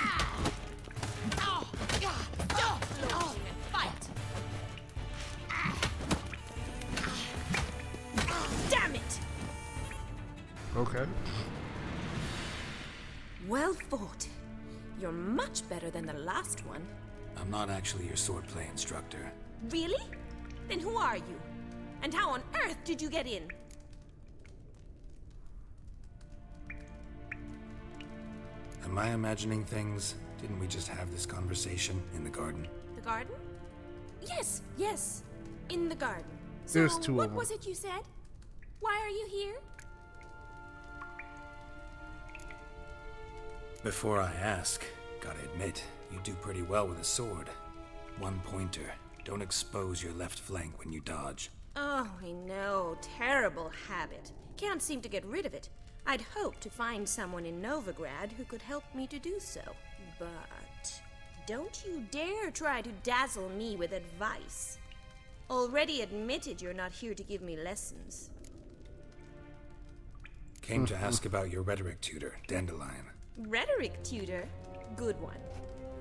Speaker 21: Damn it!
Speaker 1: Okay.
Speaker 21: Well fought. You're much better than the last one.
Speaker 3: I'm not actually your swordplay instructor.
Speaker 21: Really? Then who are you? And how on earth did you get in?
Speaker 3: Am I imagining things? Didn't we just have this conversation in the garden?
Speaker 21: The garden? Yes, yes. In the garden.
Speaker 1: There's
Speaker 21: So,
Speaker 1: two
Speaker 21: what
Speaker 1: of them.
Speaker 21: was it you said? Why are you here?
Speaker 3: Before I ask, gotta admit, you do pretty well with a sword. One pointer. Don't expose your left flank when you dodge.
Speaker 21: Oh, I know. Terrible habit. Can't seem to get rid of it. I'd hoped to find someone in Novigrad who could help me to do so. But don't you dare try to dazzle me with advice. Already admitted you're not here to give me lessons.
Speaker 3: Came to ask about your rhetoric tutor, Dandelion.
Speaker 21: Rhetoric tutor? Good one.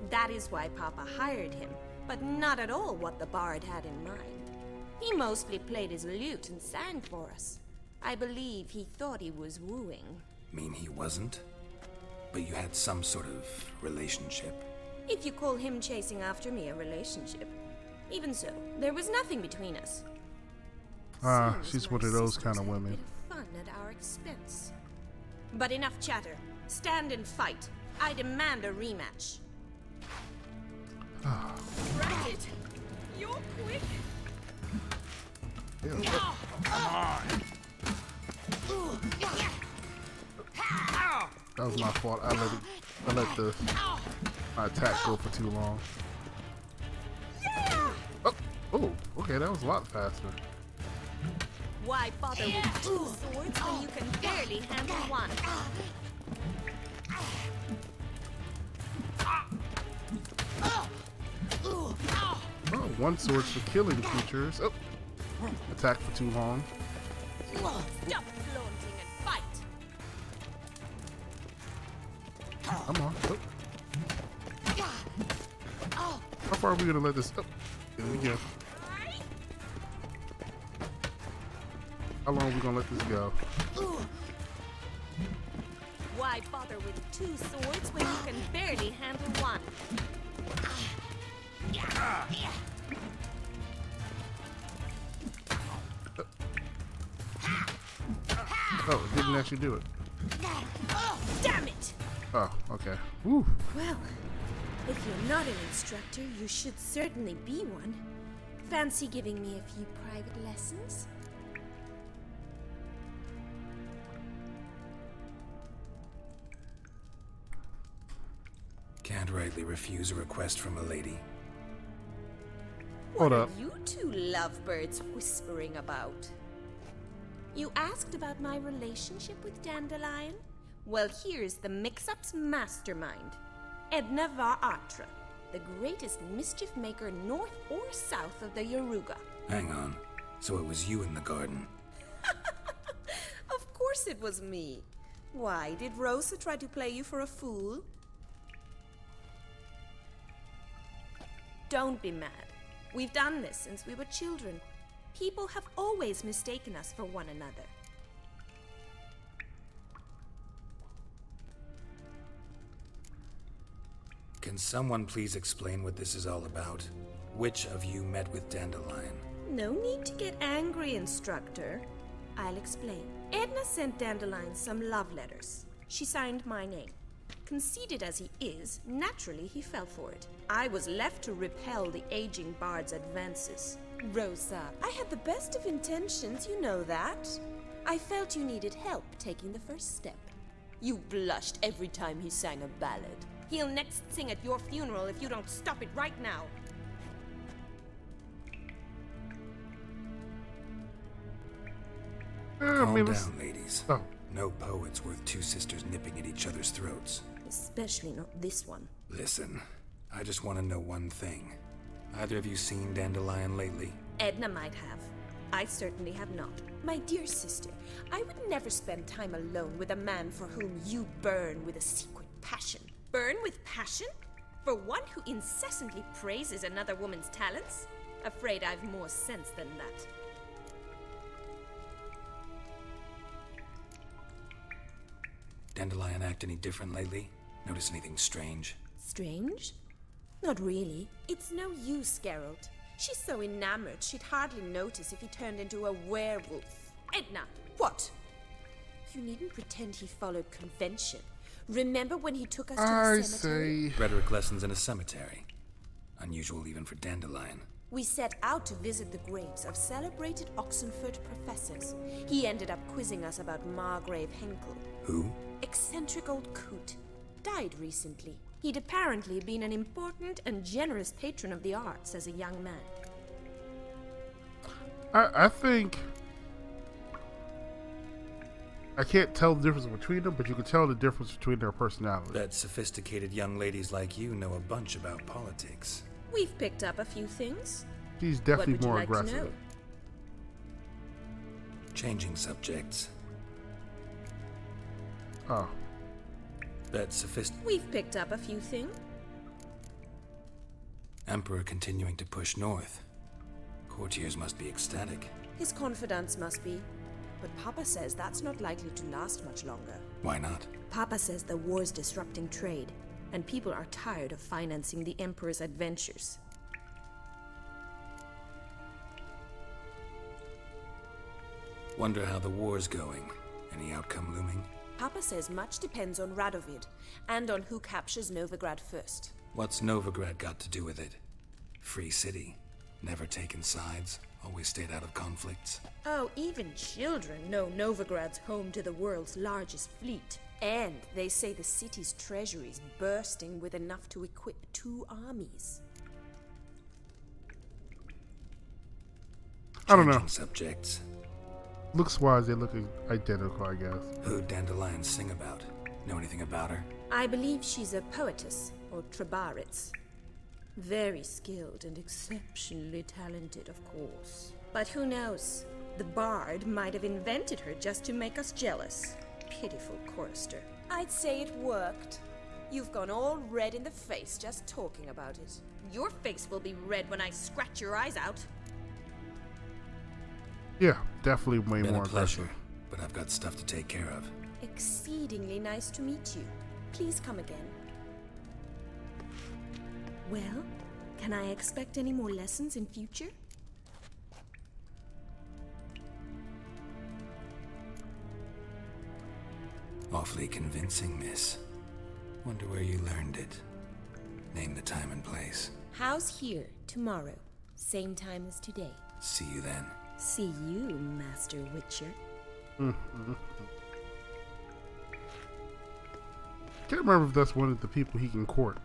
Speaker 21: That is why Papa hired him, but not at all what the bard had in mind. He mostly played his lute and sang for us. I believe he thought he was wooing.
Speaker 3: Mean he wasn't? But you had some sort of relationship.
Speaker 21: If you call him chasing after me a relationship. Even so, there was nothing between us.
Speaker 1: She's one of those kind of women.
Speaker 21: Fun at our expense. But enough chatter. Stand and fight. I demand a rematch. Drat it! You're quick!
Speaker 1: Come on! That was my fault. I let my attack go for too long. Oh, okay, that was a lot faster.
Speaker 21: Why bother with two swords when you can barely handle one?
Speaker 1: Oh, one sword's for killing creatures. Oh, attack for too long.
Speaker 21: Stop flaunting and fight!
Speaker 1: Come on. Oh. How far are we gonna let this? Oh, here we go. How long are we gonna let this go?
Speaker 21: Why bother with two swords when you can barely handle one?
Speaker 1: Oh, it didn't actually do it.
Speaker 21: Oh, damn it!
Speaker 1: Oh, okay. Woo.
Speaker 21: Well, if you're not an instructor, you should certainly be one. Fancy giving me a few private lessons?
Speaker 3: Can't rightly refuse a request from a lady.
Speaker 1: Hold up.
Speaker 21: You two lovebirds whispering about. You asked about my relationship with Dandelion? Well, here's the mix-up's mastermind. Edna Va Atra, the greatest mischief maker north or south of the Yaruga.
Speaker 3: Hang on. So it was you in the garden?
Speaker 21: Of course it was me. Why, did Rosa try to play you for a fool? Don't be mad. We've done this since we were children. People have always mistaken us for one another.
Speaker 3: Can someone please explain what this is all about? Which of you met with Dandelion?
Speaker 21: No need to get angry, instructor. I'll explain. Edna sent Dandelion some love letters. She signed my name. Conceited as he is, naturally he fell for it. I was left to repel the aging bard's advances. Rosa, I had the best of intentions, you know that. I felt you needed help taking the first step. You blushed every time he sang a ballad. He'll next sing at your funeral if you don't stop it right now.
Speaker 3: Calm down, ladies.
Speaker 1: Oh.
Speaker 3: No poet's worth two sisters nipping at each other's throats.
Speaker 21: Especially not this one.
Speaker 3: Listen, I just want to know one thing. Either of you seen Dandelion lately?
Speaker 21: Edna might have. I certainly have not. My dear sister, I would never spend time alone with a man for whom you burn with a secret passion. Burn with passion? For one who incessantly praises another woman's talents? Afraid I've more sense than that.
Speaker 3: Dandelion act any different lately? Notice anything strange?
Speaker 21: Strange? Not really. It's no use, Geralt. She's so enamored she'd hardly notice if he turned into a werewolf. Edna, what? You needn't pretend he followed convention. Remember when he took us to the cemetery?
Speaker 3: Rhetoric lessons in a cemetery. Unusual even for Dandelion.
Speaker 21: We set out to visit the graves of celebrated Oxenford professors. He ended up quizzing us about Margrave Henkel.
Speaker 3: Who?
Speaker 21: Eccentric old coot. Died recently. He'd apparently been an important and generous patron of the arts as a young man.
Speaker 1: I think I can't tell the difference between them, but you can tell the difference between their personalities.
Speaker 3: Bet sophisticated young ladies like you know a bunch about politics.
Speaker 21: We've picked up a few things.
Speaker 1: She's definitely
Speaker 21: What would you
Speaker 1: more
Speaker 21: like to
Speaker 1: aggressive.
Speaker 21: know?
Speaker 3: Changing subjects.
Speaker 1: Oh.
Speaker 3: Bet sophisticated.
Speaker 21: We've picked up a few things.
Speaker 3: Emperor continuing to push north. Courtiers must be ecstatic.
Speaker 21: His confidants must be. But Papa says that's not likely to last much longer.
Speaker 3: Why not?
Speaker 21: Papa says the war's disrupting trade, and people are tired of financing the Emperor's adventures.
Speaker 3: Wonder how the war's going. Any outcome looming?
Speaker 21: Papa says much depends on Radovid, and on who captures Novigrad first.
Speaker 3: What's Novigrad got to do with it? Free city. Never taken sides. Always stayed out of conflicts.
Speaker 21: Oh, even children know Novigrad's home to the world's largest fleet. And they say the city's treasury's bursting with enough to equip 2 armies.
Speaker 1: I don't know.
Speaker 3: Changing subjects.
Speaker 1: Looks wise, they look identical, I guess.
Speaker 3: Who'd Dandelion sing about? Know anything about her?
Speaker 21: I believe she's a poetess, or Trebaritz. Very skilled and exceptionally talented, of course. But who knows? The bard might have invented her just to make us jealous. Pitiful chorister. I'd say it worked. You've gone all red in the face just talking about it. Your face will be red when I scratch your eyes out.
Speaker 1: Yeah, definitely way
Speaker 3: Been
Speaker 1: more
Speaker 3: a pleasure,
Speaker 1: aggressive.
Speaker 3: but I've got stuff to take care of.
Speaker 21: Exceedingly nice to meet you. Please come again. Well, can I expect any more lessons in future?
Speaker 3: Awfully convincing, miss. Wonder where you learned it. Name the time and place.
Speaker 10: House here, tomorrow. Same time as today.
Speaker 3: See you then.
Speaker 10: See you, Master Witcher.
Speaker 1: Can't remember if that's one of the people he can court.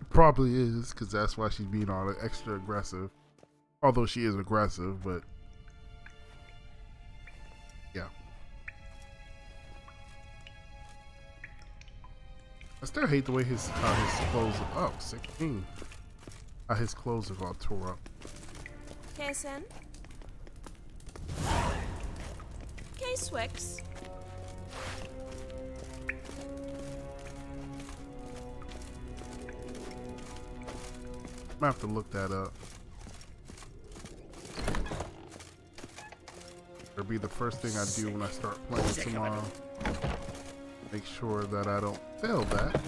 Speaker 1: Probably is, because that's why she's being all extra aggressive. Although she is aggressive, but yeah. I still hate the way his clothes are. Oh, 16. His clothes are all tore up.
Speaker 10: Kaysen? K-Swix?
Speaker 1: I'm gonna have to look that up. It'll be the first thing I do when I start playing tomorrow. Make sure that I don't fail that.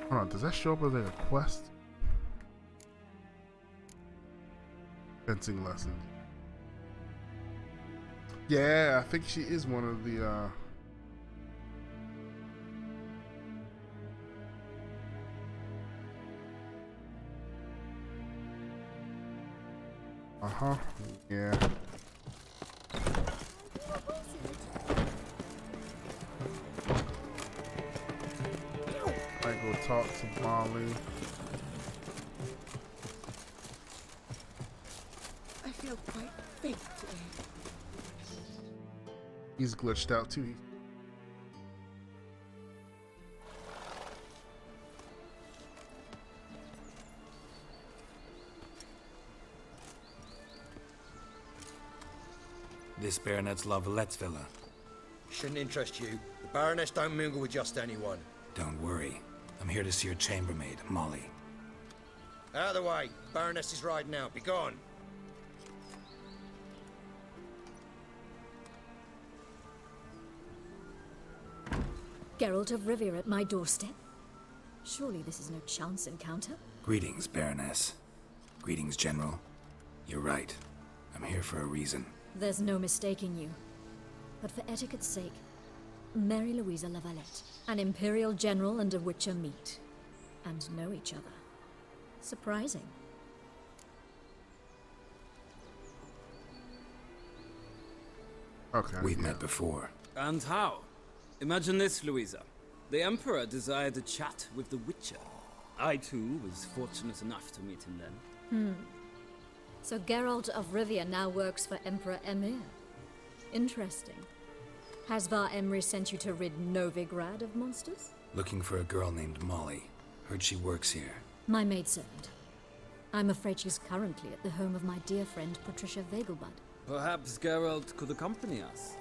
Speaker 1: Hold on, does that show up as a quest? Fencing lessons. Yeah, I think she is one of the yeah. I go talk to Molly.
Speaker 10: I feel quite faint today.
Speaker 1: He's glitched out too.
Speaker 3: This Baronet's La Vallette's villa.
Speaker 12: Shouldn't interest you. The Baroness don't mingle with just anyone.
Speaker 3: Don't worry. I'm here to see your chambermaid, Molly.
Speaker 12: Out of the way. Baroness is riding out. Be gone.
Speaker 4: Geralt of Rivia at my doorstep? Surely this is no chance encounter?
Speaker 3: Greetings, Baroness. Greetings, General. You're right. I'm here for a reason.
Speaker 4: There's no mistaking you. But for etiquette's sake, Mary Louisa La Valette, an Imperial General and a Witcher meet. And know each other. Surprising.
Speaker 1: Okay.
Speaker 3: We've met before.
Speaker 7: And how? Imagine this, Louisa. The Emperor desired a chat with the Witcher. I, too, was fortunate enough to meet him then.
Speaker 4: So Geralt of Rivia now works for Emperor Emhyr. Interesting. Has Var Emry sent you to rid Novigrad of monsters?
Speaker 3: Looking for a girl named Molly. Heard she works here.
Speaker 4: My maidservant. I'm afraid she's currently at the home of my dear friend Patricia Vegelbud.
Speaker 7: Perhaps Geralt could accompany us.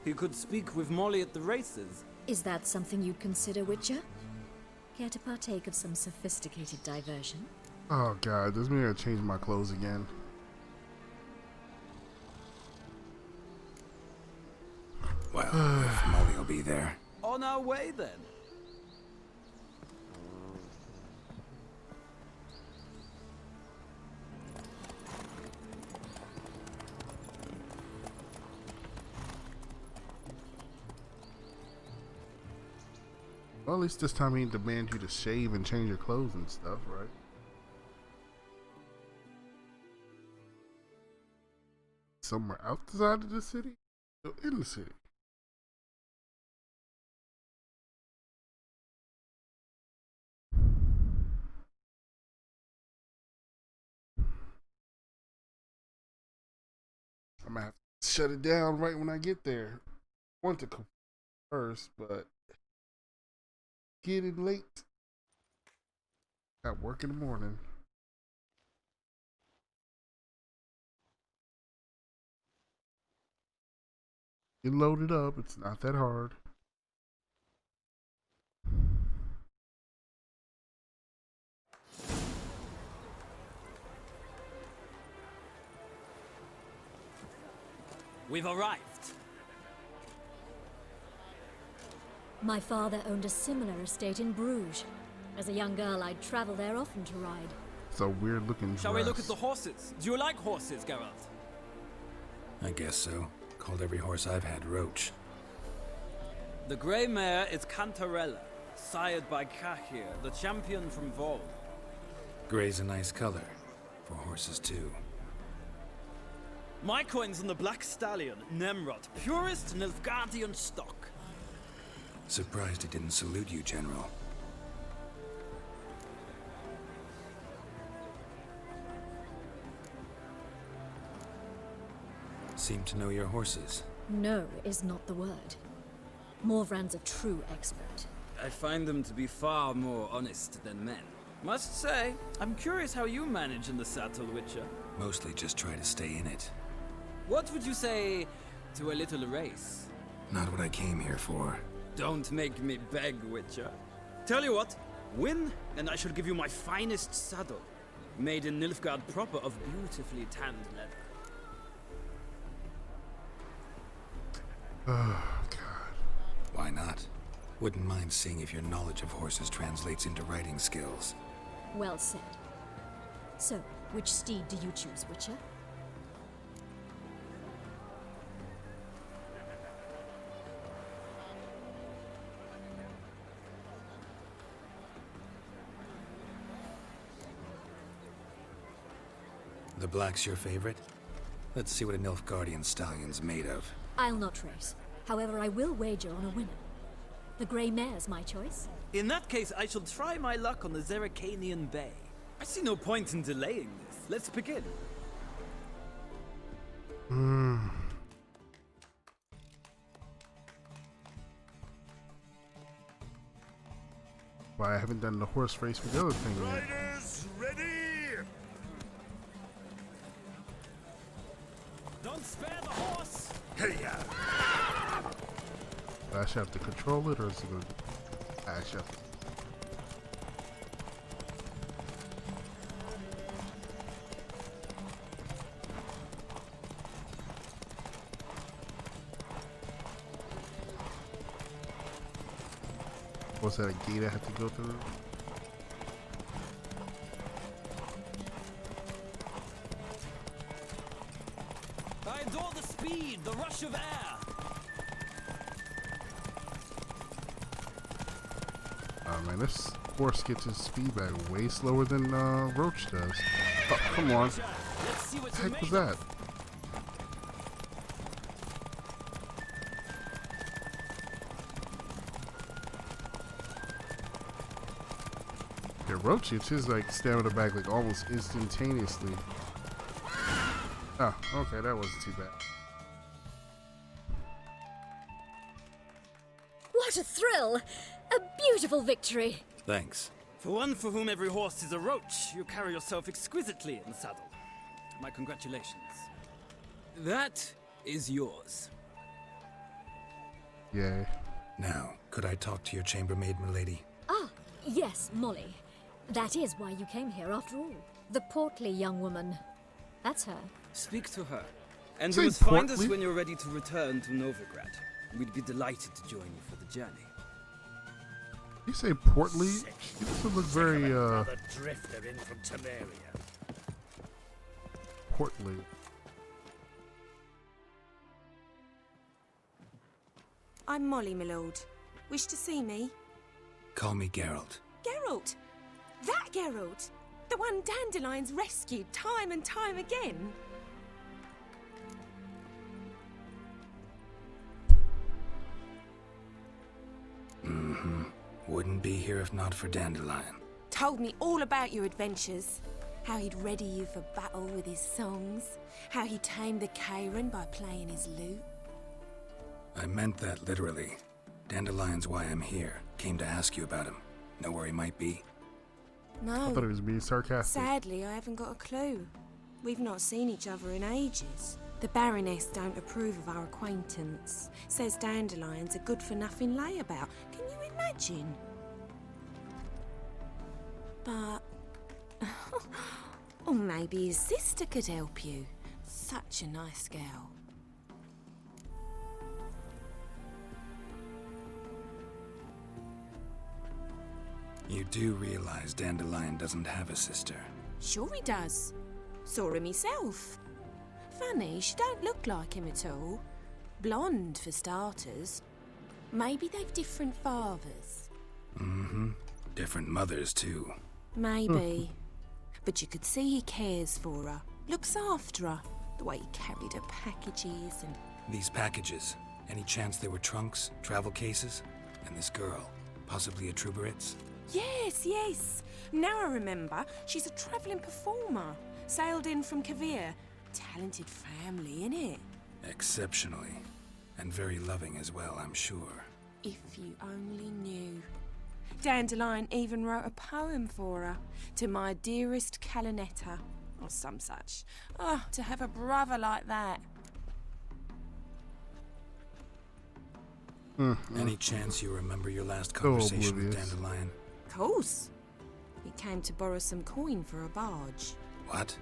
Speaker 7: He could speak with Molly at the races.
Speaker 4: Is that something you'd consider, Witcher? Care to partake of some sophisticated diversion?
Speaker 1: Oh god, does mean I change my clothes again?
Speaker 3: Well, if Molly will be there.
Speaker 7: On our way, then.
Speaker 1: Well, at least this time he didn't demand you to shave and change your clothes and stuff, right? Somewhere outside of the city? Or in the city? I'm gonna have to shut it down right when I get there. I want to come first, but getting late. Got work in the morning. Get loaded up. It's not that hard.
Speaker 7: We've arrived.
Speaker 4: My father owned a similar estate in Bruges. As a young girl, I'd travel there often to ride.
Speaker 1: It's a weird looking dress.
Speaker 7: Shall we look at the horses? Do you like horses, Geralt?
Speaker 3: I guess so. Called every horse I've had Roach.
Speaker 7: The Grey Mare is Cantarella, sired by Kahir, the champion from Vol.
Speaker 3: Grey's a nice color. For horses, too.
Speaker 7: My coin's on the Black Stallion, Nemrod, purest Nilfgaardian stock.
Speaker 3: Surprised he didn't salute you, General. Seem to know your horses.
Speaker 13: No is not the word. Morvran's a true expert.
Speaker 7: I find them to be far more honest than men. Must say, I'm curious how you manage in the saddle, Witcher.
Speaker 3: Mostly just try to stay in it.
Speaker 7: What would you say to a little race?
Speaker 3: Not what I came here for.
Speaker 7: Don't make me beg, Witcher. Tell you what, win, and I shall give you my finest saddle. Made in Nilfgaard proper of beautifully tanned leather.
Speaker 1: Oh, God.
Speaker 3: Why not? Wouldn't mind seeing if your knowledge of horses translates into riding skills.
Speaker 13: Well said. So, which steed do you choose, Witcher?
Speaker 3: The black's your favorite? Let's see what a Nilfgaardian stallion's made of.
Speaker 13: I'll not race. However, I will wager on a winner. The Grey Mare's my choice.
Speaker 7: In that case, I shall try my luck on the Zerrikanian Bay. I see no point in delaying this. Let's begin.
Speaker 1: Why I haven't done the horse race with the other thing yet.
Speaker 5: Riders, ready!
Speaker 7: Don't spare the horse!
Speaker 5: Hey-ya!
Speaker 1: Do I actually have to control it, or is it going to actually have to... Was that a gate I have to go through?
Speaker 7: I adore the speed, the rush of air.
Speaker 1: Oh man, this horse gets his speed back way slower than Roach does. Oh, come on. What the heck was that? Yeah, Roach gets his like stamina back like almost instantaneously. Oh, okay, that wasn't too bad.
Speaker 13: What a thrill! A beautiful victory!
Speaker 3: Thanks.
Speaker 7: For one for whom every horse is a roach, you carry yourself exquisitely in the saddle. My congratulations. That is yours.
Speaker 1: Yay.
Speaker 3: Now, could I talk to your chambermaid, milady?
Speaker 13: Ah, yes, Molly. That is why you came here after all. The portly young woman. That's her.
Speaker 7: Speak to her. And
Speaker 1: Say
Speaker 7: you must find us
Speaker 1: portly?
Speaker 7: when you're ready to return to Novigrad. We'd be delighted to join you for the journey.
Speaker 1: You say portly? She doesn't look very
Speaker 9: drifter in from Temeria.
Speaker 1: portly.
Speaker 21: I'm Molly, my lord. Wish to see me?
Speaker 3: Call me Geralt.
Speaker 21: Geralt! That Geralt! The one Dandelion's rescued time and time again.
Speaker 3: Mm-hmm. Wouldn't be here if not for Dandelion.
Speaker 21: Told me all about your adventures. How he'd ready you for battle with his songs. How he tamed the Kairan by playing his lute.
Speaker 3: I meant that literally. Dandelion's why I'm here. Came to ask you about him. Know where he might be?
Speaker 21: No.
Speaker 1: I thought he was being sarcastic.
Speaker 21: Sadly, I haven't got a clue. We've not seen each other in ages. The Baroness don't approve of our acquaintance. Says Dandelion's a good-for-nothing layabout. Can you imagine? But... or maybe his sister could help you. Such a nice girl.
Speaker 3: You do realize Dandelion doesn't have a sister.
Speaker 21: Sure he does. Saw him himself. Funny, she don't look like him at all. Blonde, for starters.
Speaker 15: Maybe they've different fathers.
Speaker 3: Mm-hmm. Different mothers, too.
Speaker 15: Maybe. But you could see he cares for her. Looks after her. The way he carried her packages and...
Speaker 3: These packages, any chance they were trunks, travel cases? And this girl, possibly a Truberitz?
Speaker 15: Yes, yes. Now I remember. She's a travelling performer. Sailed in from Kavir. Talented family, innit?
Speaker 3: Exceptionally. And very loving as well, I'm sure.
Speaker 15: If you only knew. Dandelion even wrote a poem for her. To my dearest Calinetta. Or some such. Oh, to have a brother like that.
Speaker 3: Any chance you remember your last conversation with Dandelion?
Speaker 15: Course. He came to borrow some coin for a barge.
Speaker 3: What?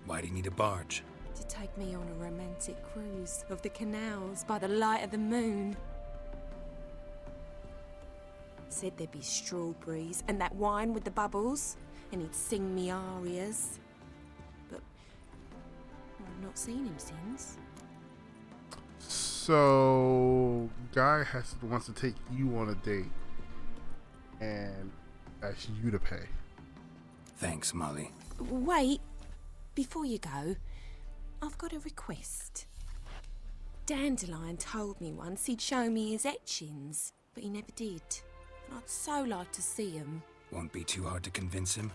Speaker 3: Why do you need a barge?
Speaker 15: To take me on a romantic cruise of the canals by the light of the moon. Said there'd be strawberries and that wine with the bubbles, and he'd sing me arias. But I've not seen him since.
Speaker 1: So, guy wants to take you on a date and asks you to pay.
Speaker 3: Thanks, Molly.
Speaker 15: Wait, before you go, I've got a request. Dandelion told me once he'd show me his etchings, but he never did. And I'd so like to see them.
Speaker 3: Won't be too hard to convince him.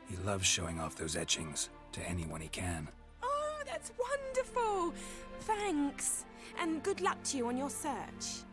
Speaker 3: He loves showing off those etchings to anyone he can.
Speaker 15: Oh, that's wonderful! Thanks, and good luck to you on your search.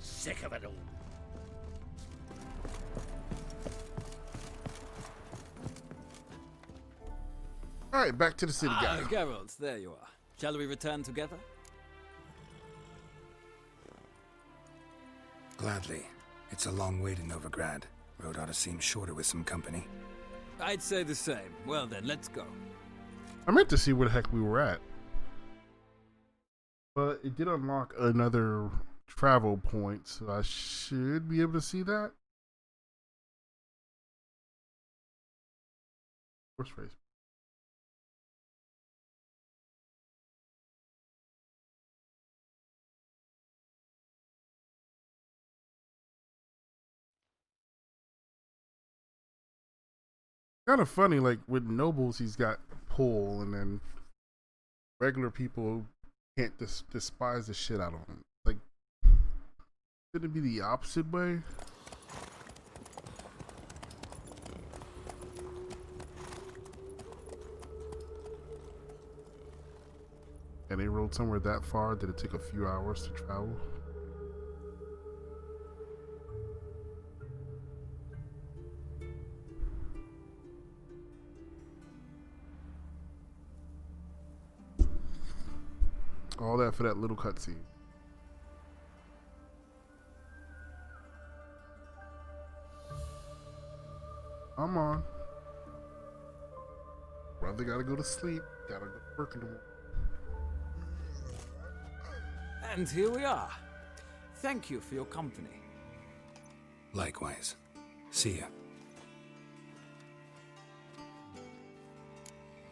Speaker 9: Sick of it all.
Speaker 1: All right, back to the city, guy.
Speaker 7: Geralt, there you are. Shall we return together?
Speaker 3: Gladly. It's a long way to Novigrad. Road ought to seem shorter with some company.
Speaker 7: I'd say the same. Well then, let's go.
Speaker 1: I meant to see where the heck we were at. But it did unlock another travel point, so I should be able to see that. Horse race. Kind of funny, like with nobles, he's got pull, and then regular people can't despise the shit out of him. Like, should it be the opposite way? And they rode somewhere that far that it took a few hours to travel. All that for that little cutscene. Come on. Brother gotta go to sleep. Gotta go to work in the morning.
Speaker 7: And here we are. Thank you for your company.
Speaker 3: Likewise. See ya.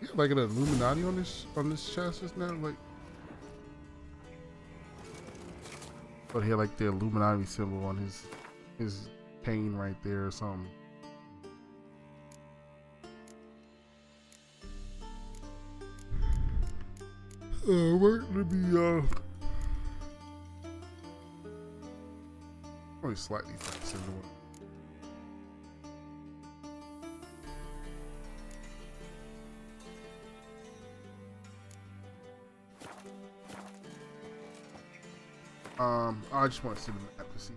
Speaker 1: Yeah, like an Illuminati on this chest just now, like. But he had like the Illuminati symbol on his cane right there or something. Let me only slightly faster than what. I just want to see the map to see.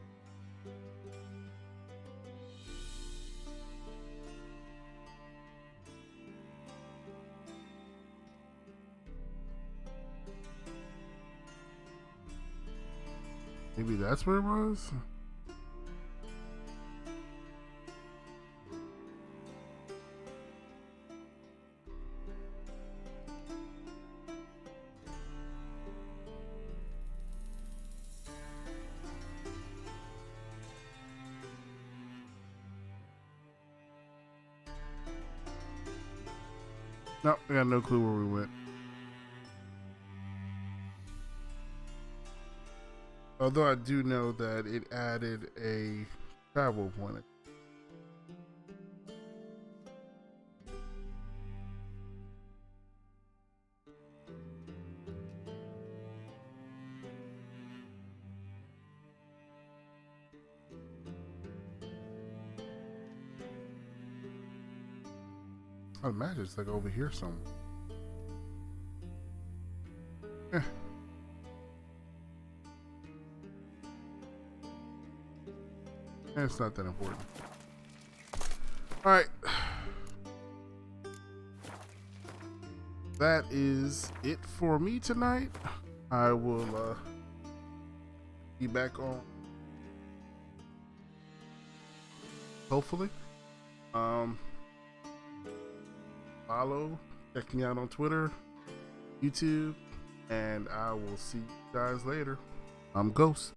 Speaker 1: Maybe that's where it was? Nope, I got no clue where we went. Although I do know that it added a travel point. I imagine it's like over here somewhere. Eh. It's not that important. Alright. That is it for me tonight. I will be back on. Hopefully. Follow, check me out on Twitter, YouTube, and I will see you guys later. I'm Ghost.